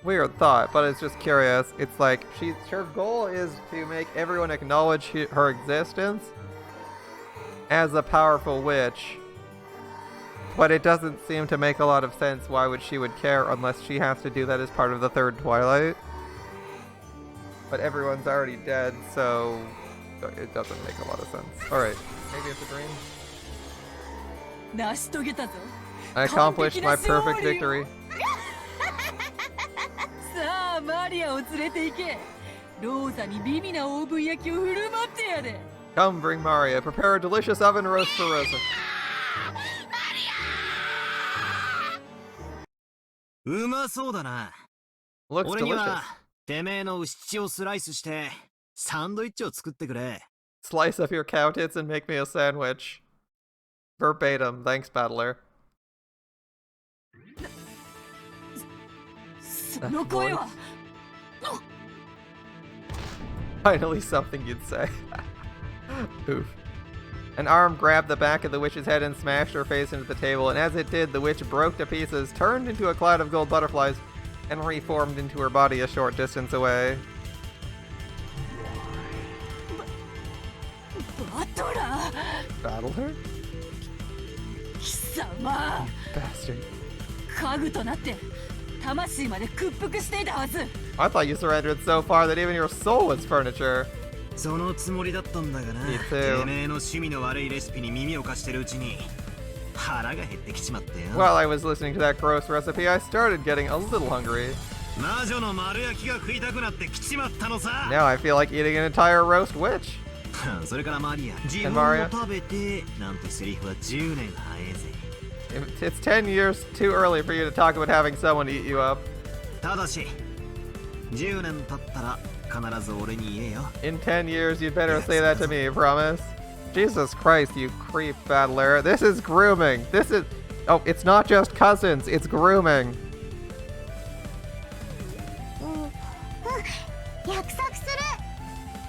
Weird thought, but it's just curious. It's like, her goal is to make everyone acknowledge her existence as a powerful witch. But it doesn't seem to make a lot of sense why she would care unless she has to do that as part of the third Twilight. But everyone's already dead, so it doesn't make a lot of sense. Alright, maybe it's a dream. I accomplished my perfect victory. Come, bring Maria. Prepare a delicious oven roast for Rosa. うまそうだな。 Looks 俺に delicious. はてめえの牛血をスライスしてサンドイッチを作ってくれ。 Slice up your cow tits and make me a sandwich. Verbatim. Thanks, Battler. That voice. Finally something you'd say. Oof. An arm grabbed the back of the witch's head and smashed her face into the table, and as it did, the witch broke to pieces, turned into a cloud of gold butterflies, and reformed into her body a short distance away. Battler? Bastard. I thought you surrendered so far that even your soul was furniture. そのつもりだったんだがな。 Me too. てめえの趣味の悪いレシピに耳を貸してるうちに腹が減ってきちまってよ。 While I was listening to that gross recipe, I started getting a little hungry. 魔女の丸焼きが食いたくなってきちまったのさ。 Now I feel like eating an entire roast witch. それからマリア、自分 Maria? も食べてなんてセリフは10年早えぜ。 It's 10 years too early for you to talk about having someone eat you up. ただし10年経ったら必ず俺に言えよ。 In 10 years, you'd better say that to me, promise. Jesus Christ, you creep, Battler. This is grooming. This is... Oh, it's not just cousins, it's grooming. 約束する。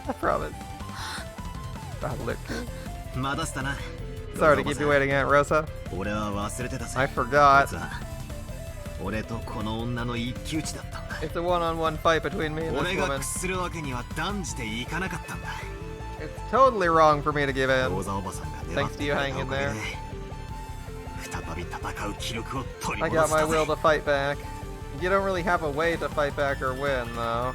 I promise. Battler. まだしたな。 Sorry to keep you waiting, Aunt Rosa. 俺は忘れてたぜ。 I forgot. 実は俺とこの女の一騎打ちだったんだ。 It's a one-on-one fight between me and 俺 this が woman. 屈するわけには断じていかなかったんだ。 It's totally wrong for me to give ロー in. ザおばさんが出会 Thanks っ to て you くれ hanging た in おかげ there. で再び戦う気力を取り I 戻 got し my たぜ。 will to fight back. You don't really have a way to fight back or win, though.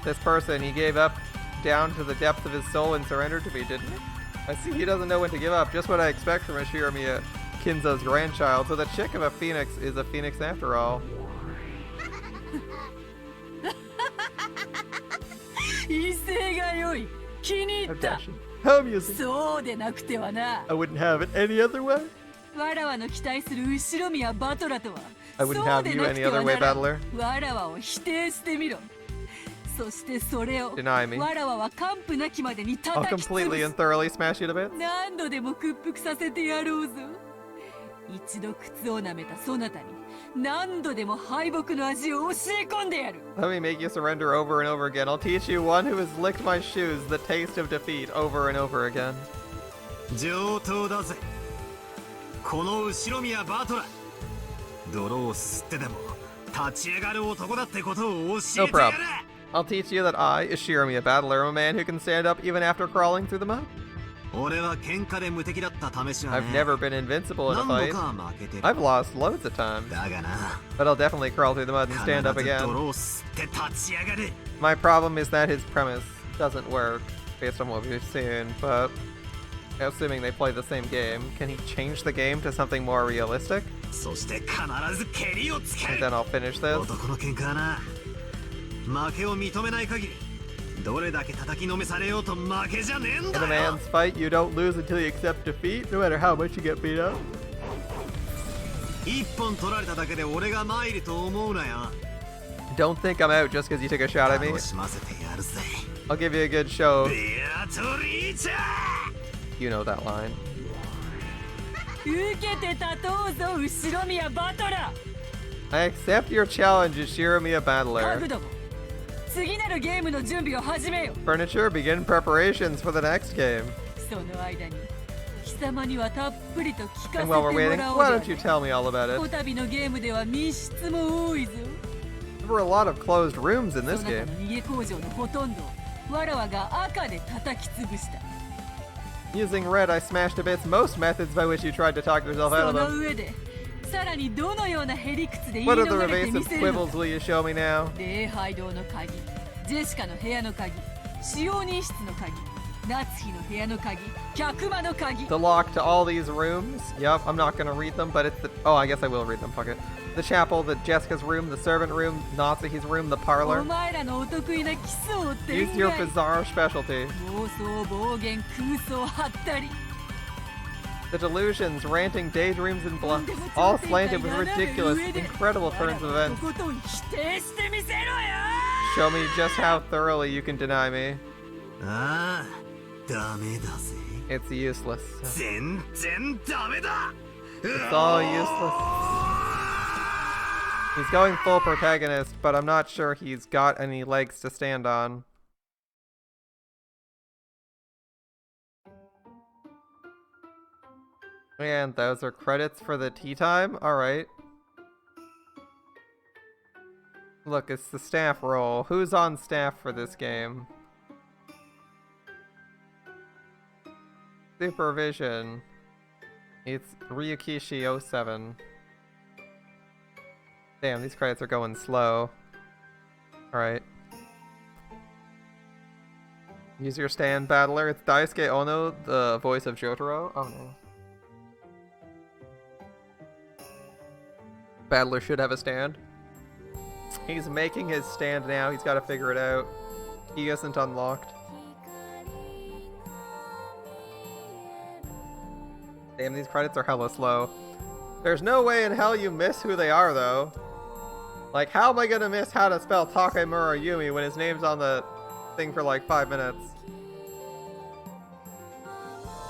This person, he gave up down to the depth of his soul and surrendered to me, didn't he? I see he doesn't know when to give up. Just what I expect from a Shiramiya Kinzo's grandchild. So the chick of a phoenix is a phoenix after all. 威勢が良い。気に入った。 Objection. Home music. そうでなくてはな。 I wouldn't have it any other way. わらわの期待する後ろ宮バトラとは I wouldn't そう have で you なく any ては other way, ならん Battler. わらわを否定してみろ。そしてそれを Deny me. わらわは完膚なきまでに I'll 叩き潰 completely す and thoroughly smash you to bits. 何度でも屈服させてやろうぞ。一度靴を舐めたそなたに何度でも敗北の味を教え込んでやる。 Let me make you surrender over and over again. I'll teach you one who has licked my shoes the taste of defeat over and over again. 上等だぜ。この後ろ宮バトラ。泥を吸ってでも立ち上がる男だってことを教えてやる。 I'll teach you that I, Ishirami, a battler, am a man who can stand up even after crawling through the mud. 俺は喧嘩で無敵だった試しは I've ね。 never been invincible in a 何 fight. 度か負けてる。 I've lost loads of times, だがな。 but I'll definitely crawl through the mud and 必 stand up ず again. 泥を吸って立ち上がる。 My problem is that his premise doesn't work, based on what we've seen, but assuming they play the same game, can he change the game to something more realistic? そして必ず蹴りをつけ And る then I'll finish this. 男の喧嘩はな、負けを認めない限りどれだけ叩きのめされようと負けじゃねえん In だ a よ。 man's fight, you don't lose until you accept defeat, no matter how much you get beat up. 一本取られただけで俺が参ると思うなよ。 Don't think I'm out just because you took a shot at me. 楽しませてやるぜ。 I'll give you a good show. ベアトリーチャー You know that line. 受けて立とうぞ後ろ宮バトラ I accept your challenge, Shiromiya 家具 Battler. ども次なるゲームの準備を始めよ Furniture, begin preparations for the next game. その間に貴様にはたっぷりと聞かせて And も while we're waiting, らおう why で don't you tell me all about こ it? たびのゲームでは密室も多いぞ There were a lot of closed rooms in そ this なた game. の逃げ工場のほとんどをわらわが赤で叩き潰した Using red, I smashed to bits most methods by which you tried to talk yourself out そ of の them. 上でさらにどのようなへりくつで言い What are the 逃れてみ evasive せるの quibbles will you show me now? 礼拝堂の鍵ジェシカの部屋の鍵使用人室の鍵夏日の部屋の鍵客間の鍵 The lock to all these rooms. Yep, I'm not gonna read them, but it's the. Oh, I guess I will read them. Fuck it. The chapel, the Jessica's room, the servant room, Natsuki's room, the お parlor. 前らのお得意なキスを Use 展 your 開 bizarre specialty. 妄想暴言空想はったり The delusions, ranting, daydreams, and bluffs, all slanted with ridiculous, incredible turns of と events. ことん否定してみせろよ Show me just how thoroughly you can deny me. ああ、ダメだぜ。 It's useless. 全然ダメだ。 It's all useless. He's going full protagonist, but I'm not sure he's got any legs to stand on. And those are credits for the tea time? Alright. Look, it's the staff role. Who's on staff for this game? Supervision. It's Ryukishi07. Damn, these credits are going slow. Alright. Use your stand, Battler. It's Daisuke Ono, the voice of Jotaro. Oh no. Battler should have a stand. He's making his stand now. He's got to figure it out. He isn't unlocked. Damn, these credits are hella slow. There's no way in hell you miss who they are, though. Like, how am I gonna miss how to spell Takemura Yumi when his name's on the thing for like 5 minutes?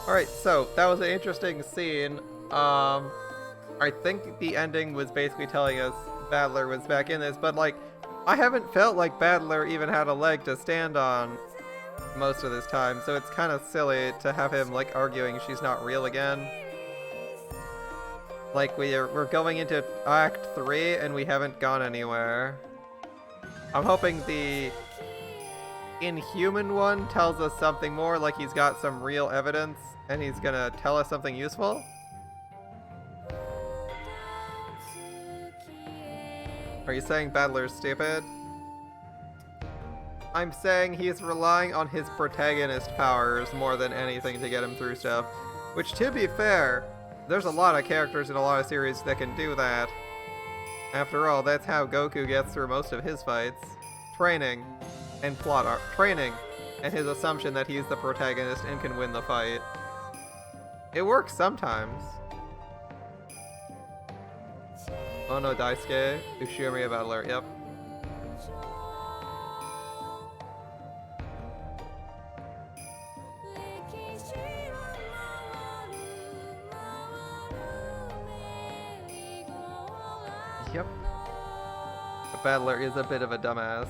Alright, so, that was an interesting scene. I think the ending was basically telling us Battler was back in this, but like, I haven't felt like Battler even had a leg to stand on most of this time, so it's kind of silly to have him like arguing she's not real again. Like we're going into Act 3 and we haven't gone anywhere. I'm hoping the Inhuman one tells us something more, like he's got some real evidence and he's gonna tell us something useful. Are you saying Battler's stupid? I'm saying he's relying on his protagonist powers more than anything to get him through stuff. Which, to be fair, there's a lot of characters in a lot of series that can do that. After all, that's how Goku gets through most of his fights. Training and plot arc. Training and his assumption that he's the protagonist and can win the fight. It works sometimes. Oh no, Daisuke. Ushiomi Battler, yep. Yep. The Battler is a bit of a dumbass.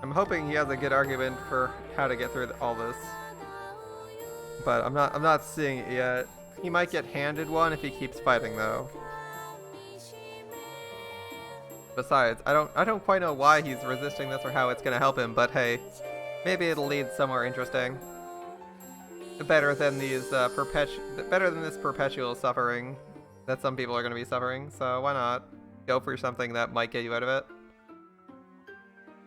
I'm hoping he has a good argument for how to get through all this. But I'm not seeing it yet. He might get handed one if he keeps fighting though. Besides, I don't quite know why he's resisting this or how it's gonna help him, but hey, maybe it'll lead somewhere interesting. Better than these better than this perpetual suffering that some people are gonna be suffering, so why not go for something that might get you out of it?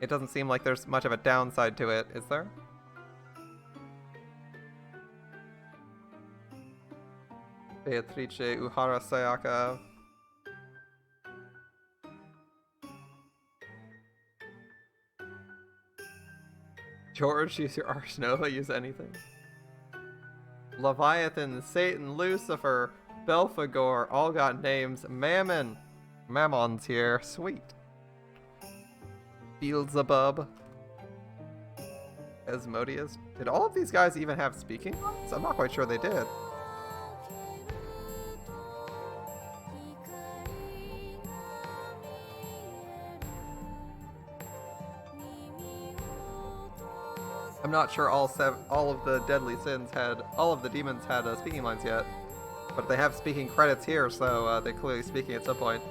It doesn't seem like there's much of a downside to it, is there? Beatrice, Uhara Sayaka. George, use your Ars Nova, use anything. Leviathan, Satan, Lucifer, Belphegor, all got names. Mammon. Mammon's here. Sweet. Beelzebub. Asmodeus. Did all of these guys even have speaking lines? I'm not quite sure they did. I'm not sure all of the deadly sins had, all of the demons had speaking lines yet, but they have speaking credits here, so they're clearly speaking at some point.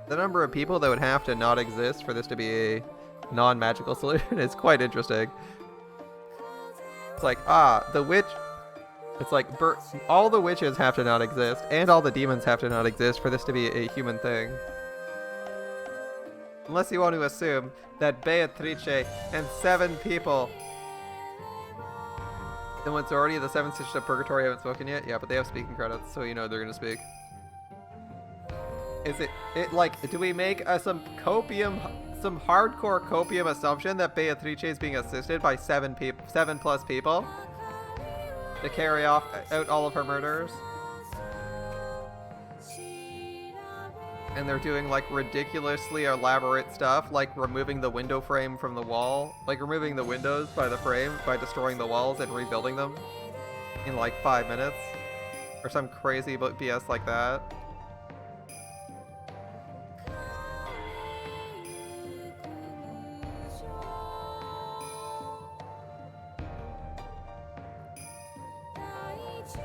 The number of people that would have to not exist for this to be a non-magical solution is quite interesting. It's like, the witch. It's like, all the witches have to not exist, and all the demons have to not exist for this to be a human thing. Unless you want to assume that Beatrice and 7 people. Then what's already the 7 Sisters of Purgatory haven't spoken yet? Yeah, but they have speaking credits, so you know they're gonna speak. Is it like, do we make some hardcore copium assumption that Beatrice is being assisted by 7 plus people to carry out all of her murders? And they're doing like ridiculously elaborate stuff, like removing the window frame from the wall, like removing the windows by the frame by destroying the walls and rebuilding them in like 5 minutes, or some crazy BS like that.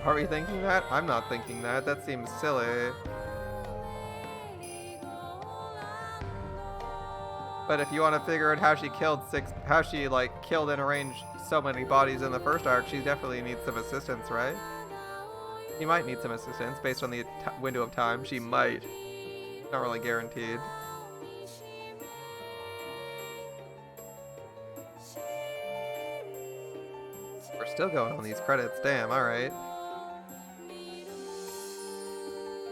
Are we thinking that? I'm not thinking that. That seems silly. But if you want to figure out how she killed killed and arranged so many bodies in the first arc, she definitely needs some assistance, right? She might need some assistance based on the window of time. She might. Not really guaranteed. We're still going on these credits. Damn, alright.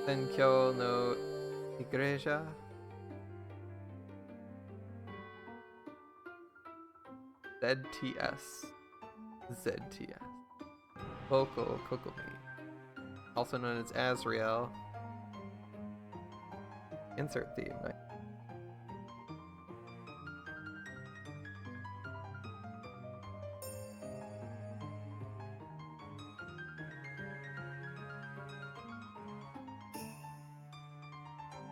Senkyo no Igreja. ZTS. Boko Kokomi. Also known as Azrael. Insert theme. Right?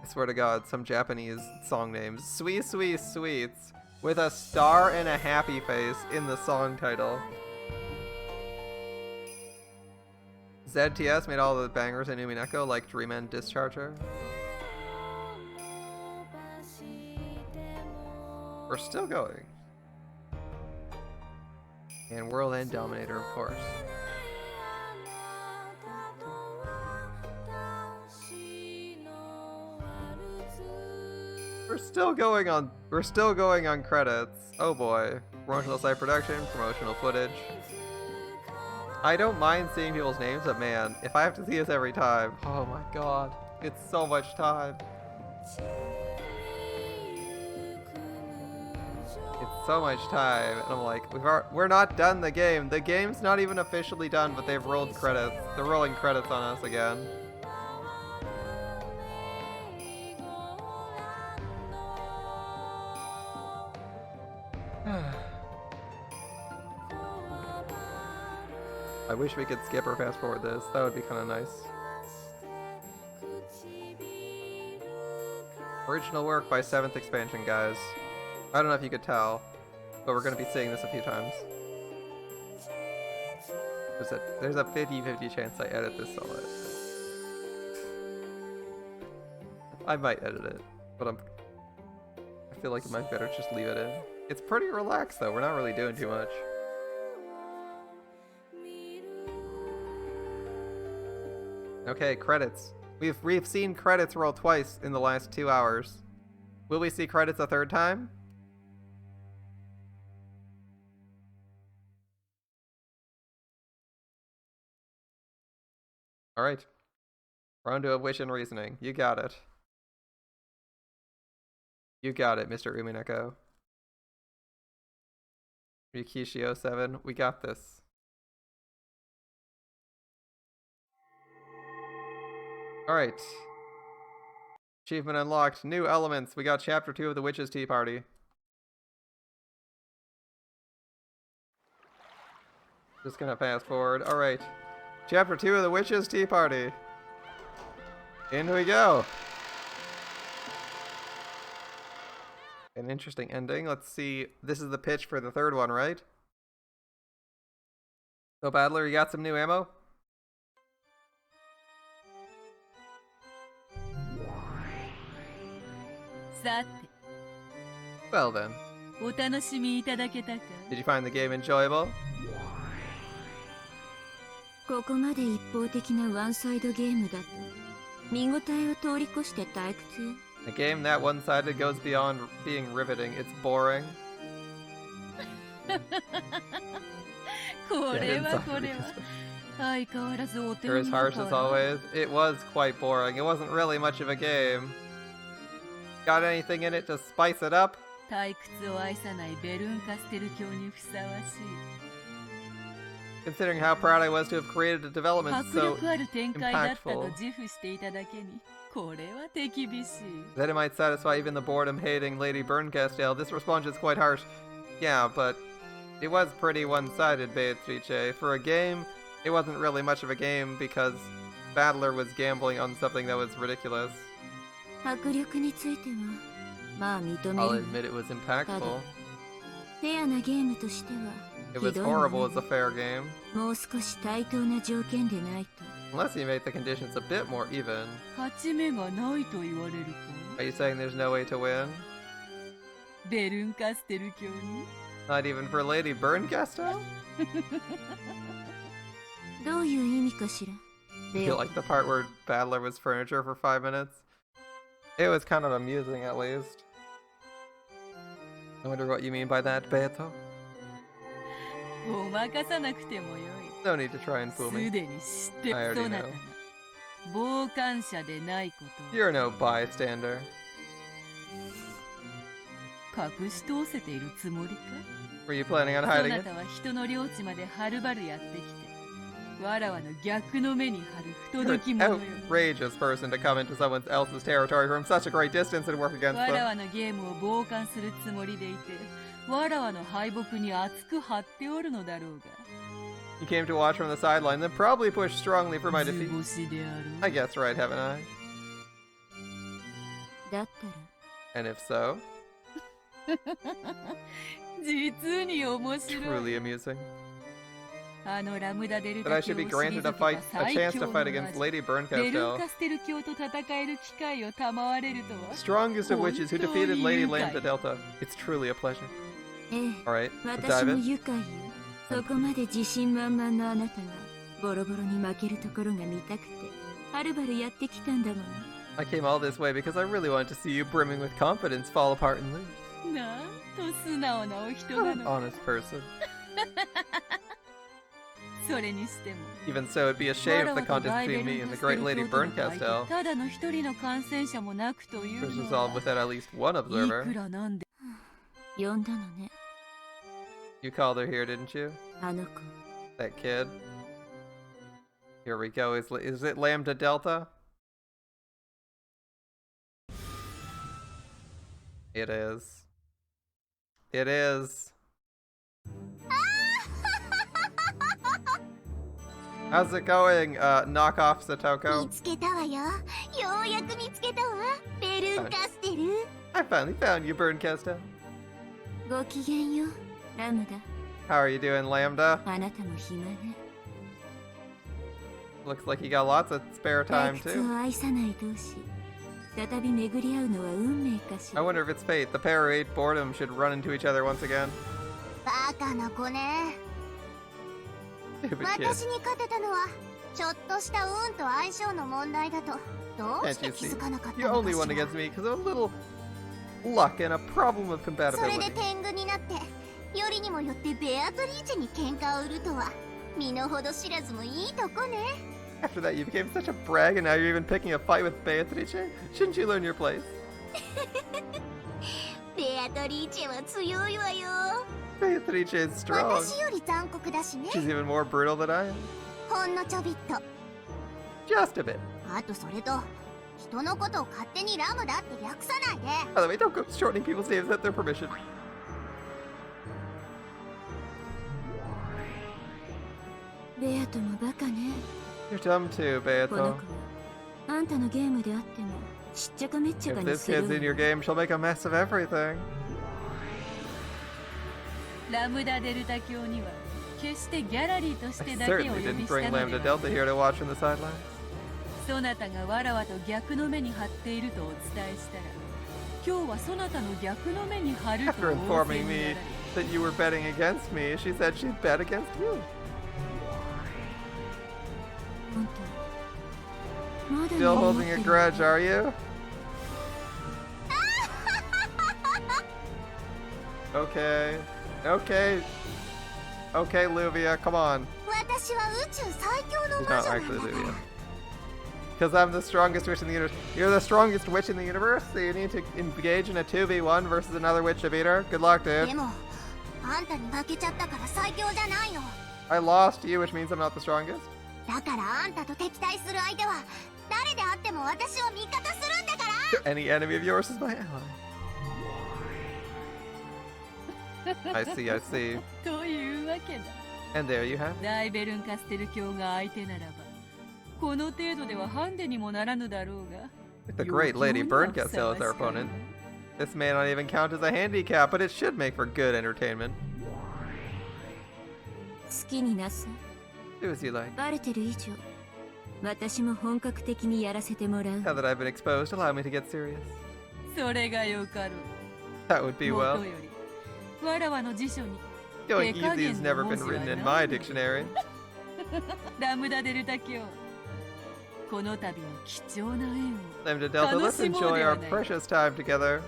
I swear to God, some Japanese song names. Sweet Sweet Sweets. With a star and a happy face in the song title. ZTS made all the bangers in Umineko, like Dream End Discharger. We're still going. And World End Dominator, of course. We're still going on credits. Oh boy. Promotional site production, promotional footage. I don't mind seeing people's names, but man, if I have to see this every time, oh my god. It's so much time. It's so much time. And I'm like, we're not done the game. The game's not even officially done, but they've rolled credits. They're rolling credits on us again. I wish we could skip or fast forward this. That would be kind of nice. Original work by 7th expansion, guys. I don't know if you could tell, but we're going to be seeing this a few times. There's a 50-50 chance I edit this solid. I might edit it, but I feel like it might better just leave it in. It's pretty relaxed though. We're not really doing too much. Okay, credits. We've seen credits roll twice in the last 2 hours. Will we see credits a third time? Alright. Prone to a wish and reasoning. You got it. You got it, Mr. Umineko. Ryukishi 07. We got this. Alright. Achievement unlocked. New elements. We got chapter 2 of the Witch's Tea Party. Just gonna fast forward. Alright. Chapter 2 of the Witch's Tea Party. In we go. An interesting ending. Let's see. This is the pitch for the third one, right? So, Battler, you got some new ammo? Well then. Did you find the game enjoyable? ここまで一方的なワンサイドゲームだと見応えを通り越して退屈よ。 A game that one-sided goes beyond being riveting. It's boring. これは相変わらずお手 You're as harsh as always. It was quite boring. It wasn't really much of a game. Got anything in it to spice it up? 退屈を愛さないベルンカステル教にふさわしい。 Considering how proud I was to have created a development 迫 so 力ある展開だったと impactful 自負していただけに、これは手厳しい。 that it might satisfy even the boredom-hating Lady Berncastel, this response is quite harsh. Yeah, but it was pretty one-sided, Beatrice. For a game, it wasn't really much of a game because Battler was gambling on something that was ridiculous. 迫力についてはまあ認め I'll る。 admit it was impactful. フェアなゲームとしては It was horrible as a fair game. もう少し対等な条件でないと。 Unless you make the conditions a bit more even. 勝ち目がないと言われる Are you saying there's no way to win? と、ベルンカステル教に Not even for Lady Berncastel? どういう意味かしら。 You like the part where Battler was furniture for 5 minutes? It was kind of amusing, at least. I wonder what you mean by that, Beato? ごまかさなくてもよい。 No need to try and fool す me. でに知って I る already そなた know. が傍観者でないことを You're no bystander. 隠し通せているつもりか Were you planning on そ hiding な it? たは人の領地まではるばるやってきてわらわの逆の目に貼る不 You're 届き an 者よ outrageous person to come into someone else's territory from such a great distance and work against わら them. わのゲームを傍観するつもりでいてわらわの敗北に熱く張っておるのだろうが You came to watch from the sideline, then probably pushed strongly for my 図 defeat. 星である I guess right, haven't I? だったら And if so, 実に面白い truly amusing. あのラムダデル That I タ教 should を be 退 granted け a た fight, a 最 chance 強 to の fight 魔 against 女 Lady ベルン Berncastel, カステル教と戦える機会を賜れるとは strongest of witches who 本当に defeated Lady 愉快 Lambda Delta. It's truly a pleasure. ええ Alright, let's 私 dive も in. 愉快よ。そこまで自信満々のあなたがボロボロに負けるところが見たくてはるばるやってきたんだもの。 I came all this way because I really wanted to see you brimming with confidence fall apart and lose. なんと素直なお人 What な an の honest person. それにしても Even so, it'd be a shame if the contest between me and the great Lady Berncastel ただの一人の感染者もなくという was の resolved は without at least one いく observer. らなんで呼んだのね、 You called her here, didn't you? あの子。 That kid. Here we go. Is it Lambda Delta? It is. It is. How's it going, knockoff 見 Satoko? つけたわよ。ようやく見つけたわ。ベルンカステル。 I finally found you, Berncastel. ごきげんよ、ラムダ。 How are you doing, Lambda? あなたも暇ね。 Looks like you got lots of spare 退 time, 屈 too. を愛さない同士。再び巡り合うのは運命かし I ら。 wonder if it's fate. The pair who ate boredom should run into each other once again. バカな子ね。 Stupid kid. 私に勝てたのはちょっとした運と相性の問題だとどう Can't して you 気 see? づかなかった You の only か won しら against me because of a little luck and a problem of それ compatibility. で天狗になってよりにもよってベアトリーチェに喧嘩を売るとは身の程知らずもいいとこね After that, you became such a brag, and now you're even picking a fight with Beatrice? Shouldn't you learn your place? ベアトリーチェは強いわよ。 Beatrice is strong. 私より残酷だしね。 She's even more brutal than I am. ほんのちょびっと。 Just a bit. あとそれと、人のことを勝手にラムだって略さないで。 By the way, don't go shortening people's names without their permission. ベアトもバカね。 You're dumb too, この Beato. 子はあんたのゲームであってもしっちゃかめっちゃ If かに this する kid's わ in よ your game, she'll make a mess of everything. ラムダデルタ教には決してギャラリーとし I てだけをお certainly 呼び didn't した bring の Lambda では Delta here to watch from the sidelines. そなたがわらわと逆の目に張っているとお伝えしたら今日はそなたの逆の目に張ると After 仰せ informing になら me れ that you were betting against me, she said she'd bet against you. 本当まだ Still 持っ holding て a る grudge, are you? Okay. Okay. Okay, Luvia, come on. 私は宇宙最強の She's 魔 not 女なん actually だから。 Luvia. Because I'm the strongest witch in the universe. You're the strongest witch in the universe, so you need to engage in a 2v1 versus another witch to beat her? Good luck, で dude. も、あんたに負けちゃったから最強じゃないの。 I lost you, which means I'm not the strongest. だからあんたと敵対する相手は誰であっても私を味方するんだから。 Any enemy of yours is my ally. I see, I see. というわけだ And there you have it. ダイベルンカステル教が相手ならばこの程度ではハンデにもならぬだろうが If the great Lady Bird gets ill as our opponent, this may not even count as a handicap, but it should make for good entertainment. 好きになさい Do as you like. バレてる以上私も本格的にやらせてもらう Now that I've been exposed, allow me to get serious. それがよかろ That would う be も well. とよりわらわの辞書に Going easy has never been written in my dictionary. ラムダデルタ教この度の貴重な縁を Lambda Delta, let's enjoy our precious time together.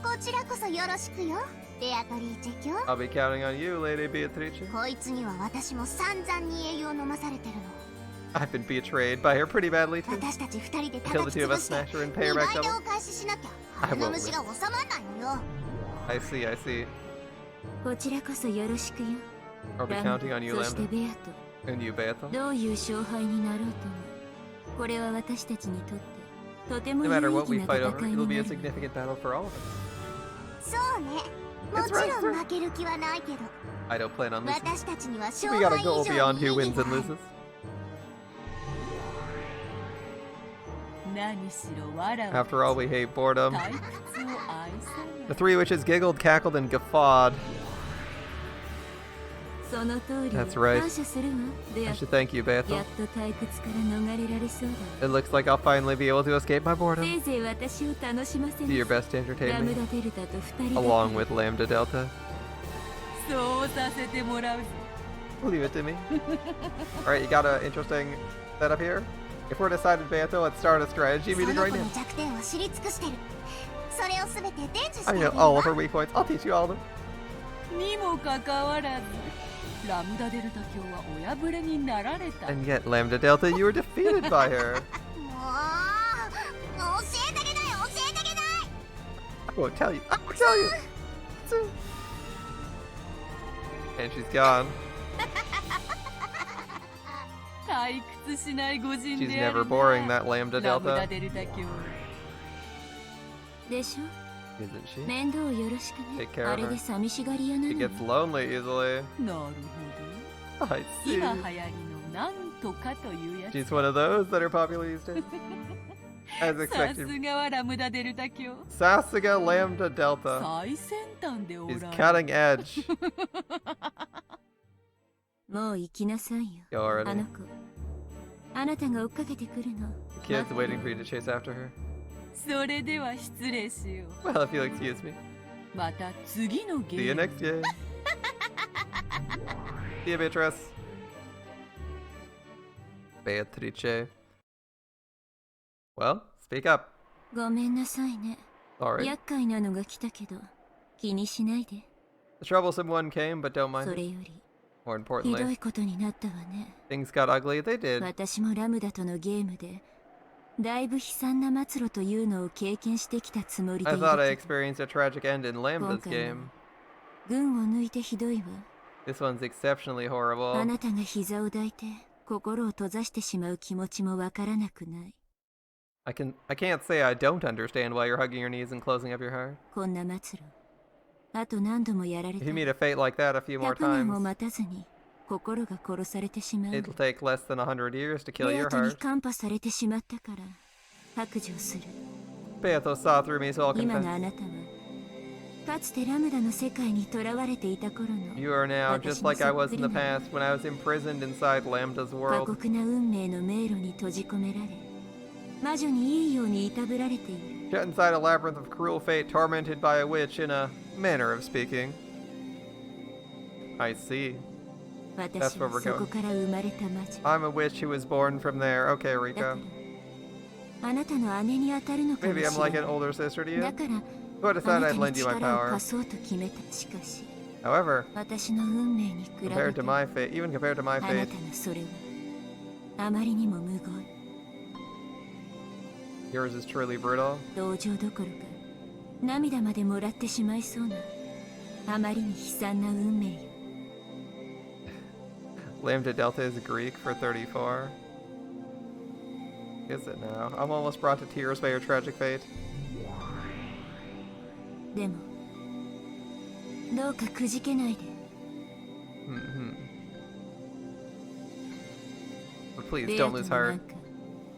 こちらこそよろしくよ、ベアトリーチェ教。 I'll be counting on you, Lady Beatrice. こいつには私も散々に栄養飲まされてるの。 I've been betrayed by her pretty badly too. 私たち二人で Kill 叩 the き two of 潰 us, して smash her and 2 pay her 倍 back でお double. 返ししなきゃ I この won't 虫が収まらないのよ。 I see, I see. こちらこそよろしくよ I'll be ラ counting ム on you, そして Lambda. ベアト And you, Beato. どういう勝敗になろうともこれは私たちにとってとても No 有 matter 意 what 義 we な fight 戦 over, い it'll に be な a る significant battle for all of us. そうね。も That's ち right, ろ sir. ん負ける気はないけど、 I don't plan on losing. 私たちには勝 We 敗 gotta 以 go 上 beyond に who 意 wins 義 and がある。 loses. 何しろわらわ After all, we hate boredom. 退屈を愛さ The three witches giggled, cackled, and guffawed. その通り That's right. 感謝するわベ I ア should thank you, や Beato. っと退屈から逃れられそうだ It looks like I'll finally be able to escape my せ boredom. いぜい私を楽しませ Do your ます best to entertain ラム me, ダデルタと二人だ along け with Lambda Delta. そうさせてもらうぞ Leave it to me. Alright, you got an interesting setup here? If we're decided, Beato, let's start a strategy そ meeting の right 子 now. の弱点を知り尽くしてる。それをすべて伝授して I あげ know る all わ of her weak points. I'll teach you all of them. にもかかわらずラムダデルタ教はお破れになられた And yet, Lambda Delta, you were defeated by her. もう教えてあげない教えてあげない。 I won't tell you. I won't tell you. And she's gone. 退屈しない御人 She's であ never る boring, な that Lambda ラムダ Delta. デルタ教でしょ Isn't she? 面倒をよろしくね Take care of her. あれで寂しがり屋な She のよ gets lonely easily. なるほ I ど see. 今流行りのなんとかというやつ She's one of those that are popular these days. As さ expected. すがはラムダデルタ教 Sasuga Lambda Delta. 最先端でお He's られ cutting edge. もう行きなさいよ Go あの already. 子あなたが追っかけてくるの The kid's waiting for you to chase after her. それでは失礼しよ Well, if you'll excuse me. うまた次の See ゲ you ーム next game. See you, Beatrice. Beatrice. Well, speak up. ごめんなさいね Sorry. 厄介なのが来たけど気にしないで The troublesome one came, but don't そ mind. れより More ひど importantly. いことになったわね。 Things got ugly, they did. 私もラムダとのゲームでだいぶ悲惨な末路というのを経験してきたつもりで I いる thought I けど、 experienced a tragic end in Lambda's 今回は game. 群を抜いてひどいわ。 This one's exceptionally あ horrible. なたが膝を抱いて心を閉ざしてしまう気持ちもわからなくない。 I can't say I don't understand why you're hugging your knees and closing up your heart. こんな末路、あと何度もやられ If た you ら meet a fate like that a few more 100年も times, 待たずに心が殺されてしまう。 it'll take less than 100 years to kill ベ your アトに heart. カンパされてしまったから白状する。 Beato saw through me, so I'll 今の confess. あなたはかつてラムダの世界に囚われていた頃の You are now just like I was in the past when I was imprisoned inside Lambda's 過 world. 酷な運命の迷路に閉じ込められ、魔女にいいようにいたぶられている。 Shut inside a labyrinth of cruel fate, tormented by a witch in a manner of speaking. I see. 私は where we're そこから生まれた魔女。 I'm a witch who was born from there. Okay, だか Rika. らあなたの姉に当たるのかも Maybe し I'm れ like な an い。 older sister to だ you. から So I あな decided た I'd に lend you my 力を power. 貸そうと決めた。しかし However, 私の運命に比べ compared て to my fate, even compared to my あな fate, たのそれはあまりにも無言。 yours is truly brutal. 同情どころか涙までもらってしまいそうなあまりに悲惨な運命よ。 Lambda Delta is Greek for 34. Is it now? I'm almost brought to tears by your tragic fate. でもどうかくじけないで。 But please ベア don't ト lose もな heart. んか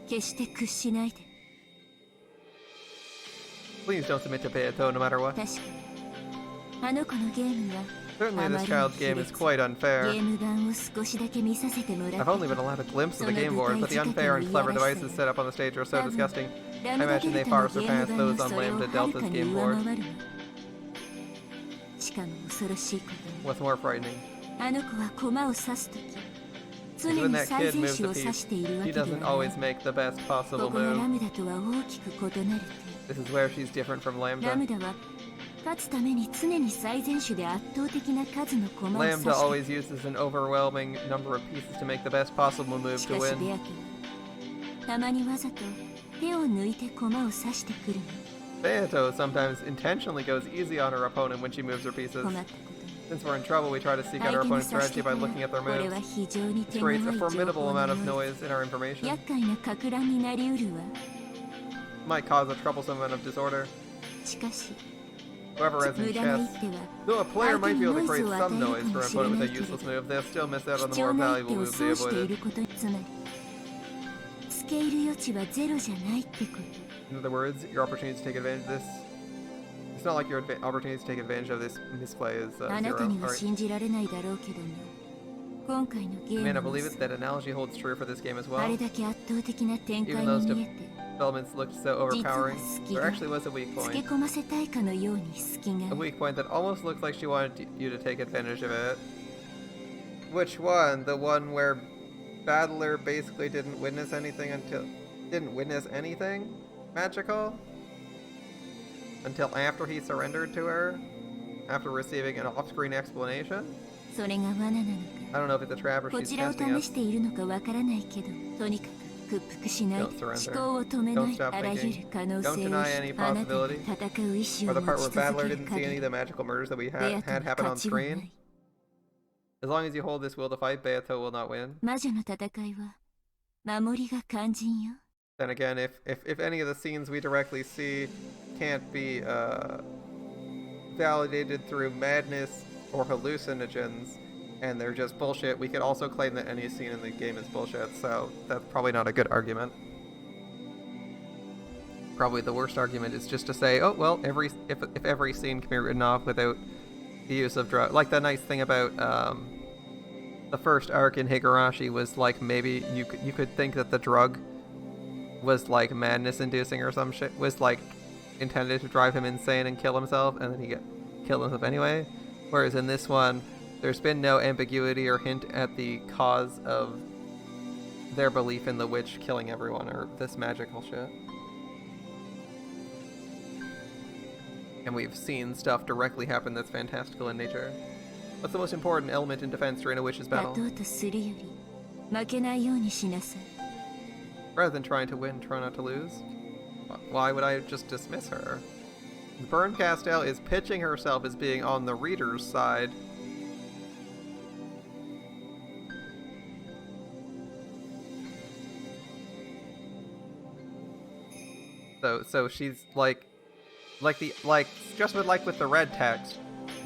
決して屈しないで。 Please don't submit to Beato no matter what. 確かにあの子のゲームは Certainly this child's game is quite ゲ unfair. ーム版を少しだけ見させてもらっ I've た only been allowed a glimpse of the game board, but the unfair and clever devices set up on the stage are so disgusting. ラ I ムダ imagine デ they ルタ far のゲーム surpass 版 those は on それを Lambda はるか Delta's に game 上 board. 回るわ。しかも恐ろしいことに What's more frightening? あの子は駒を指すとき常 When に that 最 kid 善 moves 手 the を指している piece, わ she けでは doesn't ない。 always make the best こ possible こがラ move. ムダとは大きく異なる This is where she's different from 点。ラム Lambda. ダは勝つために常に最善手で圧倒的な数の駒を指 Lambda して always uses an overwhelming number of pieces to make the best possible move し to かし win. ベアトはたまにわざと手を抜いて駒を指してくるの。 Beato sometimes intentionally goes easy on her opponent when she moves her pieces. 困ったことに Since we're in trouble, we try to seek out 相 our 手の opponent's 指し strategy 手か by ら looking at their これは moves. 非常に This 手強い creates a 情 formidable 報 amount の of よう noise in our information. 厄介なか乱になりうるわ。 Might cause a troublesome amount of disorder. しかし However, as 無 in 駄な一 chess, 手は though a player might be able to 相手 create にノイズを some 与え noise る for か an もしれ opponent な with い a けれ useless ど move, they'll still miss out on 貴 the 重 more な一 valuable 手を moves they 損してい avoided. ることにつまり付け入る余地はゼロじゃないってこと。 In other words, your opportunity to take advantage of this. It's not like your opportunity to take advantage of this misplay is あなた zero. には Alright. 信じられないだろうけども今回のゲ You may ー not ム believe は it, that analogy holds true for this game as あ well. れだけ圧倒的な展開 Even those に見えて developments looked so overpowering. There actually was a weak つけ point. 込ませたいかのように隙 A が weak point that almost looked like she wanted you to take advantage of it. Which one? The one where Battler basically didn't witness anything magical until after he surrendered to her after receiving an off-screen explanation? それが罠なの I don't know if it's a trap or かこ she's ちらを testing 試 us. しているのかわからないけどとにかく屈服しないで Don't surrender. 思考を止めない Don't stop あらゆる thinking. 可能 Don't 性を deny any あなたが possibility. 戦う意志 Or を the 持 part ち where 続 Battler ける didn't see 限 any り of the magical murders that we ベ had アト had の happen on 勝ちはな screen. い As long as you hold this will to fight, Beato will not win. 魔女の戦いは守りが肝心よ Then again, if any of the scenes we directly see can't be validated through madness or hallucinogens, and they're just bullshit, we could also claim that any scene in the game is bullshit, so that's probably not a good argument. Probably the worst argument is just to say, oh, well, if every scene can be written off without the use of drugs. Like the nice thing about the first arc in Higurashi was like maybe you could think that the drug was like madness inducing or some shit, was like intended to drive him insane and kill himself, and then he killed himself anyway. Whereas in this one, there's been no ambiguity or hint at the cause of their belief in the witch killing everyone or this magical shit. And we've seen stuff directly happen that's fantastical in nature. What's the most important element in defense during a witch's 勝 battle? とうとするより負けないようにしなさい。 Rather than trying to win, try not to lose? Why would I just dismiss her? Bern Castell is pitching herself as being on the reader's side. So she's just with the red text.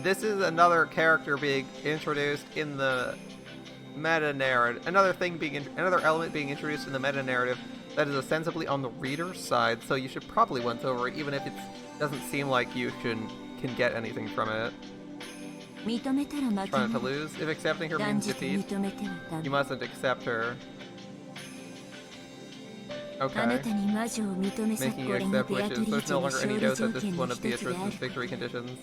This is another character being introduced in the meta narrative. Another element being introduced in the meta narrative that is ostensibly on the reader's side. So you should probably once over it, even if it doesn't seem like you can get anything from it. 認めたら負け Try な not to い。 lose. If accepting her 断 means じて defeat, 認めてはダ you メ。 mustn't accept her. あな Okay. たに魔女を認めさ Making こ you れが accept ベア wishes. トリー There's チ no の longer 勝 any 利 doubt 条 that this 件 is の one 一 of つで Beatrice's ある。 victory conditions.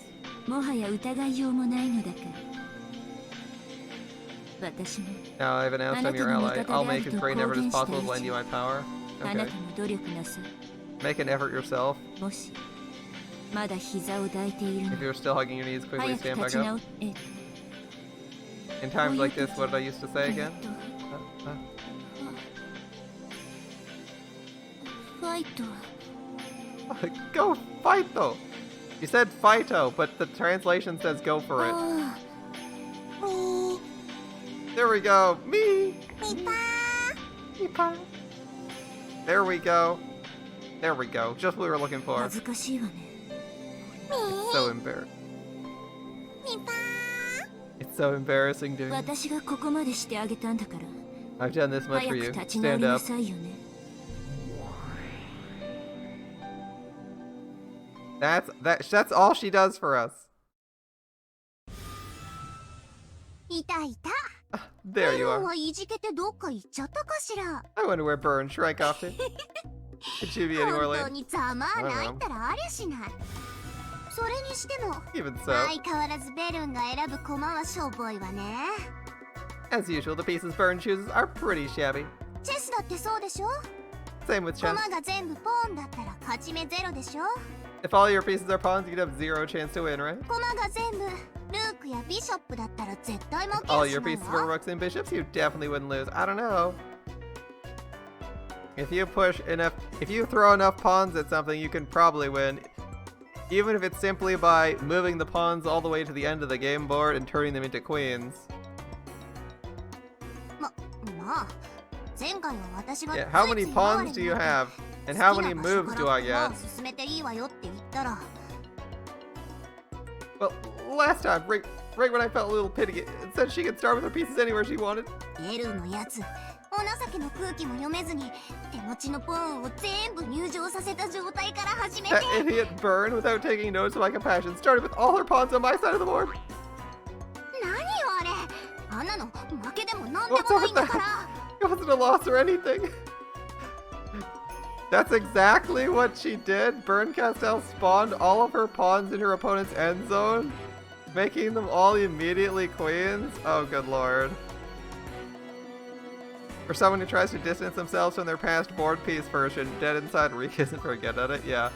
もはや疑いようもないのだから。私も Now I've announced I'm your ally. I'll make as great an effort as possible to lend you my power. あな Okay. たも努力なさい。 Make an effort yourself. もしまだ膝を抱いているの If you're still hugging your knees, quickly 早く stand 立 back ち up. 直って In times like this, what did I used to say again? ファイト Go fight though! You said fighto, but the translation says go for it. あ There we go! Me! みぱ Meepa. There we go. There we go. Just what we were looking ー for. 恥ずかしいわね。 So embarrassing. みぱ It's so embarrassing, dude. 私がここまでしてあげたんだから I've done this much 早 for く you. 立ち直 Stand りな up. さいよね。 That's all she does for us. いたいた There you ベル are. はいじけてどっか行っちゃったかしら I wonder where Burn shrank off to. Could she be anywhere 本当 late? にざまあないったらありゃしないそれにしても Even so, 相変わらずベルンが選ぶ駒はしょぼいわね as usual, the pieces Burn chooses are pretty shabby. チェスだってそうでしょ Same with chess. 駒が全部ポーンだったら勝ち目ゼロでしょ If all your pieces are pawns, you'd have zero chance to win, right? 駒が全部ルークやビショップだったら絶対負け All るし your ない pieces were わ rooks and bishops, you definitely wouldn't lose. I don't know. If you throw enough pawns at something, you can probably win. Even if it's simply by moving the pawns all the way to the end of the game board and turning them into queens. まあ前回は私が Yeah, how many pawns do you have? And how many moves do I get? 進めていいわよって言ったら Well, last time, right when I felt a little pity, it said she could start with her pieces anywhere she wanted. ベルのやつお情けの空気も読めずに手持ちのポーンを全部入場させた状態から始めて That idiot Burn, without taking notice of my compassion, started with all her pawns on my side of the board. 何よあれあんなの負けでも何で What's も up ないん with だか that? ら It wasn't a loss or anything. That's exactly what she did. Burn Castell spawned all of her pawns in her opponent's end zone, making them all immediately queens. Oh, good lord. For someone who tries to distance themselves from their past board piece version, dead inside Reek isn't very good at it, yeah.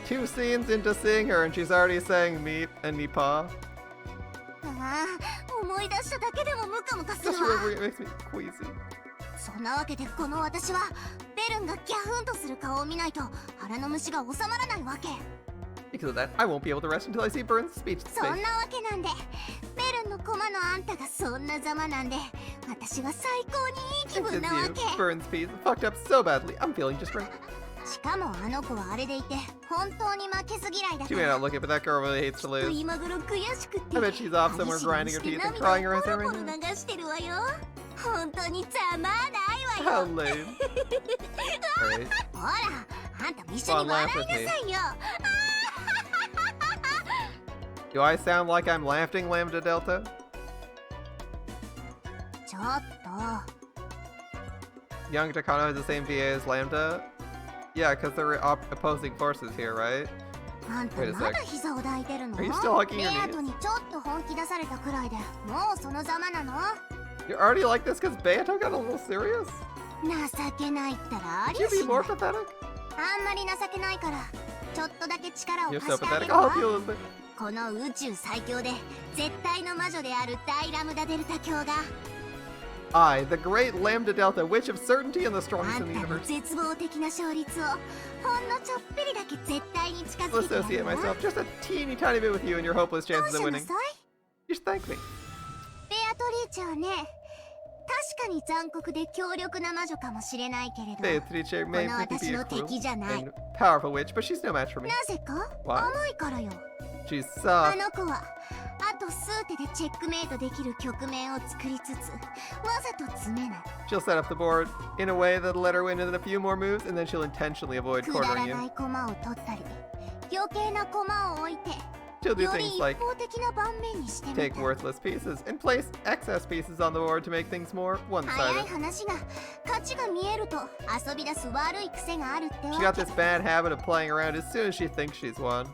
2 scenes into seeing her and she's already saying meep and meepaw. ああ思い出しただけでもムカムカする Just わ remembering it makes me queasy. そんなわけでこの私はベルンがギャフンとする顔を見ないと腹の虫が収まらないわけ Because of that, I won't be able to rest until I see Burn's speech to そんな speak. わけなんでベルンの駒のあんたがそんなざまなんで私は最高にいい気 It's 分なわ just け you. Burn's piece fucked up so badly. I'm feeling just right. しかもあの子はあれでいて本当に負けず嫌いだ She か may ら not look it, but that girl really hates to と lose. 今頃悔しくて I bet she's off somewhere grinding her teeth and crying her eyes ポ out ロ right ポロ now. 流してるわよ本当にざまない How わよ lame. Alright. ほらあんたも一緒に笑いなさいよ Do I sound like I'm laughing, Lambda Delta? ちょっと Young Takano has the same VA as Lambda? Yeah, because they're opposing forces here, right? あんた Wait a まだ sec. 膝を抱いてるの Are you still hugging ベ your ア knees? トにちょっと本気出されたくらいでもうそのざまなの You're already like this because Beato got a little serious? 情けないったらあ Could り you ゃ be しな more い pathetic? あんまり情けないからちょっとだけ力を You're 貸 so してあげ pathetic. る I'll わ help you a little bit. この宇宙最強で絶対の魔女である大ラムダデルタ卿が I, the great Lambda Delta, witch of certainty and the あ strongest ん in the たの universe. 絶望的な勝率をほんのちょっぴりだけ絶対に近 I'll づけてや associate るわ。 myself just a teeny tiny bit with you and your hopeless どう chances し of な winning. さい？ You should thank me. ベアトリーチェはね、確かに残酷で強力な魔女かもしれないけれど、 Beatrice may この really 私 be a の cruel 敵じゃない。 and powerful witch, but she's no match for me. なぜか？ Why? 甘いからよ。 She's あ soft. の子はあと数手でチェックメイトできる局面を作りつつ、わざと詰めない。 She'll set up the board in a way that'll let her win in a few more moves, and then she'll intentionally avoid くだら cornering な you. い駒を取ったり、余計な駒を置いて、 She'll do より things 一 like 方的な盤面にしてみ take た。 worthless pieces and place excess pieces on the board to make things more 早い one-sided. 話が勝ちが見えると遊び出す悪い癖があるって She わ got け。 this bad habit of playing around as soon as she thinks she's won.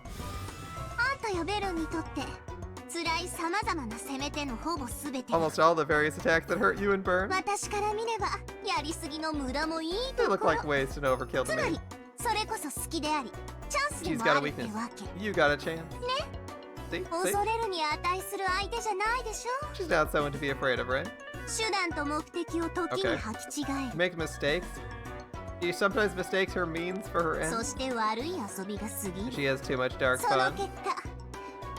あんたやベルンにとって辛い様々な攻め手のほぼ全てが Almost all the various attacks that hurt you and burn, 私から見ればやりすぎの無駄もいい they と look ころ。 like waste and overkill つ to ま me. りそれこそ好きでありチャンスで She's も got あ a るって weakness. わけ。 You got a chance. See? 恐 See? れるに値する相手じゃないでしょ。 She's not someone to be afraid of, right? 手段と目的を時に履き違える。 Make mistakes. She sometimes mistakes her means for her そ ends. して悪い遊びが過ぎる。 She has too much dark その fun. 結果、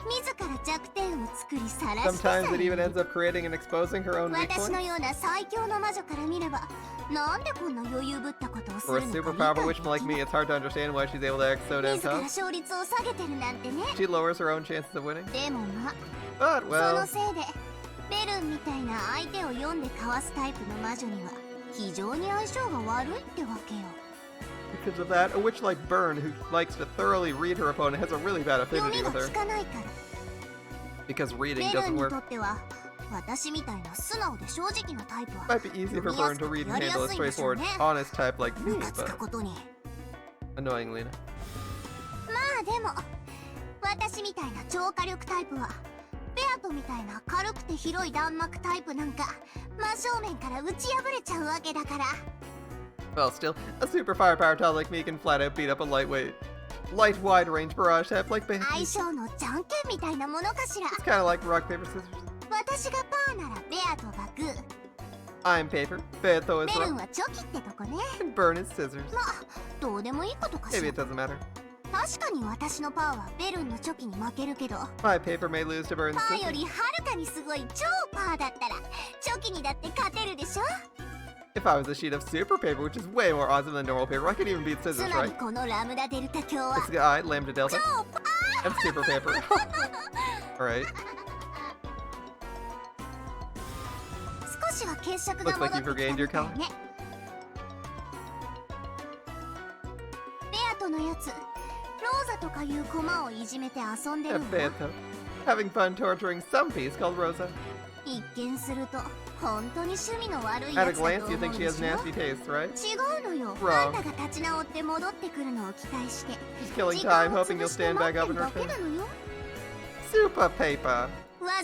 自ら弱点を作り晒してさ Sometimes it え even ends up creating and exposing her own weak 私の points. ような最強の魔女から見れば、なんでこんな余裕ぶったことをす For る a の super か powerful 理 witch 解 like でき me, ない。 it's hard to understand why she's able to act so damn 自ら tough. 勝率を下げてるなんてね。 She lowers her own chances of winning. でもま、 But, そ well, のせいで、ベルンみたいな相手を読んでかわすタイプの魔女には、非常に相性が悪いってわけよ。 because of that, a witch like Byrne, who likes to thoroughly read her opponent, has a really bad 読 affinity みが with her. 効かないから。 Because ベ reading ル doesn't ンに work. とっては、私みたいな素直で正直なタイプは Might be easy for Byrne to read and handle a straightforward, honest type like me, ムカつく but ことに。 annoyingly enough. まあでも、私みたいな超火力タイプは、ベアトみたいな軽くて広い弾幕タイプなんか、真正面から打ち破れちゃうわけだから。 Well, still, a super firepower tile like me can flat out beat up a light wide range barrage type like Beato. 相性のじゃんけんみたいなものかしら。 It's kind of like rock, paper, scissors. 私がパーならベアトがグー、 I'm paper, Beato is ベルン rock, はチョキってとこね。 and Byrne is scissors. まあ、どうでもいいことかし Maybe ら。 it doesn't matter. 確かに私のパーはベルンのチョキに負けるけど、 My paper may lose to Byrne's パーよ scissors. りはるかにすごい超パーだったら、チョキにだって勝てるでしょ。 If I was a sheet of super paper, which is way more awesome than normal paper, I could even beat つ scissors, まり right? このラムダデルタ卿は It's the I, Lambda Delta, 超パー。 and super paper. Alright. 少しは血色 Looks が戻 like って you've きた regained み your たい color. ね。ベアトのやつ、ローザとかいう駒をいじめて遊んで Yeah, るんだ。 Beato. Having fun torturing some piece called Rosa. 一見すると本当に趣味の悪い At や a つだ glance, と you 思 think う she で has しょ。 nasty taste, right? 違うのよ。 Wrong. あんたが立ち直って戻ってくるのを期待して、 She's killing 時間 time, を hoping 潰 you'll して stand 待 back って up る and だけ return. なのよ。 Super paper. わ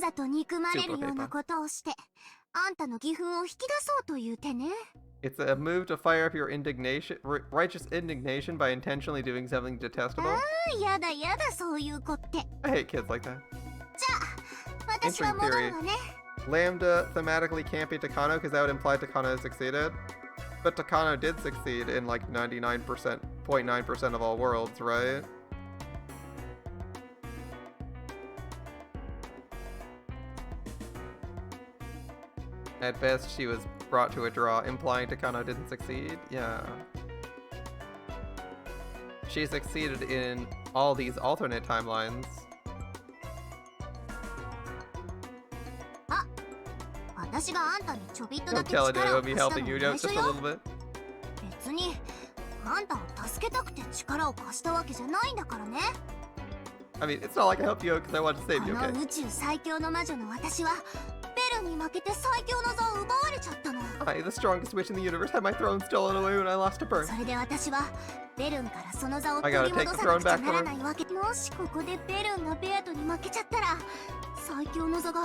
ざと憎まれるようなことをして、あんたの義憤を引き出そうという手ね。 It's a move to fire up your righteous indignation by intentionally doing something detestable. やだやだそういう子って。じゃ I hate kids like that. あ、私は戻るわね。 Lambda thematically can't be Takano because that would imply Takano succeeded. But Takano did succeed in like 99.9% of all worlds, right? At best, she was brought to a draw, implying Takano didn't succeed. Yeah. She succeeded in all these alternate timelines. 私があんたにちょびっとだ Don't け tell it 力を it'll be 貸した helping の you は out 内緒 just a よ。 little bit. 別にあんたを助けたくて力を貸したわけじゃないんだからね。 I mean, it's not like I helped you out because I wanted to こ save you, の okay? 宇宙最強の魔女の私はベルンに負けて最強の座を奪われちゃったの。 I, the strongest witch in the universe, had my throne stolen away when I lost to Byrne. それで私はベルンからその座を I 取 gotta り take 戻 the さな throne くちゃ back な from ら her. ないわけ。もしここでベルンがベアトに負けちゃったら最強の座が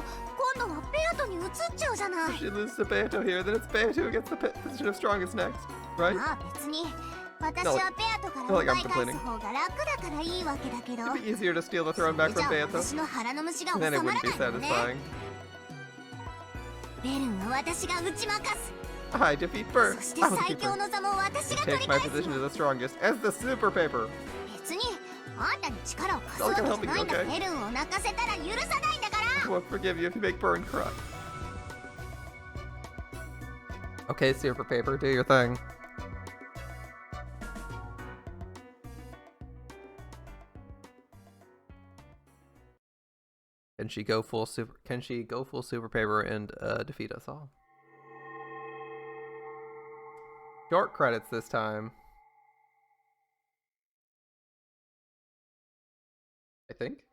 今度はベアトに移っちゃうじゃない。 If she loses to Beato here, then it's Beato who gets the position of strongest next, right? まあ別に私はベアトから奪い返す方が楽だからいいわけだけど、 It'd be easier to steal the throne back じゃ from あ Beato. 私の腹の虫が収 Then ま it ら wouldn't な be いのね。 satisfying. ベルンは私が打ち負かす。 I defeat Bert. そして I will 最 defeat 強 Bert. の座も私が取 Take り my 返す position の。 to the strongest as the super paper. 別にあんたに力を貸すわけじゃないんだ。 Okay. ベルンを泣かせたら許さないんだか I ら。 won't forgive you if you make Bern cry. Okay, super paper, do your thing. Can she go full super paper and defeat us all? Short credits this time. I think.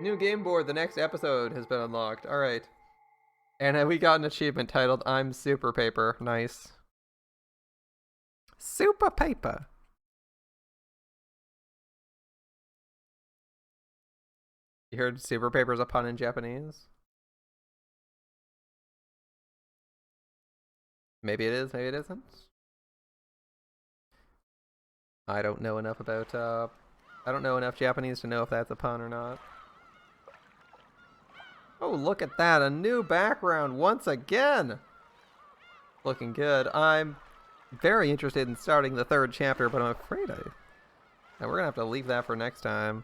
New game board, the next episode has been unlocked. Alright. And we got an achievement titled I'm Super Paper. Nice. Super Paper. You heard Super Paper is a pun in Japanese? Maybe it is, maybe it isn't. I don't know enough about, I don't know enough Japanese to know if that's a pun or not. Oh, look at that, a new background once again! Looking good. I'm very interested in starting the third chapter, but I'm afraid we're gonna have to leave that for next time.